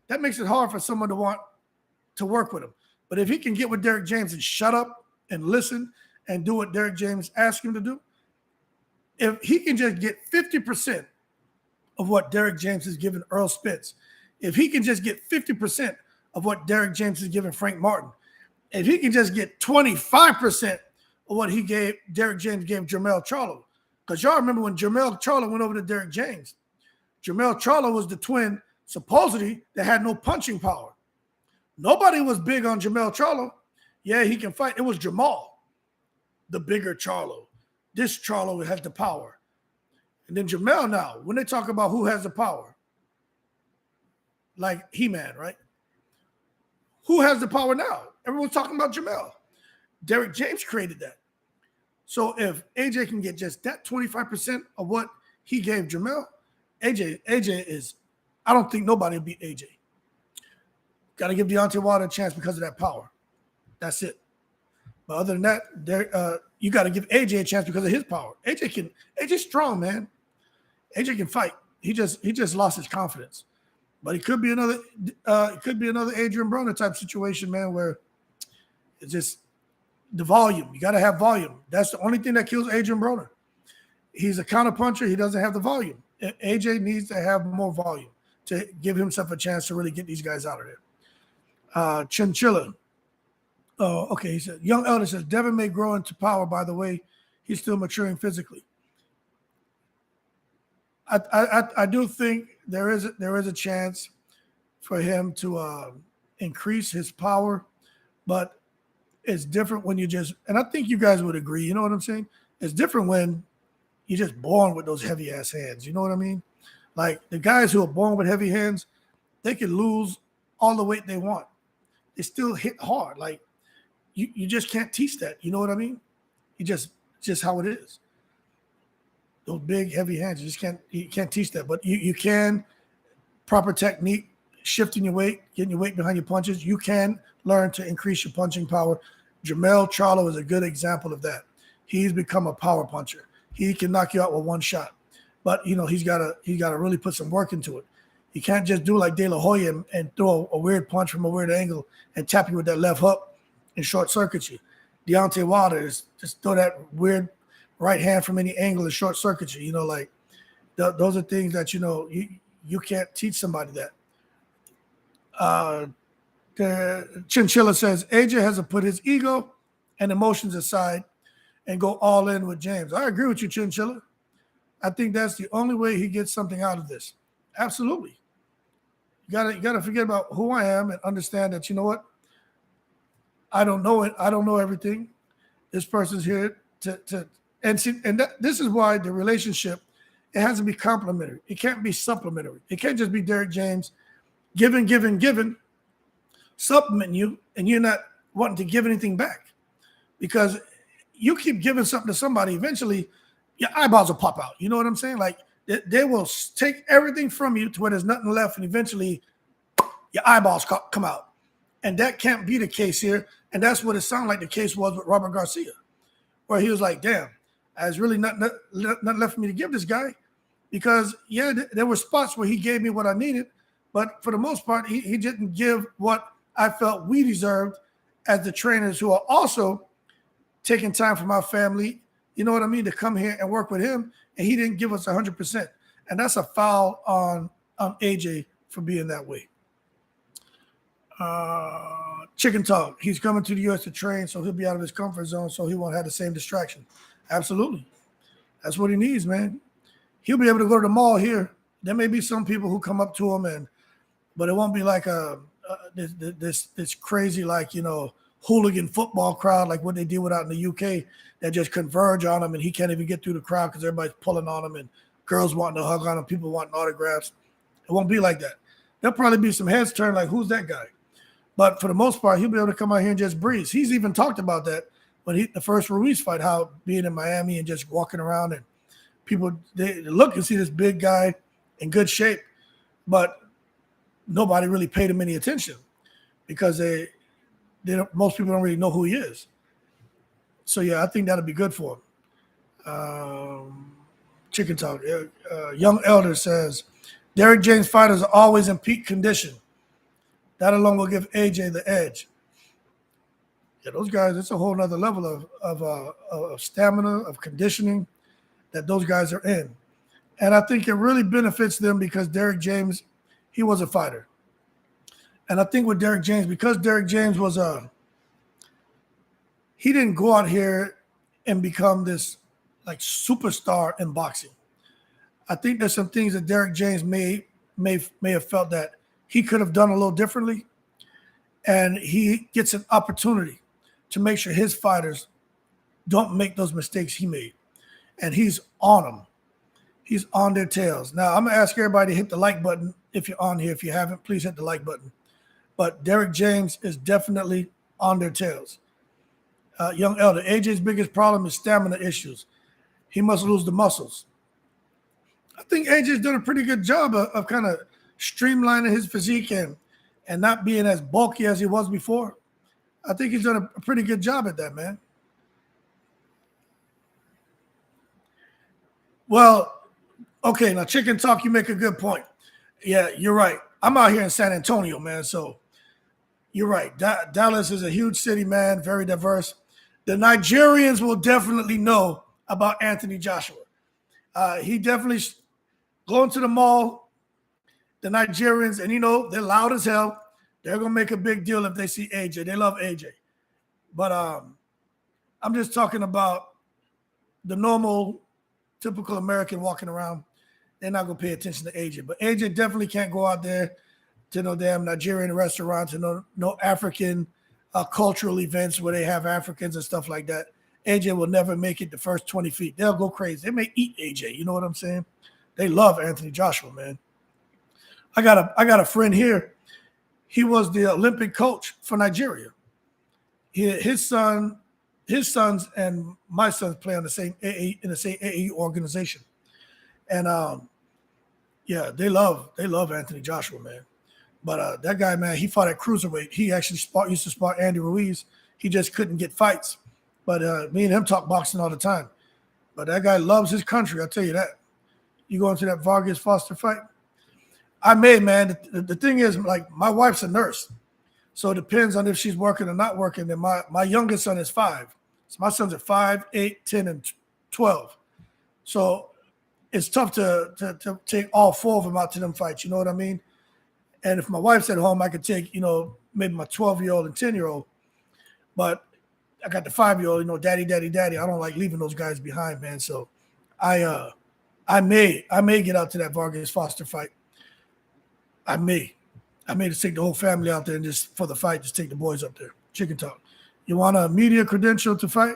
That makes it hard for someone to want to work with him. But if he can get with Derrick James and shut up and listen and do what Derrick James asks him to do, if he can just get 50% of what Derrick James has given Earl Spence, if he can just get 50% of what Derrick James has given Frank Martin, if he can just get 25% of what Derrick James gave Jermell Charlo. Because y'all remember when Jermell Charlo went over to Derrick James, Jermell Charlo was the twin, supposedly, that had no punching power. Nobody was big on Jermell Charlo. Yeah, he can fight. It was Jamal, the bigger Charlo. This Charlo has the power. And then Jermell now, when they talk about who has the power, like He-Man, right? Who has the power now? Everyone's talking about Jermell. Derrick James created that. So if AJ can get just that 25% of what he gave Jermell, AJ is, I don't think nobody will beat AJ. Got to give Deontay Wilder a chance because of that power. That's it. But other than that, you got to give AJ a chance because of his power. AJ's strong, man. AJ can fight. He just lost his confidence. But it could be another Adrian Broner type situation, man, where it's just the volume. You got to have volume. That's the only thing that kills Adrian Broner. He's a counterpuncher. He doesn't have the volume. AJ needs to have more volume to give himself a chance to really get these guys out of there. Chinchilla. Oh, okay. He said, Young Elder says, Devin may grow into power, by the way. He's still maturing physically. I do think there is a chance for him to increase his power, but it's different when you just, and I think you guys would agree, you know what I'm saying? It's different when you're just born with those heavy ass hands. You know what I mean? Like the guys who are born with heavy hands, they can lose all the weight they want. They still hit hard. Like you just can't teach that. You know what I mean? It's just how it is. Those big heavy hands, you can't teach that. But you can, proper technique, shifting your weight, getting your weight behind your punches, you can learn to increase your punching power. Jermell Charlo is a good example of that. He's become a power puncher. He can knock you out with one shot. But he's gotta really put some work into it. You can't just do like De La Hoya and throw a weird punch from a weird angle and tap you with that left hook and short circuit you. Deontay Wilder is just throw that weird right hand from any angle and short circuit you. Those are things that you can't teach somebody that. The Chinchilla says AJ has to put his ego and emotions aside and go all in with James. I agree with you, Chinchilla. I think that's the only way he gets something out of this. Absolutely. You gotta forget about who I am and understand that, you know what? I don't know it. I don't know everything. This person's here this is why the relationship, it has to be complementary. It can't be supplementary. It can't just be Derrick James giving, supplementing you, and you're not wanting to give anything back. Because you keep giving something to somebody, eventually your eyeballs will pop out. You know what I'm saying? Like they will take everything from you to where there's nothing left, and eventually your eyeballs come out. And that can't be the case here. And that's what it sounded like the case was with Robert Garcia, where he was like, damn, there's really nothing left for me to give this guy. Because, yeah, there were spots where he gave me what I needed, but for the most part, he didn't give what I felt we deserved as the trainers who are also taking time from our family, you know what I mean, to come here and work with him, and he didn't give us 100%. And that's a foul on AJ for being that way. Chicken Talk, he's coming to the U.S. to train, so he'll be out of his comfort zone, so he won't have the same distraction. Absolutely. That's what he needs, man. He'll be able to go to the mall here. There may be some people who come up to him, but it won't be like this crazy, like, hooligan football crowd like what they deal with out in the UK that just converge on him, and he can't even get through the crowd because everybody's pulling on him and girls wanting to hug on him, people wanting autographs. It won't be like that. There'll probably be some heads turned like, who's that guy? But for the most part, he'll be able to come out here and just breeze. He's even talked about that when the first Ruiz fight, how being in Miami and just walking around and people, they look and see this big guy in good shape, but nobody really paid him any attention because most people don't really know who he is. So, yeah, I think that'll be good for him. Chicken Talk. Young Elder says, Derrick James fighters are always in peak condition. That alone will give AJ the edge. Yeah, those guys, it's a whole nother level of stamina, of conditioning that those guys are in. And I think it really benefits them because Derrick James, he was a fighter. And I think with Derrick James, because Derrick James was he didn't go out here and become this like superstar in boxing. I think there's some things that Derrick James may have felt that he could have done a little differently. And he gets an opportunity to make sure his fighters don't make those mistakes he made. And he's on them. He's on their tails. Now, I'm going to ask everybody to hit the like button if you're on here. If you haven't, please hit the like button. But Derrick James is definitely on their tails. Young Elder, AJ's biggest problem is stamina issues. He must lose the muscles. I think AJ's done a pretty good job of kind of streamlining his physique and not being as bulky as he was before. I think he's done a pretty good job at that, man. Well, okay, now Chicken Talk, you make a good point. Yeah, you're right. I'm out here in San Antonio, man, so you're right. Dallas is a huge city, man, very diverse. The Nigerians will definitely know about Anthony Joshua. He definitely going to the mall, the Nigerians, and they're loud as hell. They're going to make a big deal if they see AJ. They love AJ. But I'm just talking about the normal, typical American walking around. They're not going to pay attention to AJ. But AJ definitely can't go out there to no damn Nigerian restaurants and no African cultural events where they have Africans and stuff like that. AJ will never make it the first 20 feet. They'll go crazy. They may eat AJ. You know what I'm saying? They love Anthony Joshua, man. I got a friend here. He was the Olympic coach for Nigeria. His sons and my sons play on the same AAU organization, and yeah, they love Anthony Joshua, man. But that guy, man, he fought at cruiserweight. He actually used to spar Andy Ruiz. He just couldn't get fights. But me and him talk boxing all the time. But that guy loves his country. I'll tell you that. You go into that Vargas Foster fight. I may, man. The thing is, like, my wife's a nurse. So it depends on if she's working or not working. And my youngest son is 5. So my sons are 5, 8, 10, and 12. So it's tough to take all 4 of them out to them fights. You know what I mean? And if my wife's at home, I could take, maybe my 12-year-old and 10-year-old. But I got the 5-year-old, daddy. I don't like leaving those guys behind, man. So I may get out to that Vargas Foster fight. I may just take the whole family out there and just for the fight, just take the boys up there. Chicken Talk. You want a media credential to fight?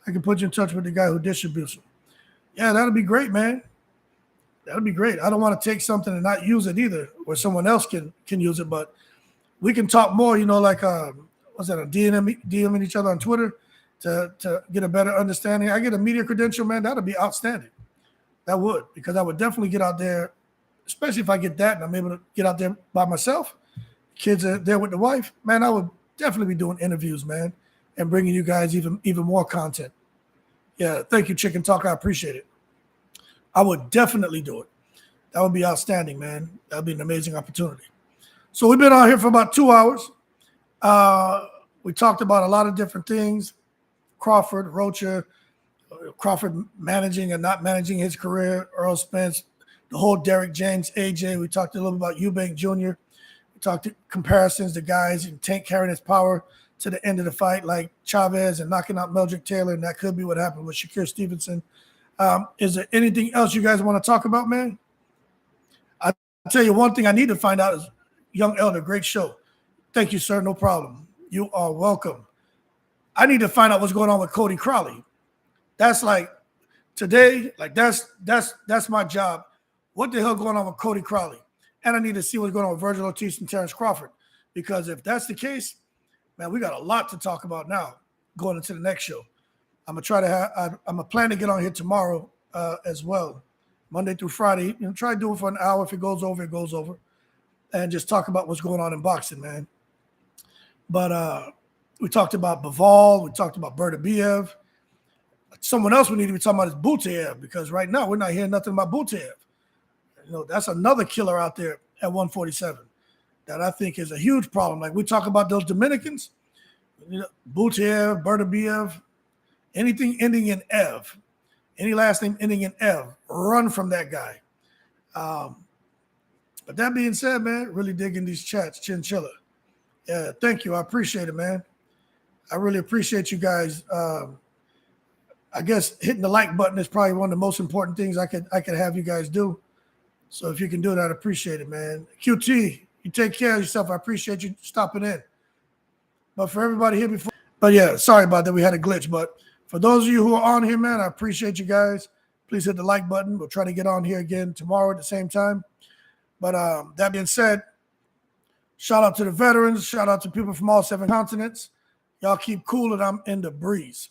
I can put you in touch with the guy who distributes them. Yeah, that'll be great, man. That'll be great. I don't want to take something and not use it either, where someone else can use it. But we can talk more, like what's that? DMing each other on Twitter to get a better understanding. I get a media credential, man. That'll be outstanding. That would, because I would definitely get out there. Especially if I get that and I'm able to get out there by myself, kids are there with the wife, man, I would definitely be doing interviews, man, and bringing you guys even more content. Yeah, thank you, Chicken Talk. I appreciate it. I would definitely do it. That would be outstanding, man. That would be an amazing opportunity. So we've been out here for about 2 hours. We talked about a lot of different things. Crawford, Rocha, Crawford managing and not managing his career, Earl Spence, the whole Derrick James, AJ. We talked a little about Eubank Jr. We talked comparisons to guys and Tank carrying his power to the end of the fight, like Chavez and knocking out Meldrick Taylor, and that could be what happened with Shakur Stevenson. Is there anything else you guys want to talk about, man? I'll tell you one thing I need to find out is Young Elder, great show. Thank you, sir. No problem. You are welcome. I need to find out what's going on with Cody Crowley. That's like today, like that's my job. What the hell going on with Cody Crowley? And I need to see what's going on with Virgil Ortiz and Terrence Crawford. Because if that's the case, man, we got a lot to talk about now going into the next show. I'm gonna plan to get on here tomorrow as well, Monday through Friday. Try to do it for an hour. If it goes over, it goes over, and just talk about what's going on in boxing, man. But we talked about Bivol, we talked about Bertabiev. Someone else we need to be talking about is Butev, because right now we're not hearing nothing about Butev. You know, that's another killer out there at 147 that I think is a huge problem. Like we talk about those Dominicans, you know, Butev, Bertabiev, anything ending in Ev, any last name ending in Ev, run from that guy. But that being said, man, really digging these chats, Chinchilla. Yeah, thank you. I appreciate it, man. I really appreciate you guys. I guess hitting the like button is probably one of the most important things I could have you guys do. So if you can do it, I'd appreciate it, man. QT, you take care of yourself. I appreciate you stopping in. But for everybody here before, but yeah, sorry about that. We had a glitch. But for those of you who are on here, man, I appreciate you guys. Please hit the like button. We'll try to get on here again tomorrow at the same time. But that being said, shout out to the veterans. Shout out to people from all 7 continents. Y'all keep cool and I'm in the breeze.